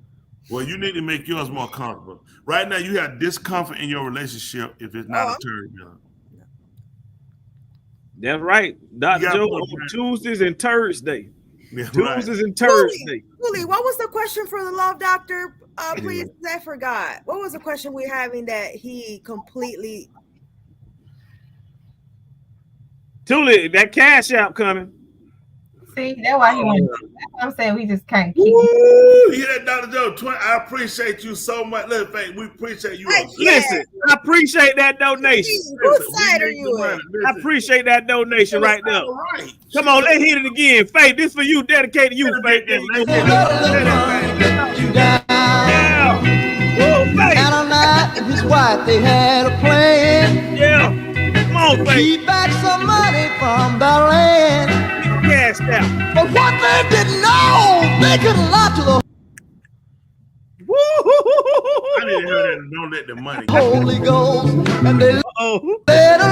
Well, you need to make yours more comfortable. Right now, you have discomfort in your relationship if it's not a turd. That's right. Dr. Joe on Tuesdays and Thursday. Yeah, Tuesdays and Thursday. Julie, what was the question for the love doctor? Please, I forgot. What was the question we're having that he completely... Julie, that cash out coming. See, that's why he went. That's what I'm saying. We just can't keep. You hear that, Dr. Joe? I appreciate you so much. Look, we appreciate you. Listen, I appreciate that donation. Whose side are you on? I appreciate that donation right there. Right. Come on, let's hit it again. Faith, this for you, dedicated to you, Faith. Yeah. Woo, Faith. And a night and his wife, they had a plan. Yeah. Come on, Faith. Keep back some money from the land. Cashed out. But what they didn't know, they could lie to the I didn't hear that. Don't let the money Holy Ghost, and they let a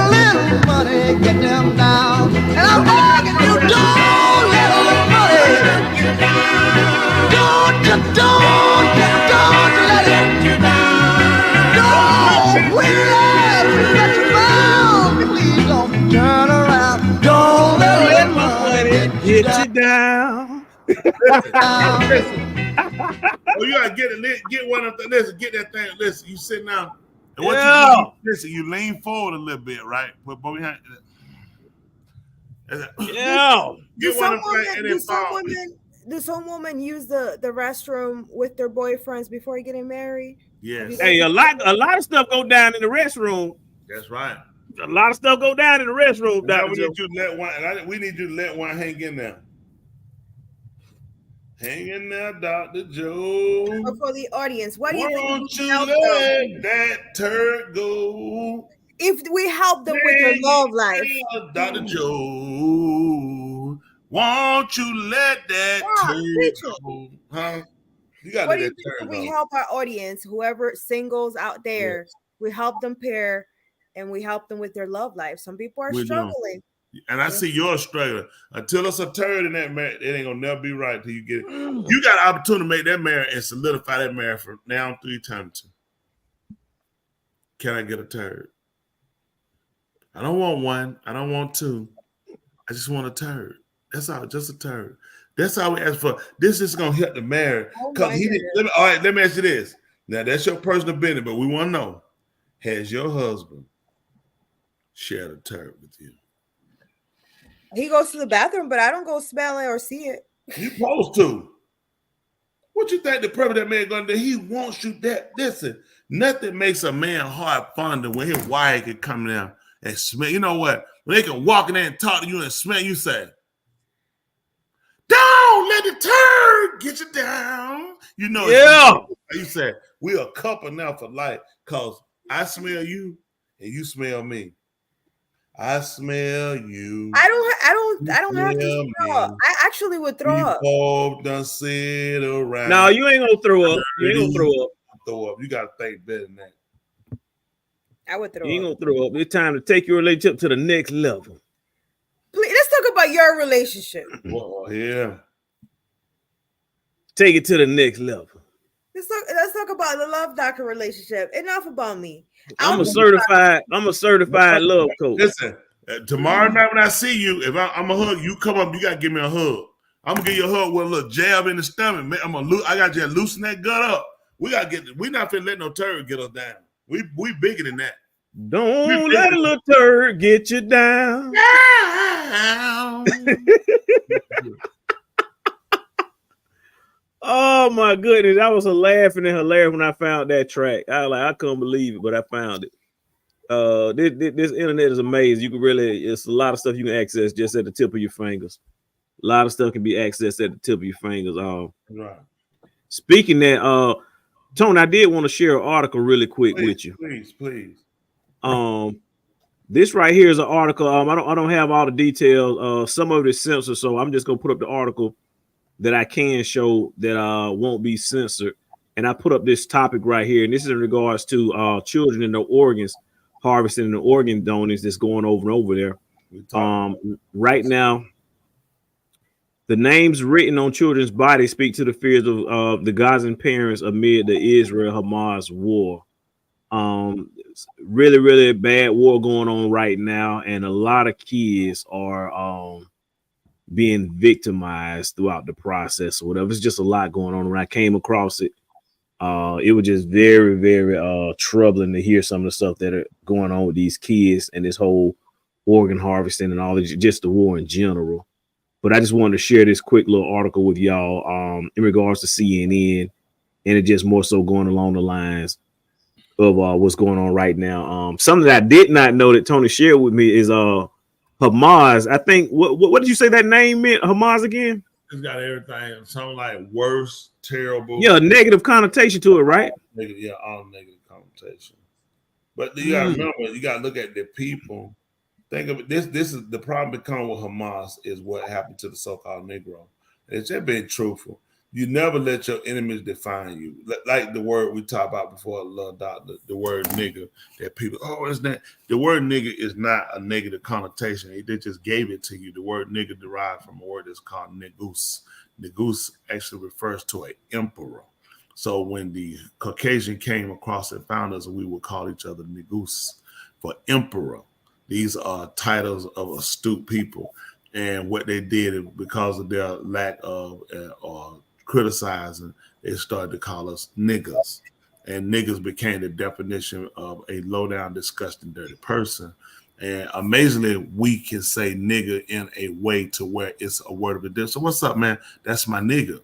little money get them down. And I'm begging you, don't let a little money get you down. Don't let it get you down. Don't let you down. Please don't turn around. Don't let a little money. down. Well, you gotta get one of them. Listen, get that thing. Listen, you sit down. And what Yeah. you do, listen, you lean forward a little bit, right? But behind. Yeah. Get one of them and then fall. Do some women use the restroom with their boyfriends before getting married? Yes. Hey, a lot of stuff go down in the restroom. That's right. A lot of stuff go down in the restroom. Now Dr. we Joe. need you to let one. We need you to let one hang in there. Hang in there, Dr. Joe. But for the audience, what do you think? Won't you let that turd go? If we help them with their love life, Dr. Joe, won't you let that turd go? Huh? You got to what let do you that think turd if we go. help our audience, whoever singles out there, we help them pair and we help them with their love life. Some people are We do. struggling. And I see you're struggling. Until it's a turd in that marriage, it ain't gonna never be right till you get it. You got an opportunity to make that marriage and solidify that marriage from now through eternity. Can I get a turd? I don't want one. I don't want two. I just want a turd. That's all, just a turd. That's all we ask for. This is gonna help the marriage. Because all right, let me ask you this. Now that's your personal business, but we want to know: has your husband shared a turd with you? He goes to the bathroom, but I don't go smell it or see it. You supposed to. What you think the purpose of that man gonna do? He wants you that. Listen, nothing makes a man heart fonder when his wife can come down and smell. You know what? When they can walk in there and talk to you and smell, you say, "Don't let the turd get you down." You know, you say, "We a couple now for life," cause I smell you and you smell me. I smell you. I don't have to throw up. I actually would throw up. Both done sit around. No, you ain't gonna throw up. You ain't gonna throw up. Throw up. You gotta think better than that. I would throw You ain't up. gonna throw up. It's time to take your relationship to the next level. Please, let's talk about your relationship. Well, yeah. Take it to the next level. Let's talk about the love doctor relationship. Enough about me. I'm a certified love coach. Listen, tomorrow night when I see you, if I'm a hug, you come up, you gotta give me a hug. I'm gonna give you a hug with a little jab in the stomach. Man, I got you to loosen that gut up. We not finna let no turd get us down. We bigger than that. Don't let a little turd get you down. Oh my goodness, I was laughing and hilarious when I found that track. I was like, I couldn't believe it, but I found it. This internet is amazing. You can it's a lot of stuff you can access just at the tip of your fingers. A lot of stuff can be accessed at the tip of your fingers. Right. Speaking that, Tony, I did want to share an article really quick with you. Please. This right here is an article. I don't have all the details. Some of it is censored, so I'm just gonna put up the article that I can show that won't be censored. And I put up this topic right here, and this is in regards to children and their organs, harvesting the organ donors that's going over there. Right now, the names written on children's bodies speak to the fears of the Gazan parents amid the Israel-Hamas war. Really, really bad war going on right now, and a lot of kids are being victimized throughout the process or whatever. It's just a lot going on. When I came across it, it was just very, very troubling to hear some of the stuff that are going on with these kids and this whole organ harvesting and all this, just the war in general. But I just wanted to share this quick little article with y'all in regards to CNN, and it just more so going along the lines of what's going on right now. Something that I did not know that Tony shared with me is Hamas. I think what did you say that name meant? Hamas again? It's got everything. Something like worse, terrible. Yeah, a negative connotation to it, right? Yeah, all negative connotation. But you gotta remember, you gotta look at the people. Think of it. This is the problem become with Hamas is what happened to the so-called Negro. It's just being truthful. You never let your enemies define you. Like the word we talked about before, the word nigger, that people, it's not, the word nigger is not a negative connotation. They just gave it to you. The word nigger derived from a word that's called negus. Negus actually refers to an emperor. So when the Caucasian came across and found us, we would call each other negus for emperor. These are titles of astute people. And what they did because of their lack of criticizing, they started to call us niggas. And niggas became the definition of a low down, disgusting, dirty person. And amazingly, we can say nigga in a way to where it's a word of a difference. So what's up, man? That's my nigga.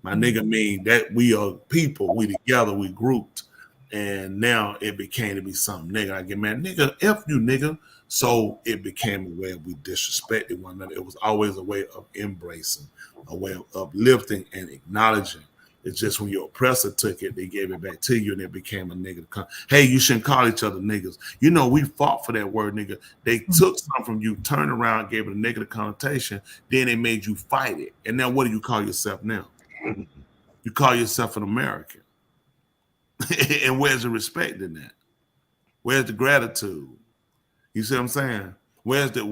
My nigga mean that we are people. We together, we grouped. And now it became to be something nigga. I get mad, nigga, F you, nigga. So it became a way of we disrespected one another. It was always a way of embracing, a way of uplifting and acknowledging. It's just when your oppressor took it, they gave it back to you, and it became a nigga. Hey, you shouldn't call each other niggas. You know, we fought for that word, nigga. They took something from you, turned around, gave it a negative connotation, then they made you fight it. And now what do you call yourself now? You call yourself an American. And where's the respect in that? Where's the gratitude? You see what I'm saying? Where's the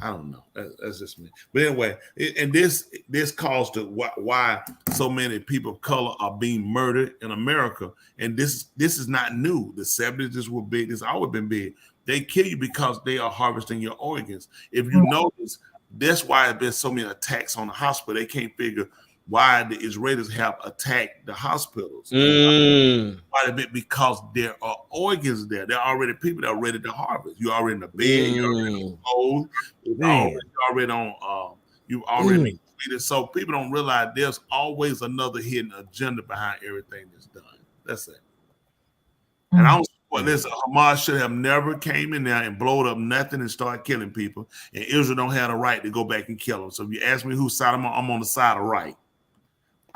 I don't know. That's just me. But anyway, and this caused why so many people of color are being murdered in America. And this is not new. The 70s were big. It's always been big. They kill you because they are harvesting your organs. If you notice, that's why there's been so many attacks on the hospital. They can't figure why the Israelis have attacked the hospitals. Why? Because there are organs there. There are already people that are ready to harvest. You're already in the bed. You're already on cold. You're already on. You already treated. So people don't realize there's always another hidden agenda behind everything that's done. That's it. And I don't support this. Hamas should have never came in there and blowed up nothing and started killing people. And Israel don't have the right to go back and kill them. So if you ask me whose side I'm on the side of right.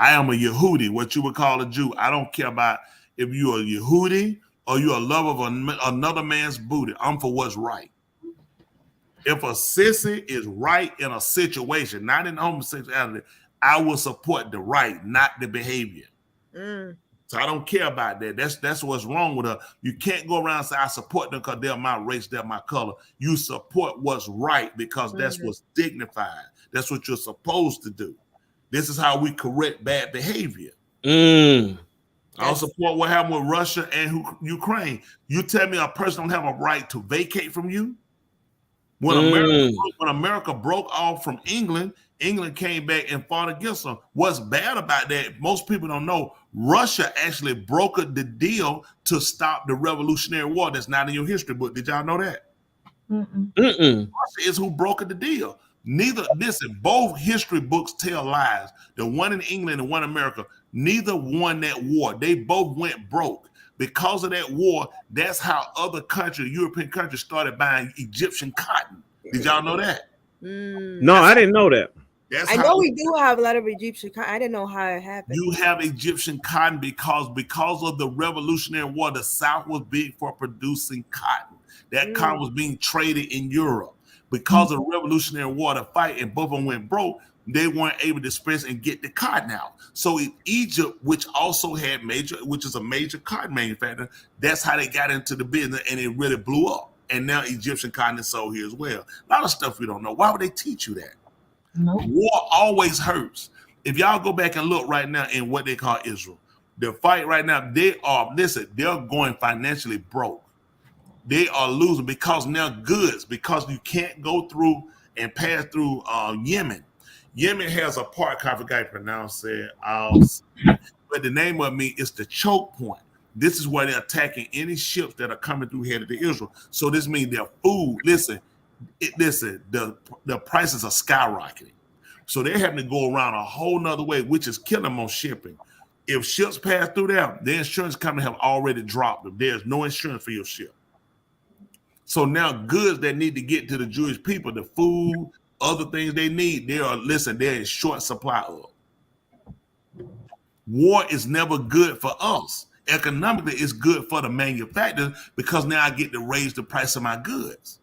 I am a Yehudi, what you would call a Jew. I don't care about if you're a Yehudi or you're a lover of another man's booty. I'm for what's right. If a sissy is right in a situation, not in homosexuality, I will support the right, not the behavior. So I don't care about that. That's what's wrong with her. You can't go around and say, I support them because they're my race, they're my color. You support what's right because that's what's dignified. That's what you're supposed to do. This is how we correct bad behavior. I don't support what happened with Russia and Ukraine. You tell me a person don't have a right to vacate from you? When America broke off from England, England came back and fought against them. What's bad about that, most people don't know, Russia actually brokered the deal to stop the Revolutionary War. That's not in your history book. Did y'all know that? Russia is who brokered the deal. Both history books tell lies. The one in England and one in America, neither won that war. They both went broke. Because of that war, that's how other countries, European countries, started buying Egyptian cotton. Did y'all know that? No, I didn't know that. I know we do have a lot of Egyptian cotton. I didn't know how it happened. You have Egyptian cotton because of the Revolutionary War, the South was big for producing cotton. That cotton was being traded in Europe. Because of the Revolutionary War, the fight, and both of them went broke, they weren't able to disperse and get the cotton out. So in Egypt, which also had which is a major cotton manufacturer, that's how they got into the business, and it really blew up. And now Egyptian cotton is sold here as well. A lot of stuff we don't know. Why would they teach you that? War always hurts. If y'all go back and look right now in what they call Israel, the fight right now, they're going financially broke. They are losing because now because you can't go through and pass through Yemen. Yemen has a part, I forgot to pronounce it, but the name of it is the choke point. This is where they're attacking any ships that are coming through headed to Israel. So this means their food, the prices are skyrocketing. So they're having to go around a whole nother way, which is killing them on shipping. If ships pass through there, the insurance company have already dropped them. There's no insurance for your ship. So now goods that need to get to the Jewish people, the food, other things they need, they're in short supply of. War is never good for us. Economically, it's good for the manufacturer because now I get to raise the price of my goods.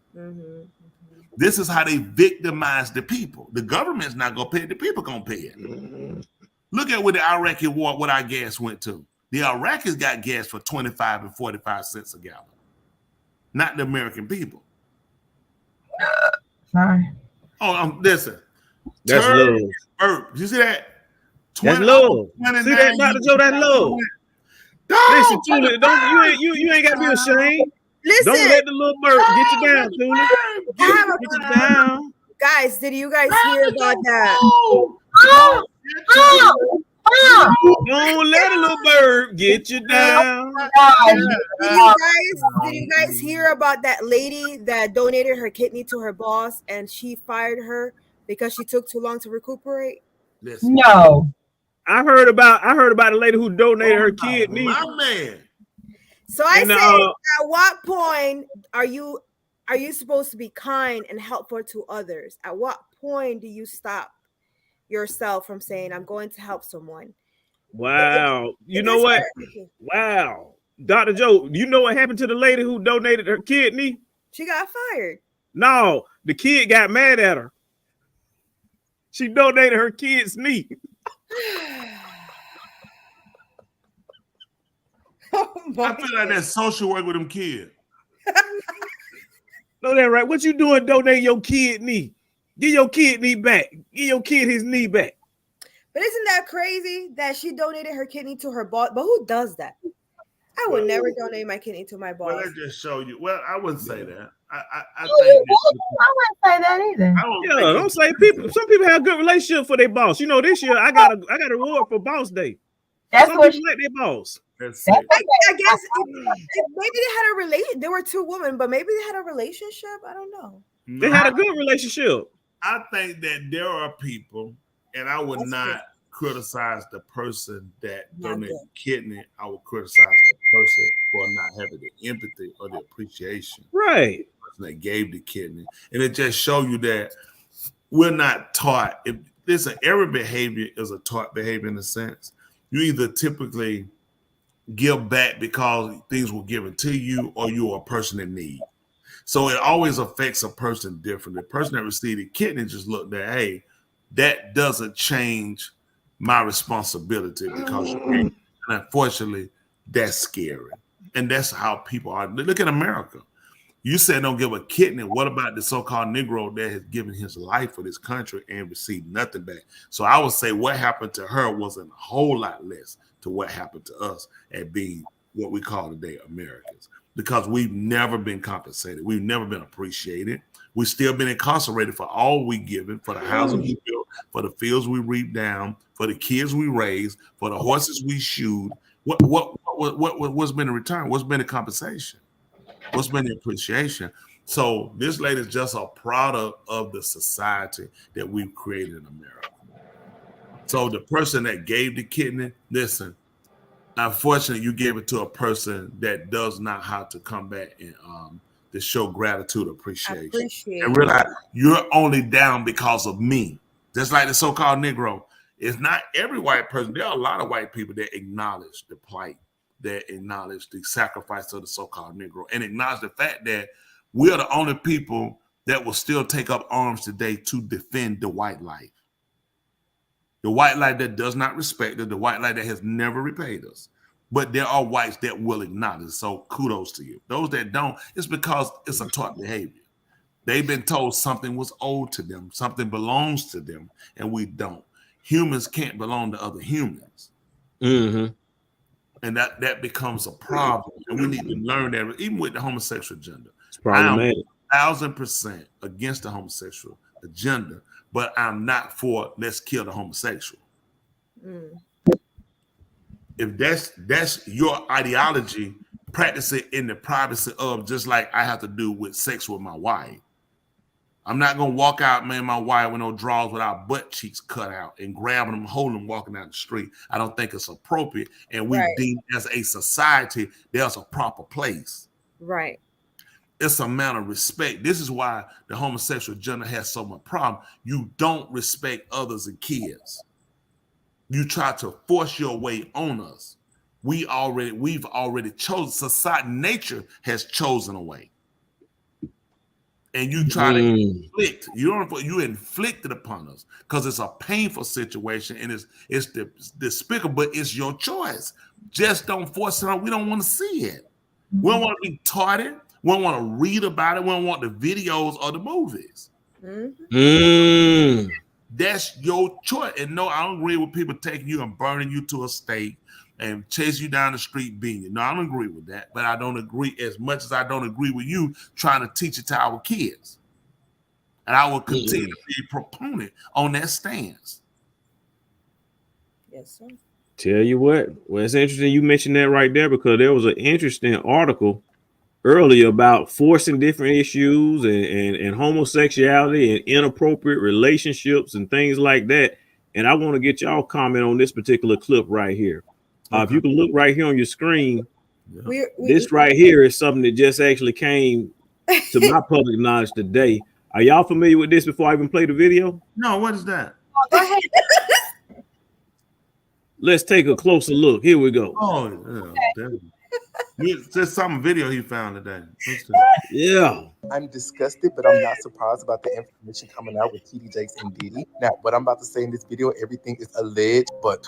This is how they victimize the people. The government's not going to pay it. The people going to pay it. Look at what the Iraqi war, what our gas went to. The Iraqis got gas for 25 and 45 cents a gallon. Not the American people. Sorry. Oh, listen. That's low. You see that? That's low. See that, Dr. Joe? That's low. Listen, Julie, you ain't got to be ashamed. Listen. Don't let the little bird get you down, Tula. Get you down. Guys, did you guys hear about that? Don't let a little bird get you down. Did you guys hear about that lady that donated her kidney to her boss and she fired her because she took too long to recuperate? No. I heard about a lady who donated her kidney. My man. So I say, at what point are you supposed to be kind and helpful to others? At what point do you stop yourself from saying, I'm going to help someone? Wow. You know what? Wow. Dr. Joe, you know what happened to the lady who donated her kidney? She got fired. No, the kid got mad at her. She donated her kid's knee. I feel like that's social work with them kids. No, that right. What you doing donating your kid knee? Give your kid knee back. Give your kid his knee back. But isn't that crazy that she donated her kidney to her boss? But who does that? I would never donate my kidney to my boss. Well, that just show you. Well, I wouldn't say that. I wouldn't say that either. Don't say people. Some people have good relationship for their boss. You know, this year I got a reward for Boss Day. That's some what people like their boss. I guess maybe they had a relation. There were two women, but maybe they had a relationship. I don't know. They had a good relationship. I think that there are people, and I would not criticize the person that donated the kidney. I would criticize the person for not having the empathy or the appreciation. Right. The person that gave the kidney. And it just shows you that we're not taught. Listen, every behavior is a taught behavior in a sense. You either typically give back because things were given to you or you're a person in need. So it always affects a person differently. The person that received the kidney just looked at, hey, that doesn't change my responsibility because and unfortunately, that's scary. And that's how people are. Look at America. You said don't give a kidney. What about the so-called Negro that has given his life for this country and received nothing back? So I would say what happened to her wasn't a whole lot less to what happened to us at being what we call today Americans, because we've never been compensated. We've never been appreciated. We've still been incarcerated for all we given, for the houses we built, for the fields we reaped down, for the kids we raised, for the horses we shoed. What's been in return? What's been the compensation? What's been the appreciation? So this lady is just a product of the society that we've created in America. So the person that gave the kidney, listen, unfortunately, you gave it to a person that does not how to come back and to show gratitude, appreciation, and realize you're only down because of me. Just like the so-called Negro. It's not every white person. There are a lot of white people that acknowledge the plight, that acknowledge the sacrifice of the so-called Negro, and acknowledge the fact that we are the only people that will still take up arms today to defend the white life. The white life that does not respect us, the white life that has never repaid us. But there are whites that will acknowledge. So kudos to you. Those that don't, it's because it's a taught behavior. They've been told something was owed to them, something belongs to them, and we don't. Humans can't belong to other humans. Mm-hmm. And that becomes a problem. And we need to learn that, even with the homosexual agenda. It's problematic. I'm 1,000% against the homosexual agenda, but I'm not for let's kill the homosexual. If that's your ideology, practice it in the privacy of, just like I have to do with sex with my wife. I'm not gonna walk out, man, my wife with no drawers with our butt cheeks cut out and grabbing them, holding them, walking down the street. I don't think it's appropriate. And we deem as a society, there's a proper place. Right. It's a matter of respect. This is why the homosexual agenda has so much problem. You don't respect others and kids. You try to force your way on us. We've already chosen. Society, nature has chosen a way. And you try to inflict. You inflict it upon us because it's a painful situation and it's despicable, but it's your choice. Just don't force it on. We don't want to see it. We don't want to be taught it. We don't want to read about it. We don't want the videos or the movies. That's your choice. And no, I don't agree with people taking you and burning you to a stake, and chase you down the street beating you. No, I don't agree with that, but I don't agree as much as I don't agree with you trying to teach it to our kids. And I will continue to be a proponent on that stance. Yes, sir. Tell you what, well, it's interesting you mentioned that right there because there was an interesting article earlier about forcing different issues and homosexuality and inappropriate relationships and things like that. And I want to get y'all comment on this particular clip right here. If you can look right here on your screen, this right here is something that just actually came to my public knowledge today. Are y'all familiar with this before I even play the video? No, what is that? Go ahead. Let's take a closer look. Here we go. Oh, yeah. There's some video he found today. Yeah. I'm disgusted, but I'm not surprised about the information coming out with TD Jakes and Diddy. Now, what I'm about to say in this video, everything is alleged, but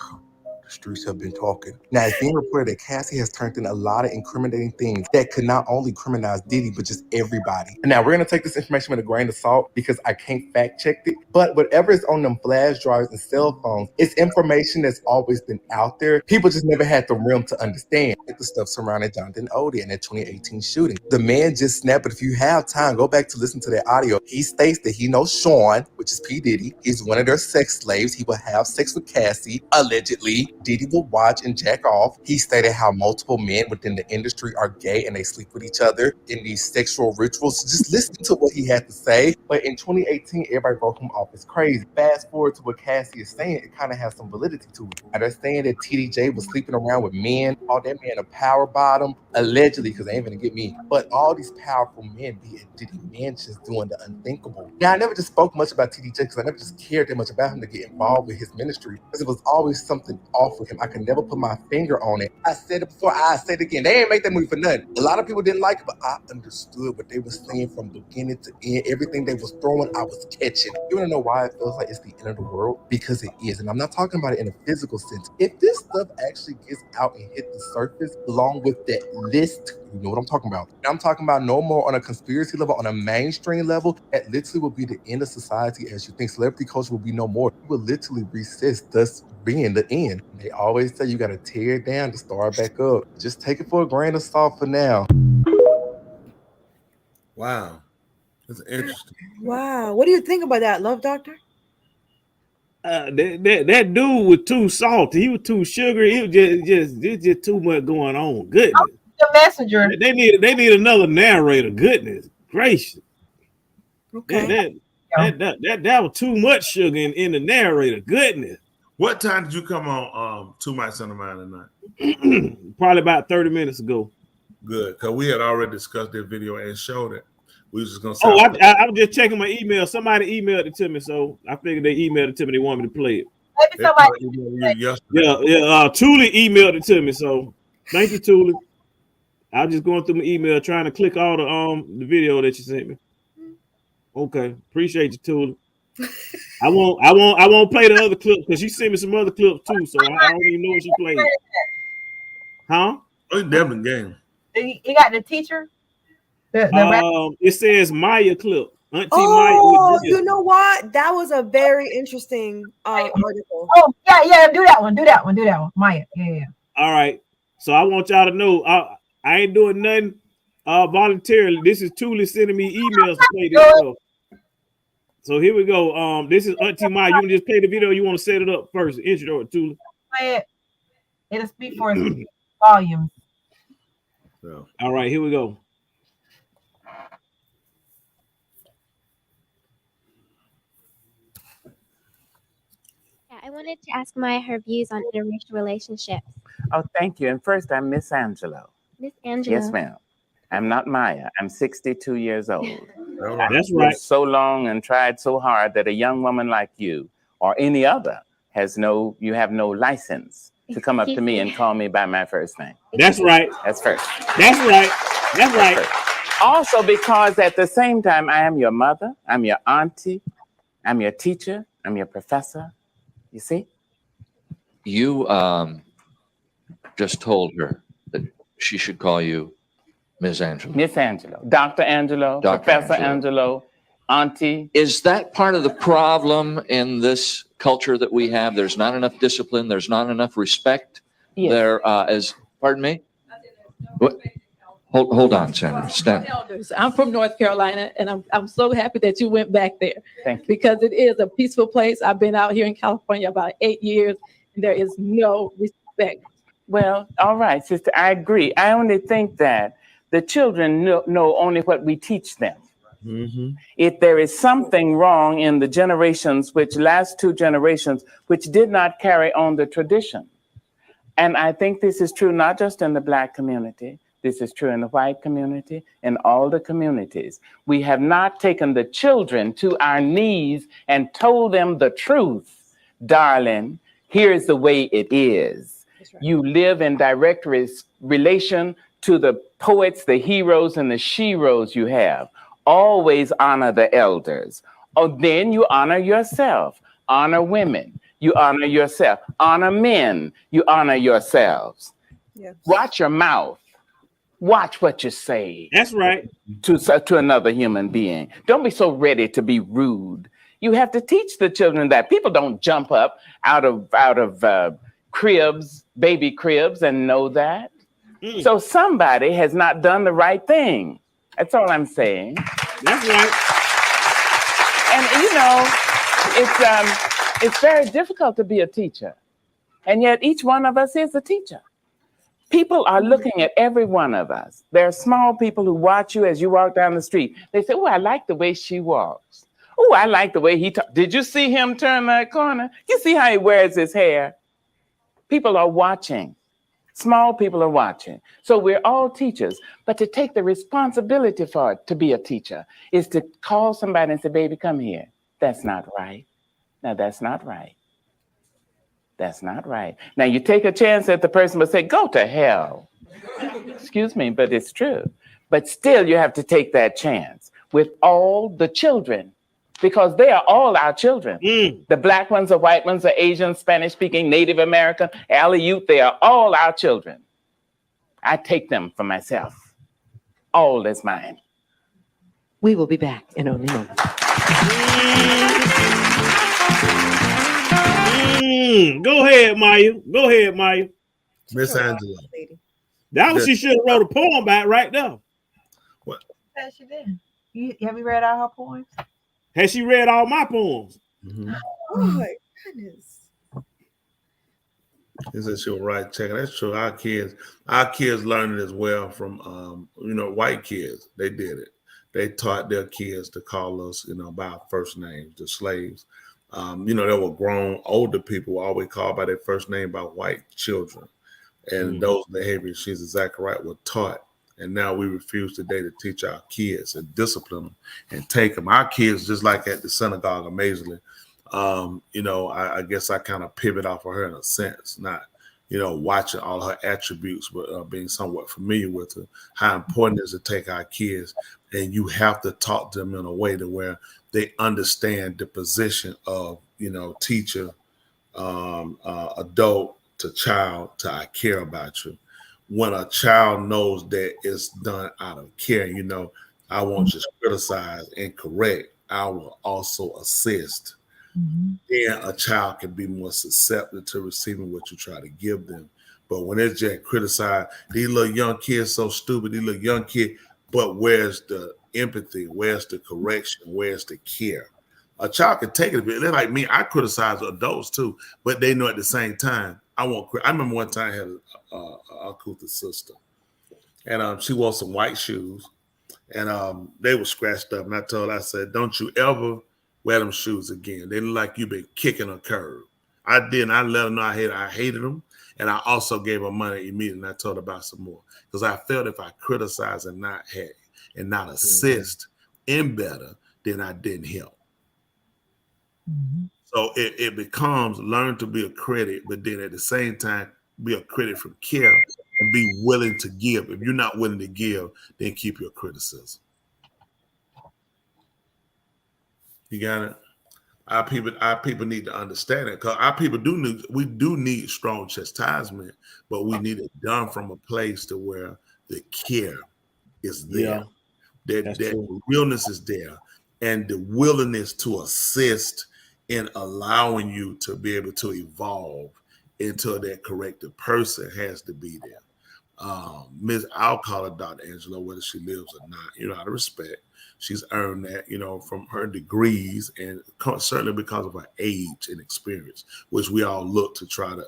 the streets have been talking. Now, it's being reported that Cassie has turned in a lot of incriminating things that could not only criminalize Diddy, but just everybody. Now, we're going to take this information with a grain of salt because I can't fact check it, but whatever is on them flash drives and cell phones, it's information that's always been out there. People just never had the realm to understand the stuff surrounding Jonathan Odie and that 2018 shooting. The man just snapped, but if you have time, go back to listen to that audio. He states that he knows Sean, which is P. Diddy. He's one of their sex slaves. He will have sex with Cassie, allegedly. Diddy will watch and jack off. He stated how multiple men within the industry are gay and they sleep with each other in these sexual rituals. Just listen to what he had to say. But in 2018, everybody wrote him off as crazy. Fast forward to what Cassie is saying, it kind of has some validity to it. And they're saying that TDJ was sleeping around with men, all that man a power bottom, allegedly, because they ain't gonna get me. But all these powerful men be at Diddy Mansions doing the unthinkable. Now, I never just spoke much about TDJ because I never just cared that much about him to get involved with his ministry because it was always something off with him. I could never put my finger on it. I said it before, I said it again. They ain't make that movie for nothing. A lot of people didn't like it, but I understood what they were saying from beginning to end. Everything they was throwing, I was catching. You wanna know why it feels like it's the end of the world? Because it is. And I'm not talking about it in a physical sense. If this stuff actually gets out and hit the surface along with that list, you know what I'm talking about. I'm talking about no more on a conspiracy level, on a mainstream level, that literally will be the end of society as you think. Celebrity culture will be no more. It will literally recess, thus being the end. They always say you got to tear it down to start back up. Just take it for a grain of salt for now. Wow. That's interesting. Wow. What do you think about that, Love Doctor? That dude was too salty. He was too sugary. It was just too much going on. Goodness. The messenger. They need another narrator. Goodness gracious. Okay. That was too much sugar in the narrator. Goodness. What time did you come on Two Mics on the Mind tonight? Probably about 30 minutes ago. Good, because we had already discussed that video and showed it. We was just gonna say. Oh, I was just checking my email. Somebody emailed it to me, so I figured they emailed it to me. They want me to play it. Maybe somebody. Yeah. Thule emailed it to me, so thank you, Thule. I was just going through my email trying to click all the video that you sent me. Okay, appreciate you, Thule. I won't play the other clip because you sent me some other clips too, so I don't even know what you played. Huh? Oh, Devin game. You got the teacher. It says Maya clip. Auntie Oh, Maya. you know what? That was a very interesting article. Oh, yeah. Do that one. Maya. Yeah. All right. So I want y'all to know I ain't doing nothing voluntarily. This is Thule sending me emails to play this stuff. So here we go. This is Auntie Maya. You want to just play the video? You want to set it up first? Intro it, Thule. Play it. It'll speak for its volume. So. All right, here we go. I wanted to ask Maya her views on interracial relationships. Oh, thank you. And first, I'm Miss Angelo. Miss Angelo. Yes, ma'am. I'm not Maya. I'm 62 years old. That's right. So long and tried so hard that a young woman like you or any other you have no license to come up to me and call me by my first name. That's right. That's first. That's right. That's right. First. Also, because at the same time, I am your mother, I'm your auntie, I'm your teacher, I'm your professor. You see? You just told her that she should call you Ms. Angelo. Miss Angelo. Dr. Angelo, Professor Angelo, auntie. Is that part of the problem in this culture that we have? There's not enough discipline. There's not enough respect There, as pardon me. What? Hold on, Senator. Stand. Elders. I'm from North Carolina, and I'm so happy that you went back there. Thank you. Because it is a peaceful place. I've been out here in California about 8 years, and there is no respect. Well, all right, sister, I agree. I only think that the children know only what we teach them. Mm-hmm. If there is something wrong in the generations, which last 2 generations, which did not carry on the tradition. And I think this is true not just in the Black community. This is true in the white community, in all the communities. We have not taken the children to our knees and told them the truth. Darling, here's the way it is. Right. You live in direct relation to the poets, the heroes, and the sheroes you have. Always honor the elders. Oh, then you honor yourself. Honor women. You honor yourself. Honor men. You honor yourselves. Yeah. Watch your mouth. Watch what you say. That's right. To another human being. Don't be so ready to be rude. You have to teach the children that people don't jump up out of cribs, baby cribs, and know that. So somebody has not done the right thing. That's all I'm saying. That's right. And you know, it's very difficult to be a teacher, and yet each one of us is a teacher. People are looking at every one of us. There are small people who watch you as you walk down the street. They say, "Oh, I like the way she walks. Oh, I like the way he talks. Did you see him turn that corner? You see how he wears his hair?" People are watching. Small people are watching. So we're all teachers. But to take the responsibility for it, to be a teacher, is to call somebody and say, "Baby, come here. That's not right. Now, that's not right. That's not right." Now, you take a chance that the person will say, "Go to hell." Excuse me, but it's true. But still, you have to take that chance with all the children, because they are all our children. The Black ones, the white ones, the Asian, Spanish-speaking, Native American, Aleut, they are all our children. I take them for myself. All is mine. We will be back in only moments. Go ahead, Maya. Go ahead, Maya. Miss Angela. That was she should have wrote a poem about right now. What? Yes, she did. Have you read all her poems? Has she read all my poems? Mm-hmm. Oh my goodness. Is that you're right? Check it. That's true. Our kids learned it as well from white kids. They did it. They taught their kids to call us, by our first names, the slaves. There were grown older people who always called by their first name by white children. And those behaviors, she's exactly right, were taught. And now we refuse today to teach our kids and discipline them and take them. Our kids, just like at the synagogue, amazingly, I guess I kind of pivot off of her in a sense, not, watching all her attributes, but being somewhat familiar with her, how important it is to take our kids. And you have to talk to them in a way to where they understand the position of, teacher, adult to child to I care about you. When a child knows that it's done out of care, I won't just criticize and correct. I will also assist. Mm-hmm. Then a child can be more susceptible to receiving what you try to give them. But when it's just criticize, these little young kids so stupid, these little young kids, but where's the empathy? Where's the correction? Where's the care? A child can take it a bit. They're like me. I criticize adults too, but they know at the same time, I remember one time I had a Kuta sister, and she wore some white shoes, and they were scratched up. And I said, "Don't you ever wear them shoes again. They look like you've been kicking a curb." I did, and I let her know I hated them, and I also gave her money immediately. And I told her about some more because I felt if I criticized and not assist in better, then I didn't help. Mm-hmm. So it becomes learn to be a critic, but then at the same time, be a critic from care and be willing to give. If you're not willing to give, then keep your criticism. You got it? Our people need to understand it, because our people do need strong chastisement, but we need it done from a place to where the care is there. Yeah, that realness is there, and the willingness to assist in allowing you to be able to evolve until that corrected person has to be there. I'll call her Dr. Angela, whether she lives or not, out of respect. She's earned that, from her degrees and certainly because of her age and experience, which we all look to try to,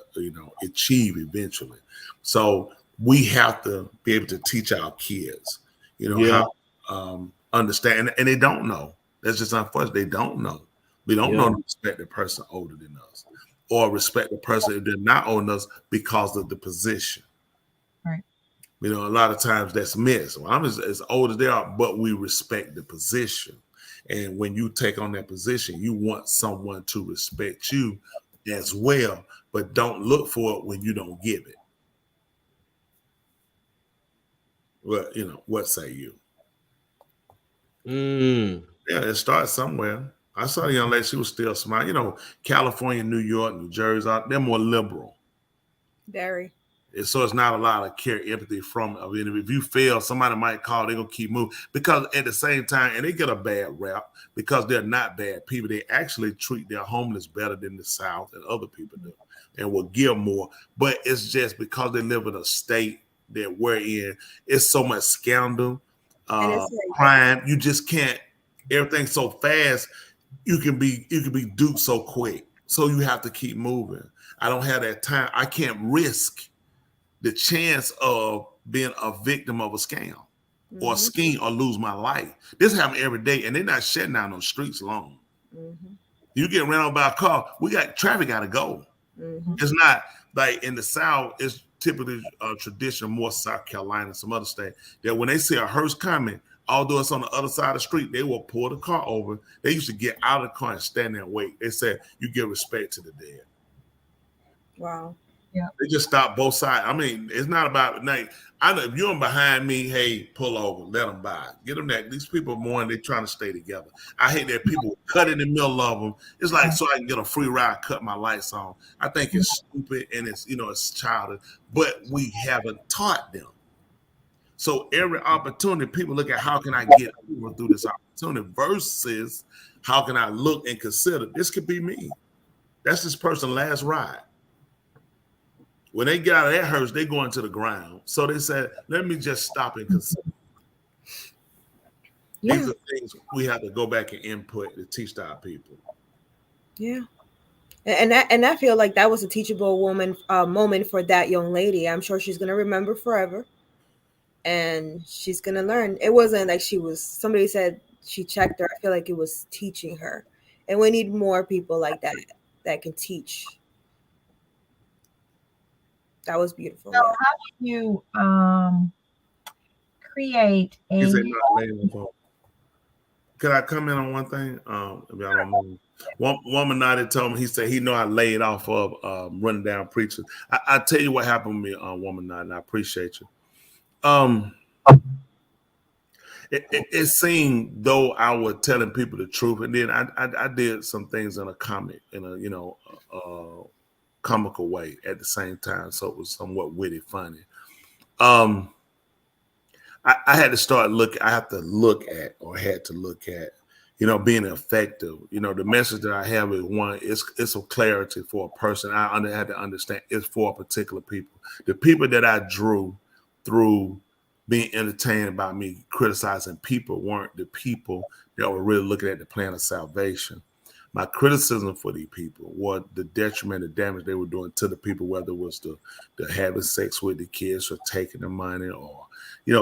achieve eventually. So we have to be able to teach our kids, how understand, and they don't know. That's just unfortunate. They don't know. We don't know to respect the person older than us, or respect the person that they're not older than us because of the position. Right. A lot of times that's missed. Well, I'm as old as they are, but we respect the position. And when you take on that position, you want someone to respect you as well, but don't look for it when you don't give it. Well, what say you? Yeah, it starts somewhere. I saw a young lady, she was still smiling. California, New York, New Jersey, they're more liberal. Very. So it's not a lot of care, empathy from it. I mean, if you fail, somebody might call, they're going to keep moving. Because at the same time, and they get a bad rap because they're not bad people. They actually treat their homeless better than the South and other people do and will give more. But it's just because they live in a state that we're in, it's so much scandal, crime. You just can't, everything's so fast, you can be duped so quick. So you have to keep moving. I don't have that time. I can't risk the chance of being a victim of a scam or a scheme or lose my life. This happens every day, and they're not shutting down those streets long. You get ran over by a car, traffic got to go. It's not like in the South, it's typically traditional, more South Carolina, some other state, that when they see a hearse coming, although it's on the other side of the street, they will pull the car over. They used to get out of the car and stand there and wait. They said, you give respect to the dead. Wow. Yeah. They just stop both sides. I mean, it's not about night. I know if you're behind me, hey, pull over, let them by. Get them that. These people more, they're trying to stay together. I hate that people cut in the middle of them. It's like so I can get a free ride, cut my lights on. I think it's stupid and it's it's childish, but we haven't taught them. So every opportunity, people look at how can I get over through this opportunity versus how can I look and consider this could be me. That's this person's last ride. When they get out of that hearse, they go into the ground. So they said, let me just stop and consider. Yeah. These are things we have to go back and input to teach our people. Yeah. And I feel like that was a teachable moment for that young lady. I'm sure she's going to remember forever. And she's going to learn. It wasn't like somebody said she checked her. I feel like it was teaching her. And we need more people like that can teach. That was beautiful. So how do you create a... Could I come in on one thing? If I don't know. One woman nodded told me, he said he know I laid off of running down preachers. I tell you what happened with me, woman nodded, I appreciate you. It seemed though I was telling people the truth, and then I did some things in a comic, in a comical way at the same time, so it was somewhat witty, funny. I had to start looking. I had to look at being effective. The message that I have is one. It's a clarity for a person. I had to understand it's for a particular people. The people that I drew through being entertained by me criticizing people weren't the people that were really looking at the plan of salvation. My criticism for these people was the detriment, the damage they were doing to the people, whether it was the having sex with the kids or taking the money or,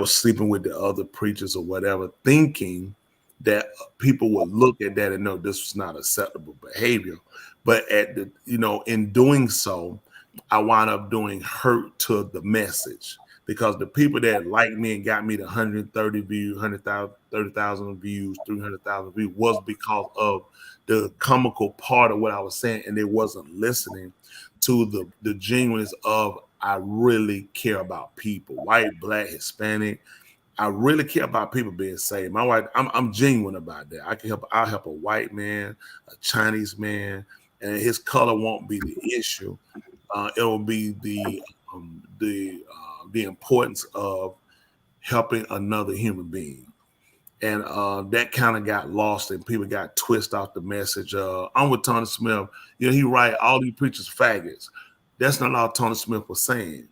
sleeping with the other preachers or whatever, thinking that people would look at that and know this was not acceptable behavior. But in doing so, I wound up doing hurt to the message. Because the people that liked me and got me to 130 views, 30,000 views, 300,000 views was because of the comical part of what I was saying, and they wasn't listening to the genuineness of I really care about people, white, black, Hispanic. I really care about people being saved. My wife, I'm genuine about that. I'll help a white man, a Chinese man, and his color won't be the issue. It will be the importance of helping another human being. And that kind of got lost and people got twisted off the message. I'm with Tony Smith. He write all these preachers faggots. That's not all Tony Smith was saying.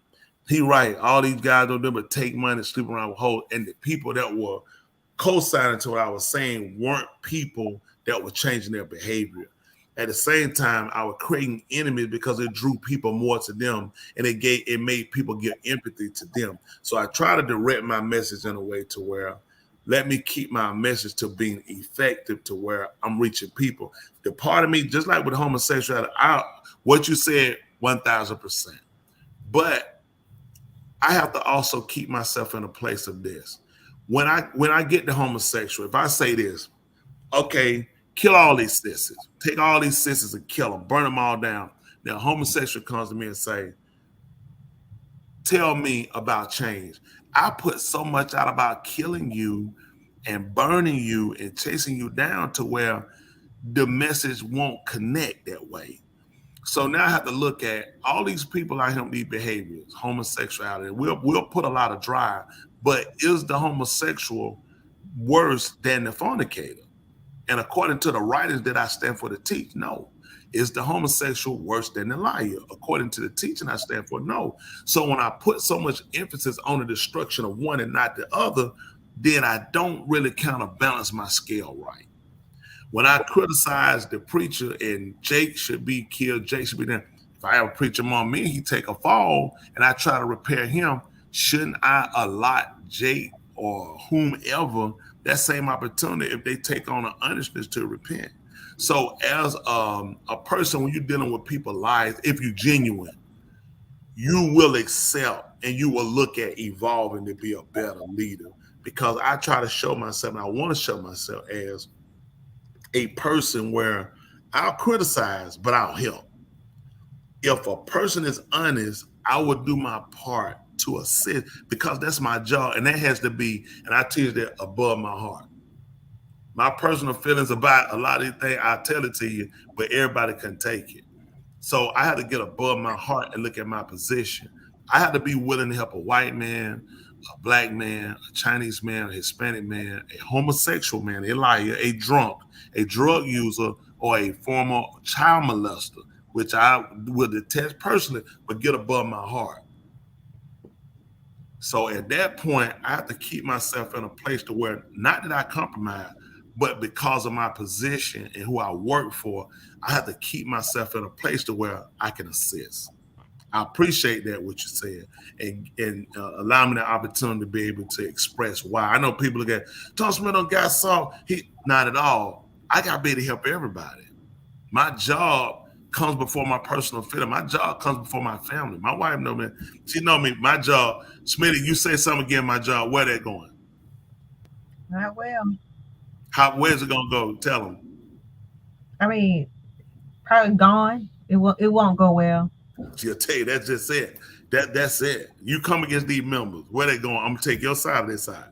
He right. All these guys don't do but take money, sleep around with hoes. And the people that were co-signing to what I was saying weren't people that were changing their behavior. At the same time, I was creating enemies because it drew people more to them, and it made people give empathy to them. So I try to direct my message in a way to where let me keep my message to being effective to where I'm reaching people. The part of me, just like with homosexuality, what you said, 1,000%. But I have to also keep myself in a place of this. When I get to homosexual, if I say this, okay, kill all these sissies, take all these sissies and kill them, burn them all down. Now, homosexual comes to me and say, tell me about change. I put so much out about killing you and burning you and chasing you down to where the message won't connect that way. So now I have to look at all these people out here with these behaviors, homosexuality. We'll put a lot of drive, but is the homosexual worse than the fornicator? And according to the writings that I stand for to teach, no. Is the homosexual worse than the liar? According to the teaching I stand for, no. So when I put so much emphasis on the destruction of one and not the other, then I don't really kind of balance my scale right. When I criticize the preacher and Jake should be killed, Jake should be there. If I have a preacher among me, he take a fall and I try to repair him, shouldn't I allot Jake or whomever that same opportunity if they take on an earnestness to repent? So as a person, when you're dealing with people's lives, if you're genuine, you will accept and you will look at evolving to be a better leader, because I try to show myself, and I want to show myself as a person where I'll criticize, but I'll help. If a person is honest, I will do my part to assist, because that's my job, and that has to be, and I teach that above my heart. My personal feelings about a lot of these things, I tell it to you, but everybody can take it. So I had to get above my heart and look at my position. I had to be willing to help a white man, a black man, a Chinese man, a Hispanic man, a homosexual man, a liar, a drunk, a drug user, or a former child molester, which I will detest personally, but get above my heart. So at that point, I have to keep myself in a place to where, not that I compromise, but because of my position and who I work for, I have to keep myself in a place to where I can assist. I appreciate that, what you said, and allow me the opportunity to be able to express why. I know people look at, Tony Smith don't got soft. Not at all. I got to be able to help everybody. My job comes before my personal feeling. My job comes before my family. My wife know me. She know me. My job, Smitty, you say something again, my job, where they going? Not well. Where's it gonna go? Tell them. I mean, probably gone. It won't go well. She'll tell you, that's just it. That's it. You come against these members, where they going? I'm gonna take your side of their side.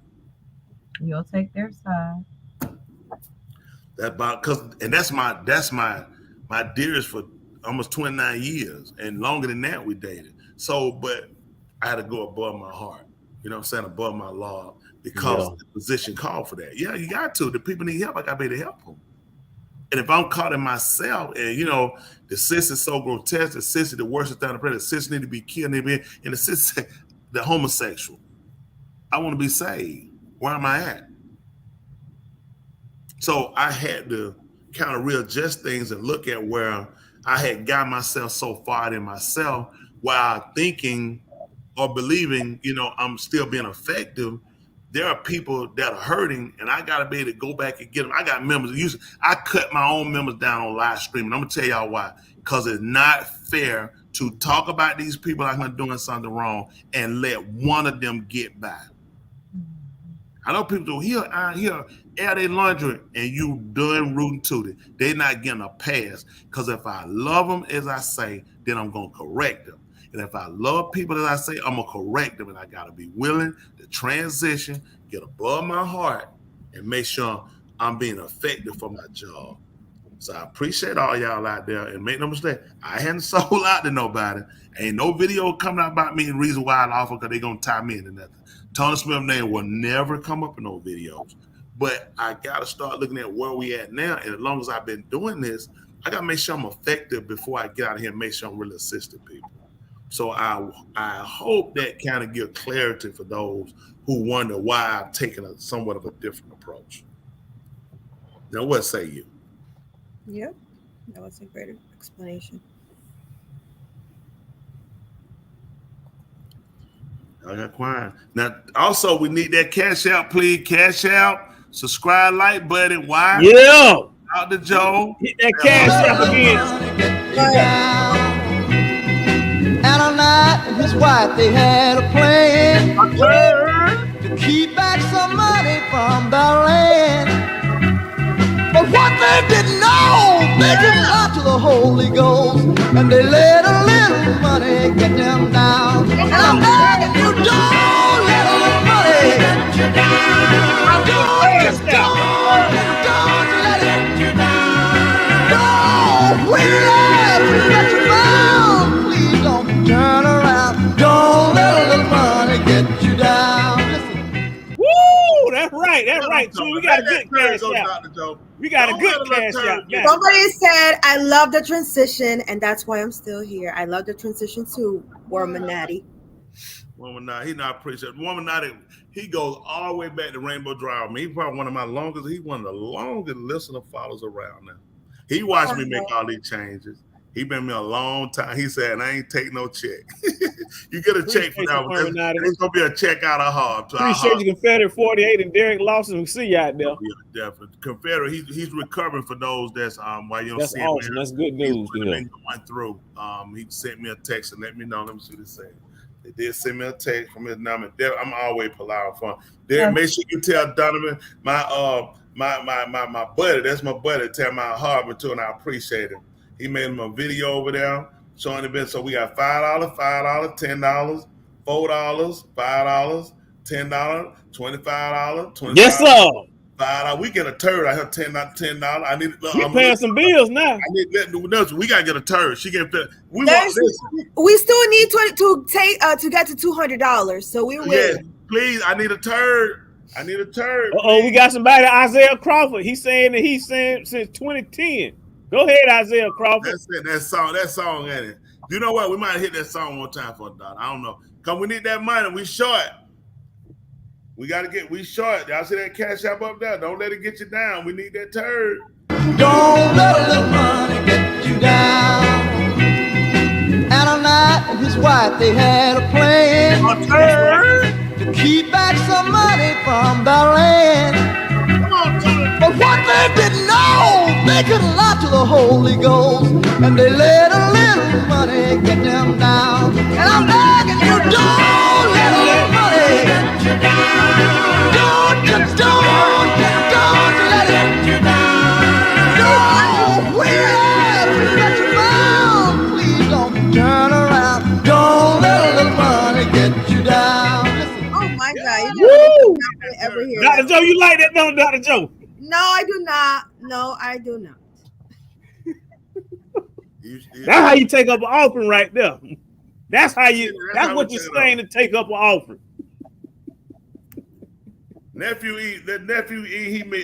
You'll take their side. That's my dearest for almost 29 years, and longer than that we dated. So, but I had to go above my heart. You know what I'm saying? Above my law, because the position called for that. Yeah, you got to. The people need help. I got to be able to help them. And if I'm caught in myself, and the sis is so grotesque, the sis is the worst down the planet, the sis need to be killed, and the sis, the homosexual. I want to be saved. Where am I at? So I had to kind of readjust things and look at where I had got myself so far in myself, while thinking or believing, I'm still being effective. There are people that are hurting, and I got to be able to go back and get them. I got members. I cut my own members down on live streaming. I'm going to tell y'all why. Because it's not fair to talk about these people out here doing something wrong and let one of them get by. I know people do air their laundry, and you done rooting to it. They're not getting a pass, because if I love them as I say, then I'm going to correct them. And if I love people as I say, I'm going to correct them, and I got to be willing to transition, get above my heart, and make sure I'm being effective for my job. So I appreciate all y'all out there, and make no mistake, I hadn't sold out to nobody. Ain't no video coming out about me and the reason why I offer, because they're going to tie me into nothing. Tony Smith name will never come up in those videos. But I got to start looking at where we at now. And as long as I've been doing this, I got to make sure I'm effective before I get out of here and make sure I'm really assisting people. So I hope that kind of gives clarity for those who wonder why I've taken a somewhat of a different approach. Now, what say you? Yep, that was a great explanation. I got quiet. Now, also, we need that cash out, please. Cash out, subscribe, like button. Why? Yeah. Dr. Joe. Hit that cash out again. Ananias and his wife, they had a plan to keep back some money from the land. But what they didn't know, they didn't lie to the Holy Ghost, and they let a little money get them down. And I'm begging you, don't let a little money get you down. Don't let it get you down. Don't we love to get you down. Please don't turn around. Don't let a little money get you down. Woo! That's right. That's right. So we got a good cash out. We got a good cash out. Somebody said, I love the transition, and that's why I'm still here. I love the transition too, Woman Natty. Woman Natty, he not appreciate. Woman Natty, he goes all the way back to Rainbow Drive. I mean, he's probably one of my longest. He's one of the longest listener followers around now. He watched me make all these changes. He been me a long time. He said, I ain't take no check. You get a check for that one. It's going to be a check out of Hub. Appreciate you, Confederate 48 and Derek Lawson. We see you out there. Yeah, definitely. Confederate, he's recovering for those that's why you don't that's see awesome. him. That's good news. Going through. He sent me a text and let me know. Let me see what he said. They did send me a text from his number. I'm always polite for him. Derek, make sure you tell Donovan, my buddy, that's my buddy, tell my Harvard too, and I appreciate him. He made him a video over there showing the bit. So we got $5, $10, $4, $5, $10, $25, $25. Yes, sir. $5. We get a turd. I have $10. I need. We paying some bills now. I need. We gotta get a turd. She get. We still need to get to $200. So we will. Yes, please. I need a turd. We got somebody, Isaiah Crawford. He's saying that he's saying since 2010. Go ahead, Isaiah Crawford. That's it. That song ain't it. You know what? We might hit that song one time for a dollar. I don't know. Cause we need that money. We short. We short. Y'all see that cash app up there? Don't let it get you down. We need that turd. Don't let a little money get you down. Ananias and his wife, they had a plan to keep back some money from the land. But what they didn't know, they couldn't lie to the Holy Ghost, and they let a little money get them down. And I'm begging you, don't let a little money get you down. Don't let it get you down. No, we have to get you down. Please don't turn around. Don't let a little money get you down. Oh my God! Woo! Ever hear Dr. that? Joe, you like that, don't Dr. Joe? No, I do not. No, I do not. That's how you take up an offering right there. That's what you're saying to take up an offering. Nephew E,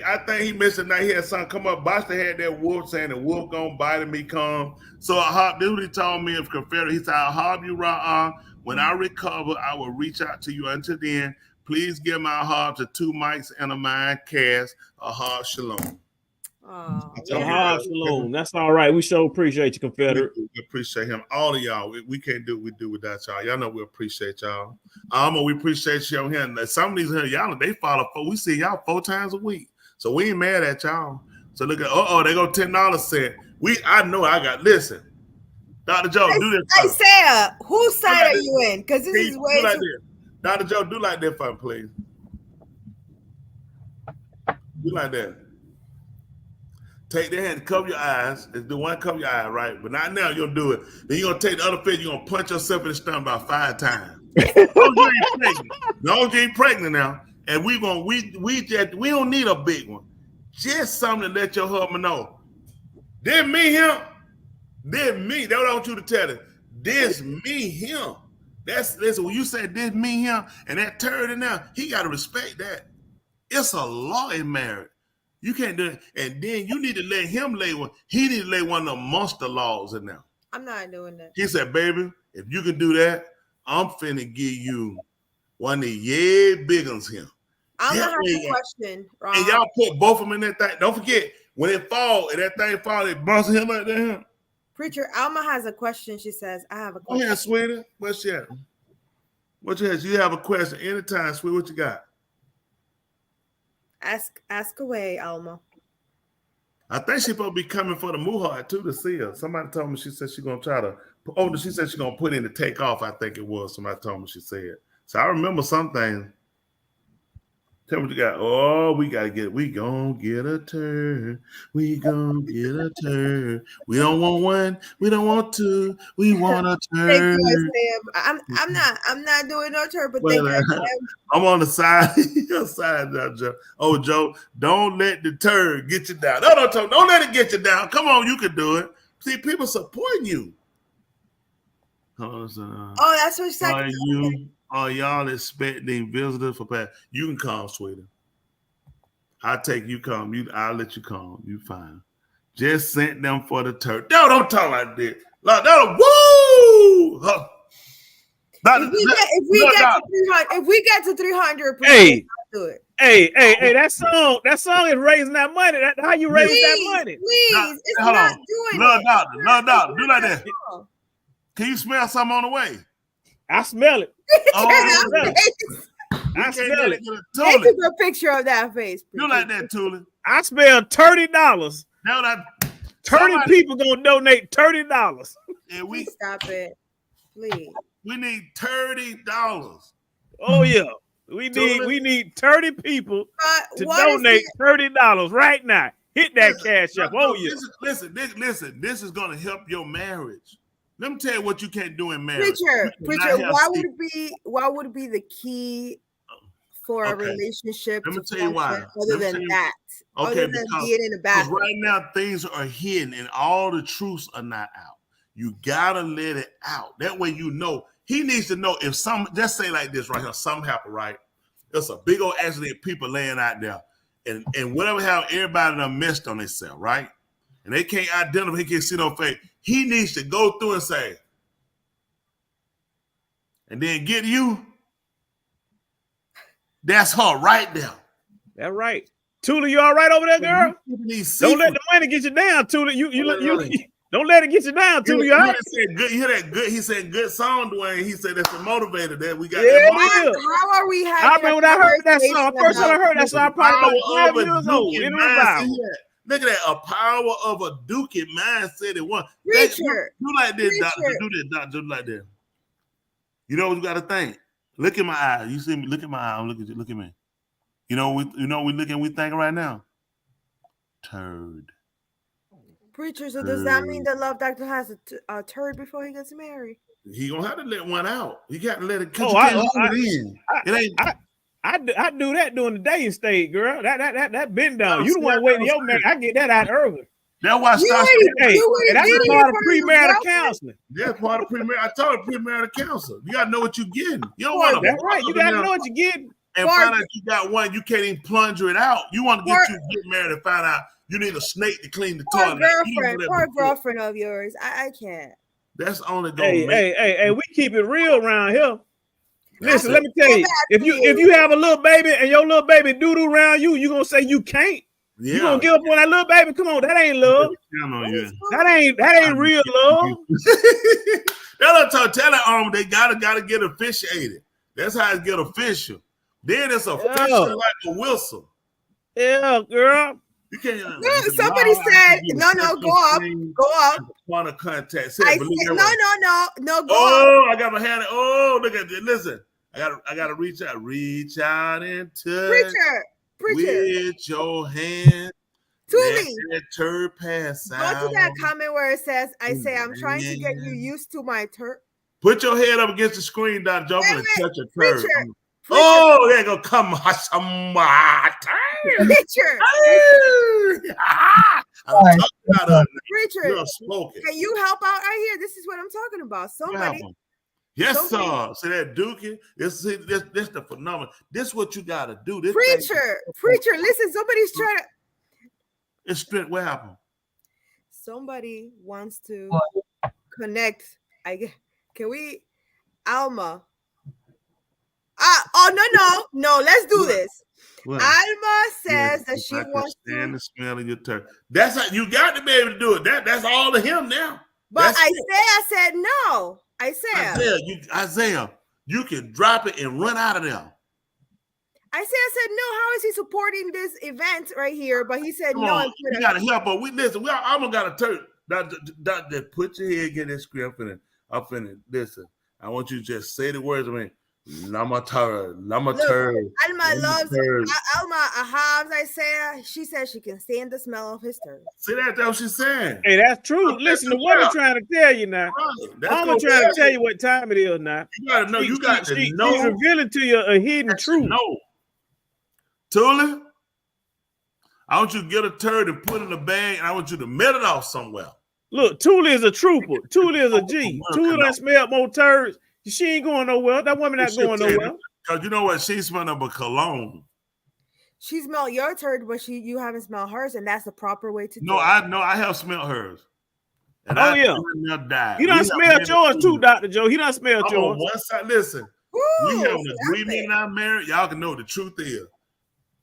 I think he missed a night. He had something come up. Boston had that wolf saying the wolf gonna bite me come. So this is what he told me of Confederate. He said, I'll harm you right. When I recover, I will reach out to you. Until then, please give my heart to 2 mics and a mind cast. A heart shalom. Shalom. That's all right. We sure appreciate you, Confederate. We appreciate him. All of y'all. We can't do what we do without y'all. Y'all know we appreciate y'all. We appreciate you on here. Some of these here, y'all, they follow. We see y'all 4 times a week. So we ain't mad at y'all. So look at, they go $10 set. I know I got, listen. Dr. Joe, do this. Isaiah, whose side are you in? Because this is way like too... this. Dr. Joe, do like that for me, please. Do like that. Take that hand, cover your eyes. It's the one cover your eye, right? But not now. You'll do it. Then you're gonna take the other fist. You're gonna punch yourself in the stomach about 5 times. No, you ain't pregnant now. And we don't need a big one. Just something to let your husband know. This me him. This me. That's what I want you to tell him. This me him. Listen, when you say this me him and that turd in there, he gotta respect that. It's a law in marriage. You can't do it. And then you need to let him lay one. He need to lay one of the monster laws in there. I'm not doing that. He said, baby, If you can do that, I'm finna give you one of the big ones here. I'm gonna have a question, Ron. And y'all put both of them in that thing. Don't forget, when it fall and that thing fall, it bounce him like that. Preacher, Alma has a question. She says, I have a Go question. ahead, sweetie. What's that? What you have? You have a question anytime, sweet. What you got? Ask away, Alma. I think she's supposed to be coming for the Muhart too to see her. Somebody told me she said she's gonna try to. Oh, she said she's gonna put in the takeoff. I think it was. Somebody told me she said. So I remember something. Tell me what you got. Oh, we gonna get a turn. We gonna get a turn. We don't want one. We don't want two. We want a turn. I'm not doing no turn, but thank you. I'm on the side. Your side now, Joe. Oh, Joe, don't let the turn get you down. No, don't let it get you down. Come on, you can do it. See, people supporting you. Oh, that's what she Are y'all expecting visitors for past? You can come, sweetie. I'll take you come. I'll let you come. You fine. Just sent them for the turn. No, don't talk like that. Like that. Woo! Huh. If we get to 300, hey, do it. Hey, that song is raising that money. How you raise that money? Please, it's not doing it. Doctor, do like that. Can you smell something on the way? I smell it. I smell it. Take a picture of that face. You like that, Tuli? I smell $30. Now that 30 people gonna donate $30. And we stop it, please. We need $30. Oh yeah, we need 30 people to donate $30 right now. Hit that cash up. Oh yeah. Listen. This is gonna help your marriage. Let me tell you what you can't do in marriage. Preacher, why would it be the key for a relationship? Let me tell you why. Other than that, okay, other than being in the bathroom. Right now things are hidden and all the truths are not out. You gotta let it out. That way you know. He needs to know if just say like this right here, something happened, right? There's a big old accident, people laying out there, and whatever how everybody done messed on themselves, right? And they can't identify, he can't see no face. He needs to go through and say, and then get you. That's her right there. That's right. Tula, you all right over there, girl? Don't let the money get you down, Tula. You don't let it get you down, Tula. You hear that good? He said good song, Dwayne. He said that's the motivator that we got. How are we having? I remember when I heard that song. First time I heard that song, I probably about 12 years old. In the revival. Look at that, a power of a Dookie mindset at one. Preacher. Do like this, doctor. Do this, doctor. Do like that. You know what you got to think. Look at my eye. You see me? Look at my eye. Look at you. Look at me. You know we looking. We thinking right now. Turd. Preacher. So does that mean the love doctor has a turd before he gets married? He gonna have to let one out. You got to let it. I do that during the dating stage, girl. That been down. You the one waiting your man. I get that out early. That's why I started. And that's part of premarital counseling. That's part of premarital. I told her premarital counselor. You gotta know what you're getting. You don't want to. That's right. You gotta know what you're getting. And find out you got one. You can't even plunge it out. You want to get married and find out you need a snake to clean the toilet. Poor girlfriend of yours. I can't. That's only going. Hey, we keep it real around here. Listen, let me tell you, if you have a little baby and your little baby doo-doo around you gonna say you can't. Yeah. You gonna give up on that little baby? Come on, that ain't love. That ain't real love. Tell that arm they gotta get officiated. That's how it get official. Then it's official like a whistle. Yeah, girl. You can't. Somebody said no. Go up. Point of contact. No. Go up. up. I got my hand. Oh, look at this. Listen. I gotta reach out and touch. Preacher. With your hand. Tuli. That turd pass out. Go to that comment where it says, I'm trying to get you used to my turd. Put your head up against the screen, Dr. Joe, and touch a turd. Preacher. Oh, there you go. Come on. Preacher. You're smoking. Can you help out right here? This is what I'm talking about. Somebody. Yes, sir. See that Dookie? This the phenomenon. This is what you gotta do. This Preacher, listen, somebody's trying to. It's straight. What happened? Somebody wants to connect. I guess Can we, Alma? No. Let's do this. What? Alma says Yes, that if she I could wants stand to. the smell of your turkey. That's how you got to be able to do it. That's all of him now. But That's it. Isaiah said no. Isaiah, you can drop it and run out of there. Isaiah said no. How is he supporting this event right here? But he said Come no. on, you gotta help her. I almost got a turkey. Doctor, put your head, get that script in it. I'm finna listen. I want you to just say the words. I mean, Lama turd. Alma loves Alma Ahabs Isaiah. She says she can stand the smell of his turd. See that's what she's saying. Hey, that's true. Listen to what I'm trying to tell you now. I'm trying to tell you what time it is now. You gotta know. You got to know. She's revealing to you a hidden truth. No. Tuli, I want you to get a turd and put it in a bag, and I want you to met it off somewhere. Look, Tuli is a trooper. Tuli is a G. Tuli done smelled more turds. She ain't going nowhere. That woman not going nowhere. Because you know what? She smelled up a cologne. She smelled your turd, but you haven't smelled hers, and that's the proper way to do it. I have smelled hers. And He done smelled yours too, Dr. Joe. He done smelled I'm yours. on one side. Listen, we have an agreement in our marriage. Y'all can know what the truth is.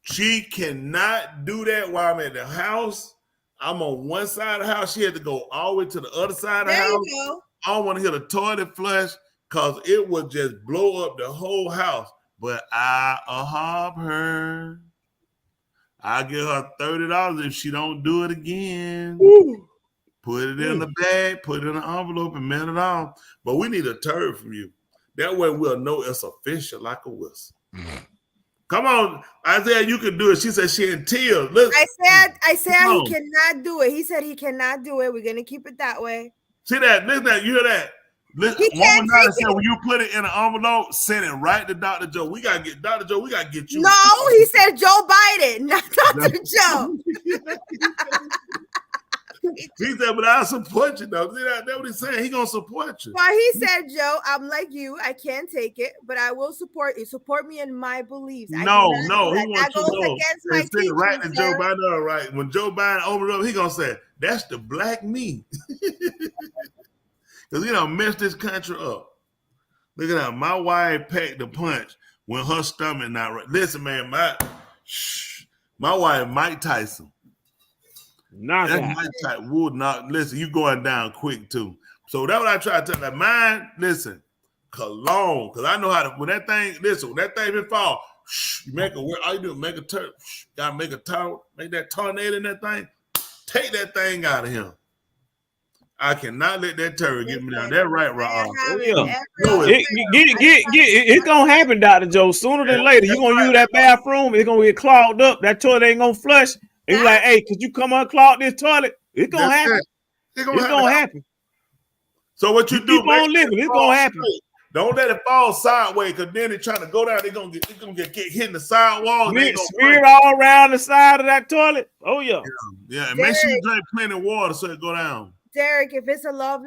She cannot do that while I'm at the house. I'm on one side of the house. She had to go all the way to the other side of the house. Go. I don't want to hear the toilet flush because it would just blow up the whole house. But I harp her. I give her $30 if she don't do it again. Woo. Put it in the bag, put it in an envelope, and mail it off. But we need a turd from you. That way we'll know it's official like a whistle. Come on, Isaiah, you can do it. She said she in tears. Look, I said he cannot do it. He said he cannot do it. We're gonna keep it that way. See that? Listen to that. You hear that? Woman said when you put it in an envelope, send it right to Dr. Joe. We gotta get Dr. Joe. We gotta get you. No, he said Joe Biden, not Dr. Joe. He said, but I support you though. See that? That's what he's saying. He gonna support you. Well, he said, Joe, I'm like you. I can't take it, but I will support you. Support me in my beliefs. No. He that wants goes you to know. against my Send it right to teachings, Joe sir. Biden. All right. When Joe Biden opened up, he gonna say, that's the black me. Because he done messed this country up. Look at that. My wife packed the punch when her stomach not right. Listen, man, my wife, Mike Tyson. That's Mike Tyson. Would not listen. You going down quick too. So that's what I try to tell her. Mine, listen, cologne. Because I know how to. When that thing been fall, you make a. All you do is make a turn. Gotta make a towel. Make that tornado in that thing. Take that thing out of here. I cannot let that turd get me down. That right, Raw. It's gonna happen, Dr. Joe. Sooner than later, you're gonna use that bathroom, it's gonna get clogged up. That toilet ain't gonna flush. And you're like, hey, could you come unclog this toilet? It's gonna happen. It's gonna happen. So what you do? Keep on living, it's gonna happen. Don't let it fall sideways, because then it's trying to go down. It's gonna get hit in the sidewall. Smear all around the side of that toilet. Oh yeah. Yeah, and make sure you drink plenty of water so it go down. Derek, if it's a love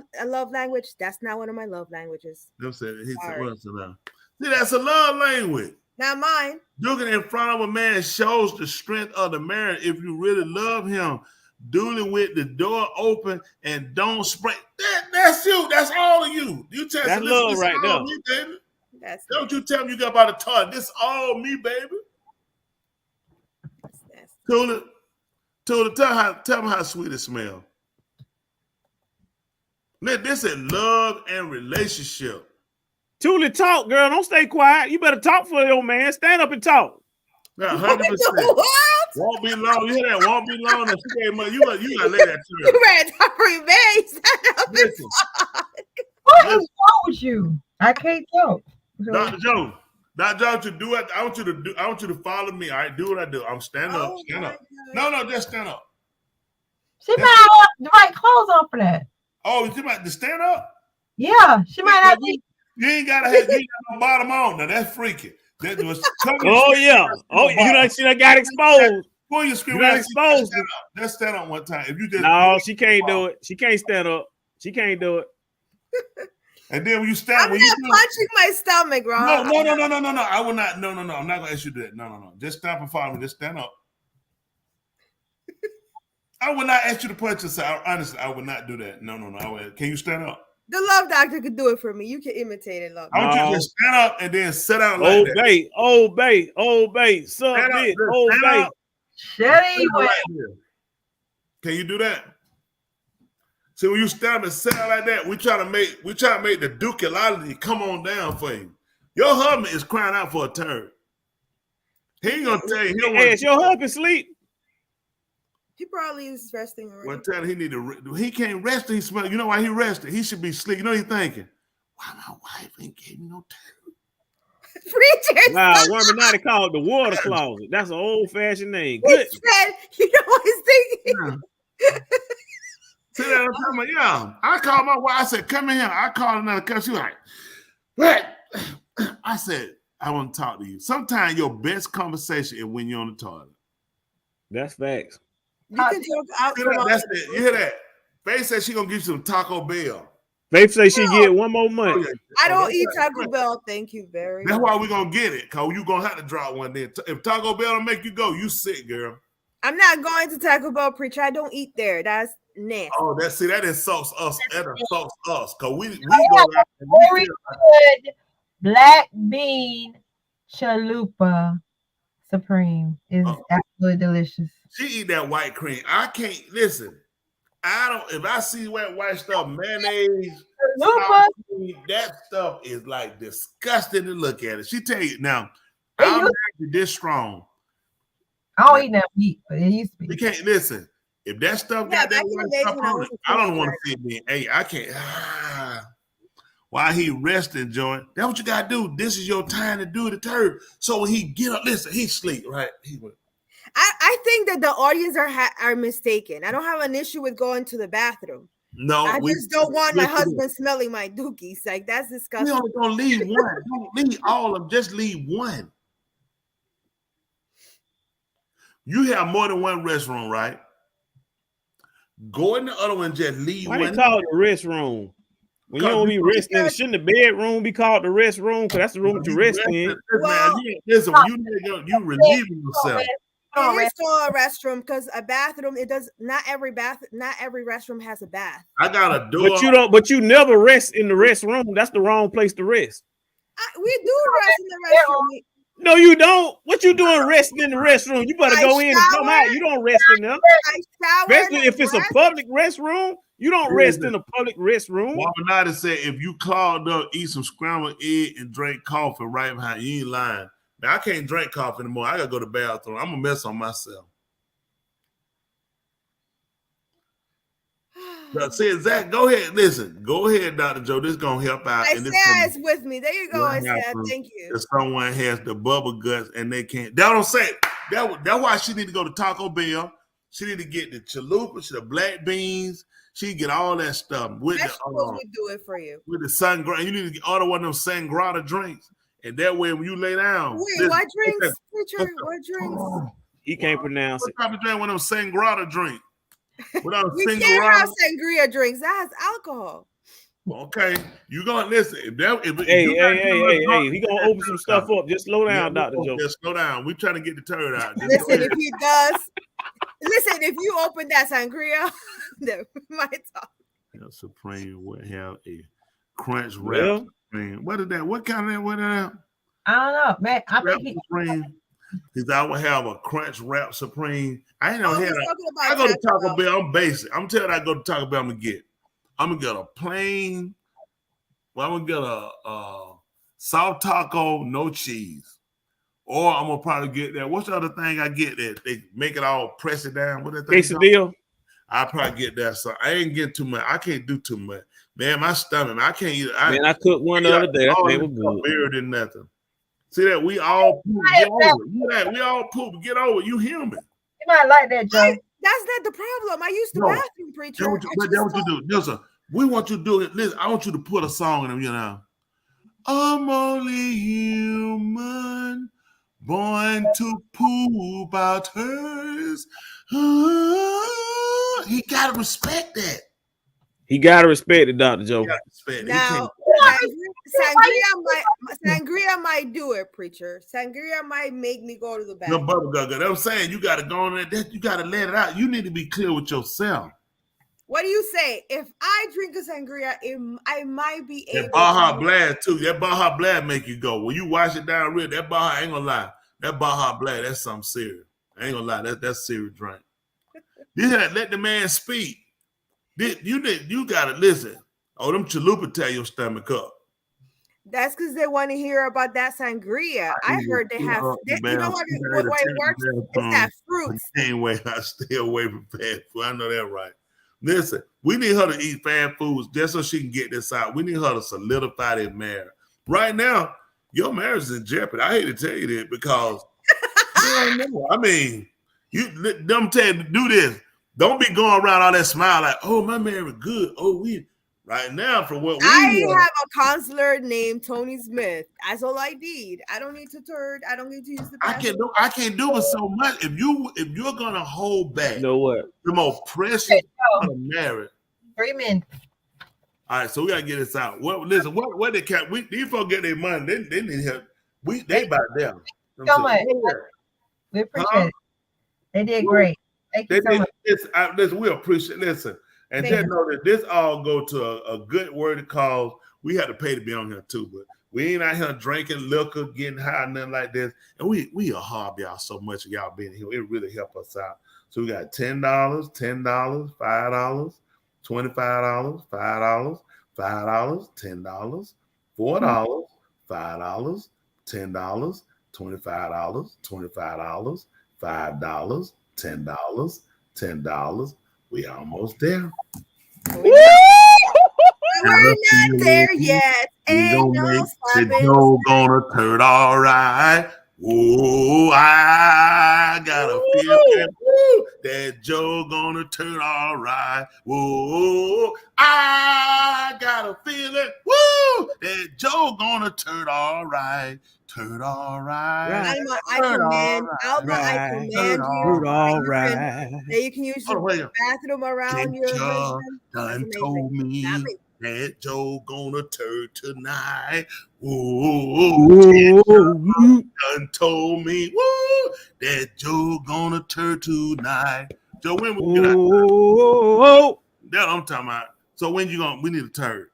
language, that's not one of my love languages. He said, what else now? See, that's a love language. Not mine. Looking in front of a man shows the strength of the marriage. If you really love him, dueling with the door open and don't spray. That's you. That's all of you. You tell that's love right now. Me, baby. Don't you tell me you got about a toilet. This all me, baby. Tula, tell me how sweet it smells. This is love and relationship. Tuli, talk, girl. Don't stay quiet. You better talk for your man. Stand up and talk. Yeah, 100%. Won't be long. You hear that? Won't be long. You gotta let that turn. You ready to remain? What is wrong with you? I can't talk. Dr. Joe, to do it. I want you to follow me. All right, do what I do. I'm stand up. Stand up. No, just stand up. She might have the right clothes on for that. Oh, you might to stand up? Yeah, she might not be. You ain't got no bottom on. Now that's freaky. That was oh yeah. Oh, you done got exposed. Pull your screen. You got exposed. Let's stand up one time. If you just no, she can't do it. She can't stand up. She can't do it. And then when you stand, I'm not punching my stomach, Ron. No. I will not. No. I'm not gonna ask you to do that. No. Just stop and follow me. Just stand up. I will not ask you to punch yourself. Honestly, I would not do that. No. Can you stand up? The love doctor could do it for me. You can imitate it, love. I want you to just stand up and then sit out like that. Obey, suck it, obey. Can you do that? See, when you stand up and sit out like that, we try to make the duality come on down for you. Your husband is crying out for a turn. He ain't gonna tell you. Is your husband sleep? He probably is resting already. Well, tell him he need to. He can't rest. He smell. You know why he rested? He should be sleep. You know he's thinking, why my wife ain't gave me no turn. Preacher. Nah, Wormy Night called the water closet. That's an old-fashioned name. Good. Said, you know what he's thinking? See that I'm talking about? Yeah. I called my wife. I said, come in here. I called another cup. She was like, what? I said, I want to talk to you. Sometimes your best conversation is when you're on the toilet. That's facts. You can talk out. That's it. You hear that? Faith said she gonna give you some Taco Bell. Faith say she get one more month. I don't eat Taco Bell. Thank you very much. That's why we're gonna get it, cause you gonna have to drop one there. If Taco Bell don't make you go, you sick, girl. I'm not going to Taco Bell, preacher. I don't eat there. That's nasty. Oh, that insults us. That insults us, cause we I go have out a and we very feel like, good black bean chalupa supreme. Is absolutely delicious. she eat that white cream. I can't listen. I don't. If I see white stuff, mayonnaise, sour cream, that stuff is like disgusting to look at it. She tell you now, I'm actually this strong. I don't eat that meat, but it used to be. You can't listen. If that stuff got that white stuff on it, I don't want to fit me. Hey, I can't. While he resting, joint. That's what you gotta do. This is your time to do the turd. So when he get up, listen, he sleep, right? He went. I think that the audience are mistaken. I don't have an issue with going to the bathroom. No, I just don't want my husband smelling my dookies. Like, that's disgusting. We only gonna leave one. Don't leave all of them. Just leave one. You have more than one restroom, right? Go in the other one, just leave Why one. they call it the restroom? When you don't be resting, shouldn't the bedroom be called the restroom? Because that's the room that you rest in. Listen, you relieving yourself. It is called a restroom because a bathroom. It does not every restroom has a bath. I got a door. But you never rest in the restroom. That's the wrong place to rest. We do rest in the restroom. No, you don't. What you doing resting in the restroom? You better go in and come out. You don't rest in there. Especially if it's a public restroom, you don't rest in a public restroom. Wabanati said if you clogged up, eat some scrambled egg and drink coffee right behind you. You ain't lying. Now I can't drink coffee anymore. I gotta go to the bathroom. I'm gonna mess on myself. But see, Zach, go ahead. Listen, go ahead, Dr. Joe. This is gonna help out. Isaiah is with me. There you go, Isaiah. Thank you. If someone has the bubble guts and they can't, that don't say that's why she need to go to Taco Bell. She need to get the chalupa, the black beans. She get all that stuff with vegetables would do it for you. With the sangria. You need to order one of them sangrata drinks, and that way when you lay down. Wait, what drinks? What drinks? He can't pronounce it. What type of drink? One of them sangrata drinks. We can't have sangria drinks. That has alcohol. Okay, you gonna listen? Hey, he gonna open some stuff up. Just slow down, Dr. Joe. Just slow down. We trying to get the turd out. Listen, if he does, if you open that sangria, then we might talk. Supreme would have a crunch wrap. Supreme. What is that? What kind of that? What is that? I don't know, man. I think Supreme. Because I would have a crunch wrap Supreme. I ain't never had I go to Taco Bell. I'm basic. I'm telling you, I go to Taco Bell. I'm gonna get a plain. Well, I'm gonna get a soft taco, no cheese, or I'm gonna probably get that. What's the other thing I get that they make it all press it down? What that thing? Quesadilla. I probably get that. So I ain't get too much. I can't do too much. Man, my stomach. I can't eat. I cooked one the other day. That thing was good. Weird than nothing. See that we all poop. Get over it. We all poop. Get over it. You human. You might like that, Joe. That's not the problem. I used the bathroom, preacher. That's what you do. Listen, we want you to do it. Listen, I want you to put a song in them, you know. I'm only human, born to poop out hers. He gotta respect that. He gotta respect it, Dr. Joe. Now, sangria might do it, preacher. Sangria might make me go to the bathroom. No, I'm saying you gotta go on there. You gotta let it out. You need to be clear with yourself. What do you say? If I drink a sangria, I might be able. That Baja Blast too. That Baja Blast make you go. When you wash it down real, that Baja, I ain't gonna lie. That Baja Blast, that's something serious. I ain't gonna lie. That's serious drink. Let the man speak. You gotta listen. Oh, them chalupa tear your stomach up. That's because they want to hear about that sangria. I heard they have. You know what it works? It's that fruits. Anyway, I stay away from fast food. I know that right. Listen, we need her to eat fast foods just so she can get this out. We need her to solidify that marriage. Right now, your marriage is in jeopardy. I hate to tell you that because I mean, them tell you to do this. Don't be going around all that smile like, oh, my marriage good. Oh, we right now for what we have a counselor named Tony Smith. That's all I need. I don't need to turd. I don't need to use the bathroom. I can't do it so much. If you're gonna hold back, you know what? The most precious part of marriage. 3 minutes. All right, so we gotta get this out. Listen, what they can't. These folks get their money. They need help. They about them. So much. We appreciate it. They did great. Thank you so much. Listen, we appreciate. Listen, and just know that this all go to a good worthy cause. We had to pay to be on here too, but we ain't out here drinking liquor, getting high, nothing like this. And we are y'all so much of y'all being here. It really help us out. So we got $10, $10, $5, $25, $5, $5, $10, $4, $5, $10, $25, $25, $5, $10. We almost there. We're not there yet. Ain't no Joe gonna turn all right. Oh, I got a feeling that Joe gonna turn all right. Whoa, I got a feeling, that Joe gonna turn all right. Turn all right. I command you. All right. That you can use the bathroom around your husband. Done told me that Joe gonna turn tonight. Whoa, done told me that Joe gonna turn tonight. Joe, when we get out? That's what I'm talking about. So when we need a turn.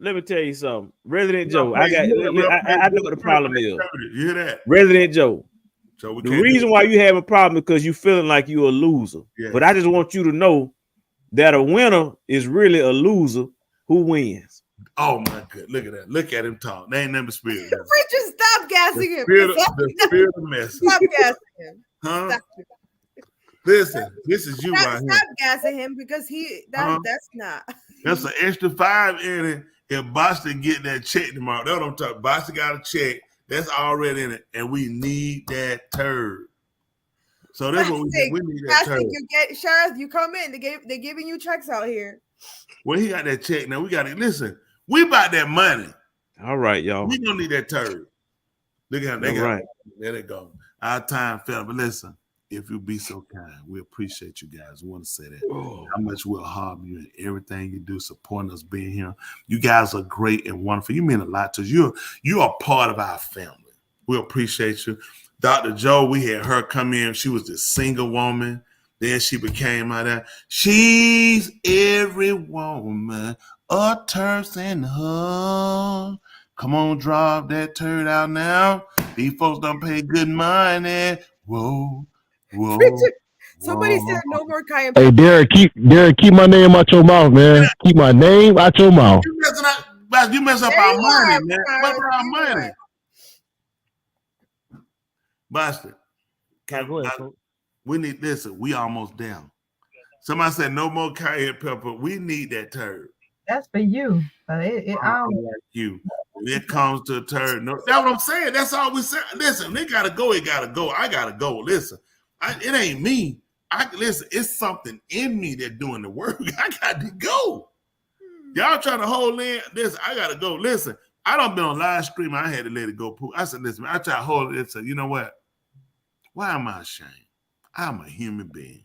Let me tell you something. Resident Joe, I know what the problem is. You hear that? Resident Joe. So the reason why you have a problem is because you feeling like you're a loser. Yeah. But I just want you to know that a winner is really a loser who wins. Oh my God. Look at that. Look at him talk. They ain't never spirit. Richard, stop gassing him. The spirit of mess. Stop gassing him. Huh? Stop. Listen, this is you right here. Stop gassing him because that's not. That's an extra 5 in it. If Boston get that check tomorrow, that's what I'm talking. Boston got a check that's already in it, and we need that turd. So that's what we need. We need that turd. You get Sheriff, you come in. They're giving you checks out here. Well, he got that check. Now we got to listen. We about that money. All right, y'all. We don't need that turd. Look at him. Right. There they go. Our time fell. But listen, if you be so kind, we appreciate you guys. We want to say that. How much we'll harm you in everything you do, supporting us being here. You guys are great and wonderful. You mean a lot to us. You are part of our family. We appreciate you. Dr. Joe, we had her come in. She was this single woman. Then she became out there. She's every woman a turf in her. Come on, drop that turd out now. These folks don't pay good money. Whoa. Richard, somebody said no more cayenne pepper. Hey, Derek, keep my name out your mouth, man. Keep my name out your mouth. You mess up our money, man. What about our money? Boston, we need this. We almost down. Somebody said no more cayenne pepper. We need that turd. That's for you. You. When it comes to a turd, no, that's what I'm saying. That's all we say. Listen, they gotta go. It gotta go. I gotta go. Listen, it ain't me. Listen. It's something in me that's doing the work. I got to go. Y'all trying to hold in this. I gotta go. Listen, I don't been on live stream. I had to let it go. I said, listen, I try to hold it and say, you know what? Why am I ashamed? I'm a human being.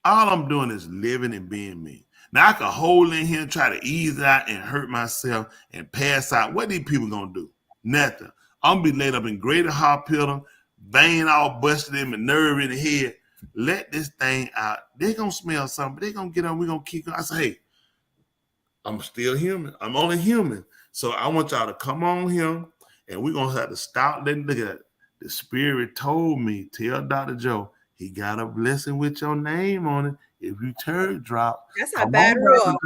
All I'm doing is living and being me. Now I can hold in here and try to ease out and hurt myself and pass out. What these people gonna do? Nothing. I'm gonna be laid up in greater hospital, vein all busted in my nerve in the head. let this thing out. They're gonna smell something. They're gonna get on. We're gonna keep going. I said, hey, I'm still human. I'm only human. So I want y'all to come on here, and we're gonna have to stop. Look at that. The spirit told me, tell Dr. Joe, he got a blessing with your name on it. If you turd drop, that's a bad rule.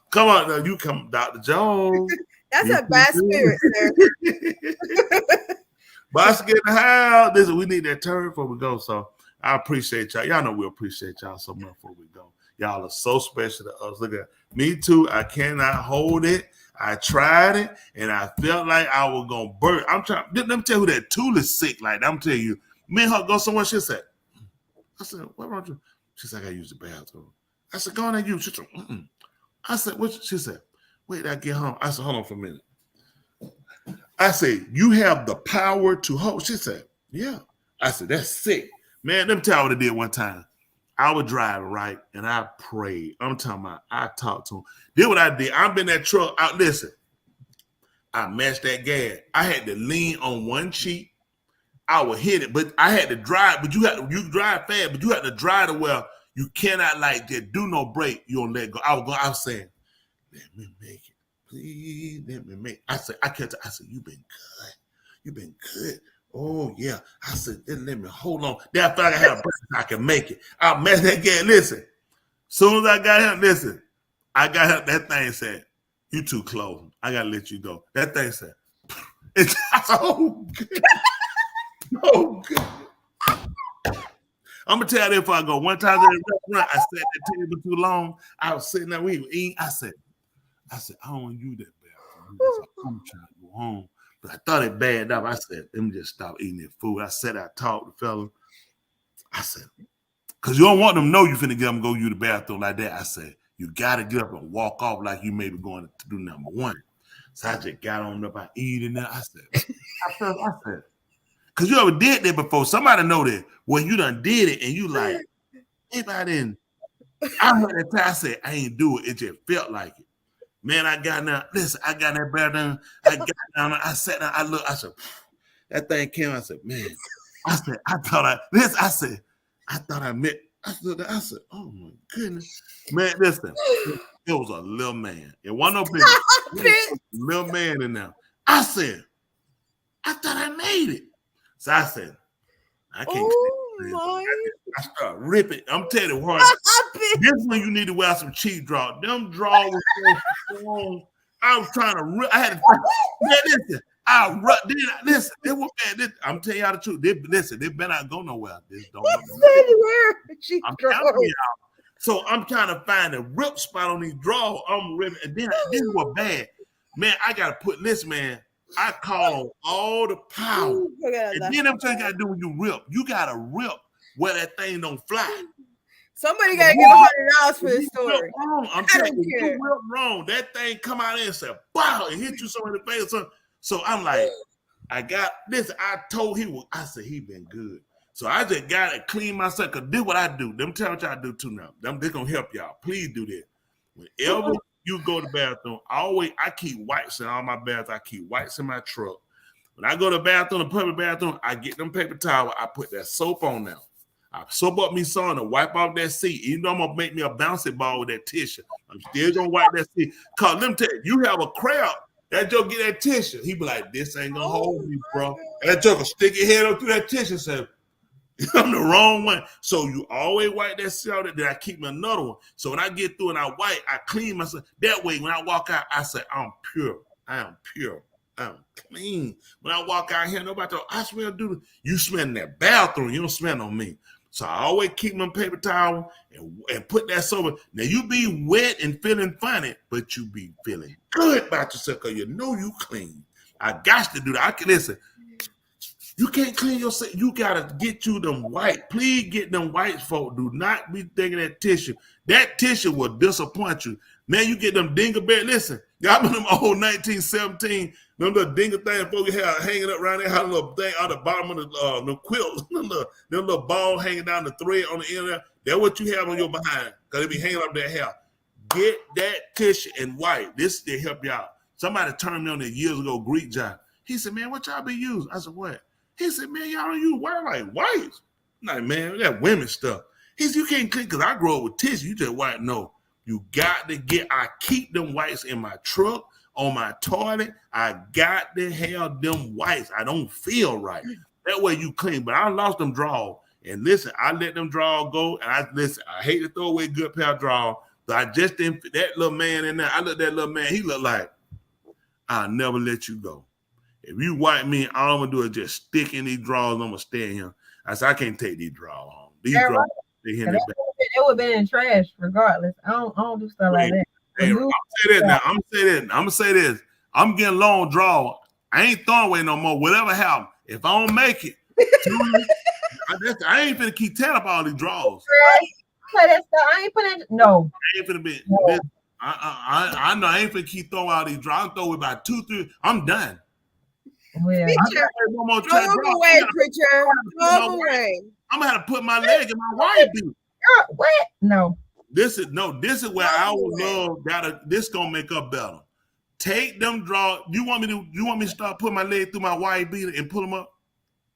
Come on, now you come, Dr. Joe. That's a bad spirit, sir. But get the house. Listen, we need that turn before we go. So I appreciate y'all. Y'all know we appreciate y'all so much before we go. Y'all are so special to us. Look at me too. I cannot hold it. I tried it, and I felt like I was gonna burn. I'm trying. Let me tell you who that tool is sick. Like I'm telling you, me and her go somewhere. She said, "I said, what wrong with you?" She said, "I gotta use the bathroom." I said, "Go on and use." She said, "Mm-mm." I said, "What?" She said, "Wait, I get home." I said, "Hold on for a minute." I said, "You have the power to hold." She said, "Yeah." I said, "That's sick, man." Let me tell you what I did one time. I was driving, right, and I prayed. I'm talking about, I talked to him. Did what I did. I'm in that truck. Listen, I matched that gas. I had to lean on one cheek. I would hit it, but I had to drive. But you drive fast, but you have to drive to where you cannot like just do no brake. You don't let go. I was saying, let me make it. Please let me make it. I said, you've been good. You've been good. Oh, yeah. I said, then let me hold on. Then I felt like I had a break. I can make it. I met that guy. Listen, soon as I got him, listen, I got him. That thing said, you too close. I got to let you go. That thing said, it's so good. Oh, good. I'm going to tell you if I go. One time in the restaurant, I sat at the table too long. I was sitting there, we were eating. I said, I don't want to use that bathroom. I'm trying to go home. But I thought it bad up. I said, let me just stop eating that food. I said, I talked to the fella. I said, because you don't want them to know you finna get them to go use the bathroom like that. I said, you got to get up and walk off like you may be going to do number one. So I just got on up. I eating that. I said, because you ever did that before. Somebody know that when you done did it and you like, if I didn't, I heard that time I said, I ain't do it. It just felt like it. Man, I got down. Listen, I got that bathroom. I got down. I sat down. I looked. I said, that thing came. I said, man. I said, I thought I met. I said, oh my goodness, man. Listen, it was a little man. It wasn't no big little man in there. I said, I thought I made it. So I said, I can't. I start ripping. I'm telling you what. This one you need to wear some cheap draw. Them draws were so strong. I was trying to rip. I had to. Man, listen. Listen. It was bad. I'm telling y'all the truth. They better not go nowhere. This don't. I'm telling y'all. So I'm trying to find a rip spot on these draws. I'm ripping, and then this was bad. Man, I gotta put this man. I call on all the power. And then I'm telling you, gotta do when you rip. You gotta rip where that thing don't fly. Somebody gotta give $100 for this story. I'm telling you, you real wrong. That thing come out and say, "Wow!" and hit you so in the face. So I'm like, I got this. I told him, I said he been good. So I just got to clean myself. Cause this what I do. Them tell what y'all do too now. They're gonna help y'all. Please do this. Whenever you go to the bathroom, I keep wipes in all my baths. I keep wipes in my truck. When I go to the bathroom, the public bathroom, I get them paper towel. I put that soap on now. I soap up me son to wipe off that seat. Even though I'm gonna make me a bouncy ball with that tissue, I'm still gonna wipe that seat. Cause let me tell you have a crowd. That joke get that tissue. He be like, "This ain't gonna hold me, bro." And that joke will stick your head up through that tissue and say, "I'm the wrong one." So you always wipe that seat out. Then I keep me another one. So when I get through and I wipe, I clean myself. That way, when I walk out, I say, "I'm pure. I am pure. I'm clean." When I walk out here, nobody talk, I smell dude. You smell in that bathroom. You don't smell on me. So I always keep my paper towel and put that soap. Now you be wet and feeling funny, but you be feeling good about yourself because you know you clean. I got to do that. I can listen. You can't clean yourself. You gotta get you them white. Please get them white folk. Do not be thinking that tissue. That tissue will disappoint you. Man, you get them dingleberry. Listen, y'all remember them old 1917, them little dingle things folks had hanging up around there, had a little thing on the bottom of the quilt, them little ball hanging down the thread on the end of there. That's what you have on your behind, because it be hanging up their hair. Get that tissue and white. This will help y'all. Somebody turned me on there years ago, Greek John. He said, man, what y'all be using? I said, what? He said, man, y'all don't use white like whites. Like, man, that women stuff. You can't clean because I grew up with tissue. You just white. No, you got to I keep them whites in my truck, on my toilet. I got to have them whites. I don't feel right. That way you clean. But I lost them drawers. And listen, I let them drawers go. And I hate to throw away good pair of drawers. But I just didn't, that little man in there, I looked at that little man, he looked like, I'll never let you go. If you white me, all I'm going to do is just stick in these drawers. I'm going to stay in here. I said, I can't take these drawers home. These drawers, they hit It would have been in trash regardless. I don't do stuff like that. Hey, I'm gonna say this now. I'm gonna say this. I'm getting long draw. I ain't throwing away no more. Whatever happens, if I don't make it, I ain't finna keep tearing up all these draws. I ain't putting no. I ain't finna be. No. I know I ain't finna keep throwing all these draws. I'm throwing about 2, 3. I'm done. Preacher, throw away, preacher. Throw away. I'm gonna have to put my leg in my wire beat. What? No. This is where I would love. This gonna make up better. Take them draws. You want me to start putting my leg through my wire beater and pull them up,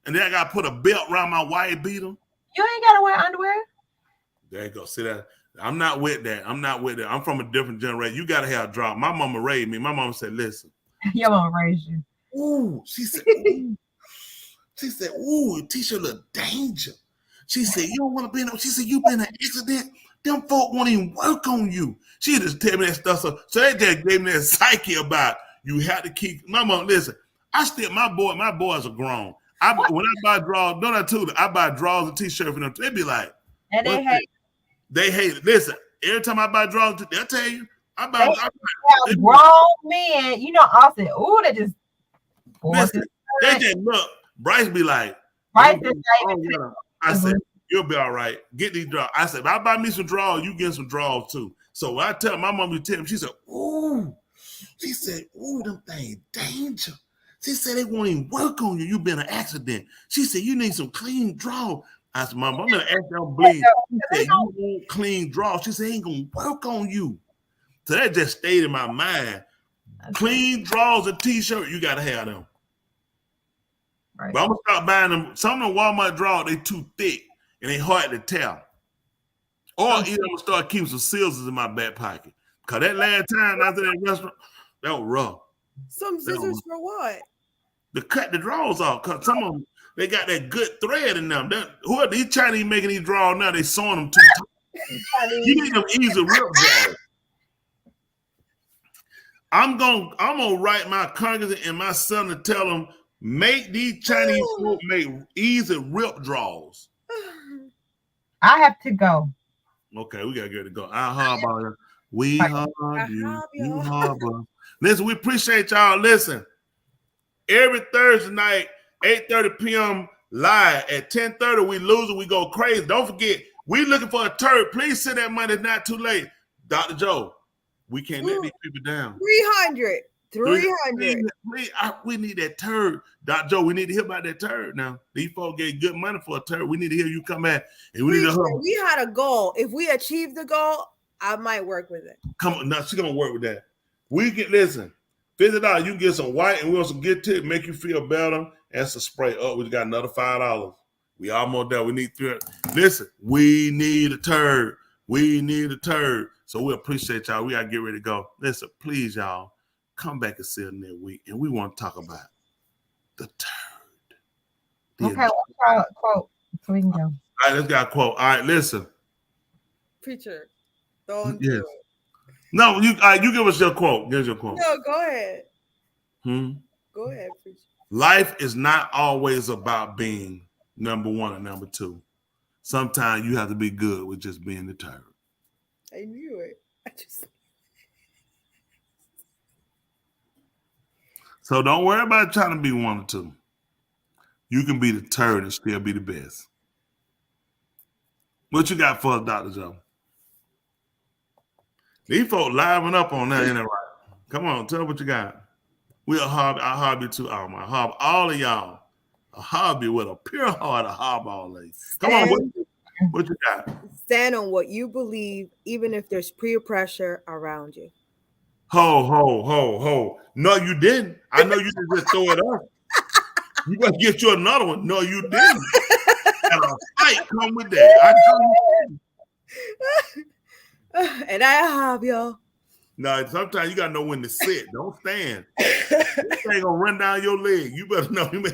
and then I gotta put a belt around my wire beater. You ain't gotta wear underwear. There you go. See that? I'm not with that. I'm from a different generation. You gotta have a draw. My mama raised me. My mama said, "Listen." Your mama raised you. Ooh, she said. Ooh, T-shirt look danger. She said, you don't want to be in. She said, you been in an accident. Them folk won't even work on you. She just tell me that stuff. So they just gave me that psyche about you have to keep. My mom, listen. I still my boys are grown. When I buy drawers, don't I tell you? I buy drawers and T-shirts for them. They be like, and they hate. They hate it. Listen, every time I buy drawers, they'll tell you. I buy grown men. You know, Austin. Ooh, they just. Listen, they just look. Bryce be like, Bryce I said, you'll be all right. Get these drawers. I said, if I buy me some drawers, you get some drawers too. So when I tell my mom, she said, ooh. She said, ooh, them things danger. She said, they won't even work on you. You've been in an accident. She said, you need some clean drawers. I said, Mom, I'm going to ask them bleed. She said, you want clean drawers. She said, ain't going to work on you. So that just stayed in my mind. Clean drawers and T-shirt, you got to have them. Right. But I'm gonna start buying them. Some of the Walmart drawers, they too thick and they hard to tell. Or either I'm gonna start keeping some scissors in my back pocket. Cause that last time I was in that restaurant, that was rough. Some scissors for what? To cut the drawers off. Cause some of them, they got that good thread in them. Who are these Chinese making these drawers now? They sewing them too tight. You need them easy rip drawers. I'm gonna write my congressman and my son to tell them. Make these Chinese folk make easy rip draws. I have to go. Okay, we gotta get to go. I harbor. We harbor you. You harbor. Listen, we appreciate y'all. Listen, every Thursday night, 8:30 p.m. live at 10:30. We lose it. We go crazy. Don't forget, we looking for a turd. Please send that money. It's not too late. Dr. Joe, we can't let these people down. 300. 300. We need that turd. Dr. Joe, we need to hear about that turd now. These folks get good money for a turd. We need to hear you come back. And we need to we had a goal. If we achieve the goal, I might work with it. Come on, now she's gonna work with that. We get listen, $50. You can get some white and we want some good tip, make you feel better. And some spray. Oh, we got another $5. We almost there. We need 300. Listen, we need a turd. We need a turd. So we appreciate y'all. We gotta get ready to go. Listen, please, y'all. Come back and sit in that week, and we want to talk about the turd. Okay, what's our quote so we can go? All right, let's get a quote. All right, listen. Preacher, don't do it. No, you give us your quote. Give us your quote. No, go ahead. Go ahead, preacher. Life is not always about being number one or number two. Sometimes you have to be good with just being the turd. I knew it. So don't worry about trying to be one or two. You can be the turd and still be the best. What you got for us, Dr. Joe? These folks liven up on that, ain't it right? Come on, tell what you got. We're a hobby too. I hobby all of y'all. A hobby with a pure heart, a hobby all of you. Come on, what you got? Stand on what you believe, even if there's peer pressure around you. Ho. No, you didn't. I know you didn't just throw it up. You gotta get you another one. No, you didn't. got a fight come with that. I know. And I have y'all. No, sometimes you gotta know when to sit. Don't stand. This ain't gonna run down your leg. You better know. You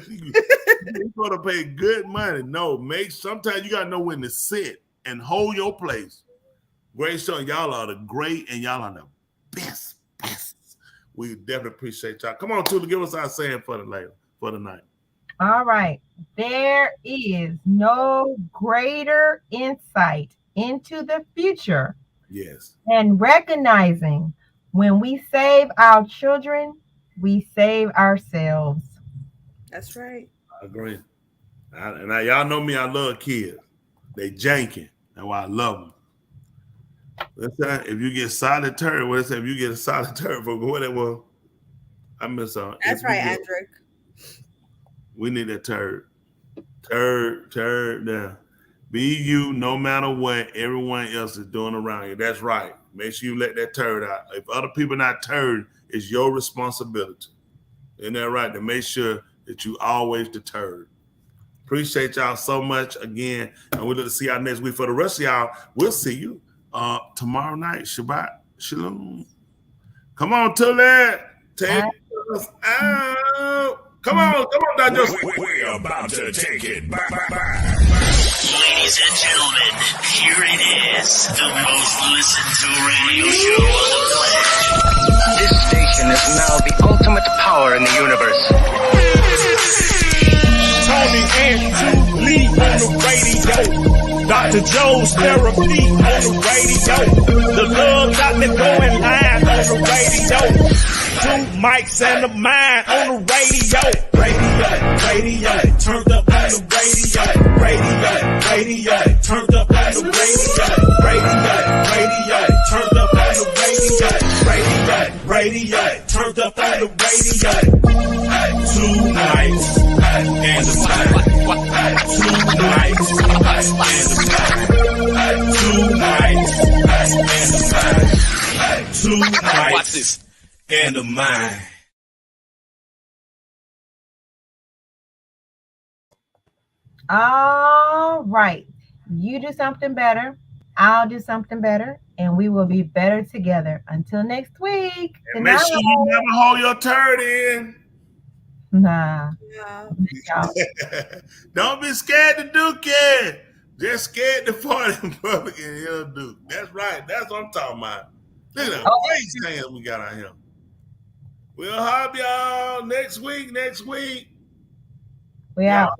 gotta pay good money. No, sometimes you gotta know when to sit and hold your place. Great show. Y'all are the great and y'all are the best. We definitely appreciate y'all. Come on, Tula, give us our saying for the night. All right. There is no greater insight into the future. Yes. And recognizing when we save our children, we save ourselves. That's right. I agree. And y'all know me, I love kids. They janky. That's why I love them. If you get solid turd, what is it? If you get a solid turd for whatever, I miss on. That's right, Andrew. We need that turd. Turd down. Be you no matter what everyone else is doing around you. That's right. Make sure you let that turd out. If other people not turd, it's your responsibility. Isn't that right? To make sure that you always the turd. Appreciate y'all so much again. And we'll look to see y'all next week. For the rest of y'all, we'll see you tomorrow night. Shabbat Shalom. Come on, Tula. Take us out. Come on, Dr. We're about to take it back. Ladies and gentlemen, here it is, the most listened to radio show on the planet. This station is now the ultimate power in the universe. Tony and Lee on the radio. Dr. Joe's therapy on the radio. The love got me going live on the radio. 2 mics and a mind on the radio. Radio, turned up on the radio. Radio, turned up on the radio. Radio, turned up on the radio. Radio, turned up on the radio. 2 mics and a mind. 2 mics and a mind. 2 mics and a mind. 2 mics. Watch this. And a mind. All right. You do something better. I'll do something better. And we will be better together. Until next week. And make sure you never hold your turd in. Nah. Don't be scared to duke it. Just scared to fart in public and he'll duke. That's right. That's what I'm talking about. Look at the great hands we got out here. We'll have y'all next week. We out.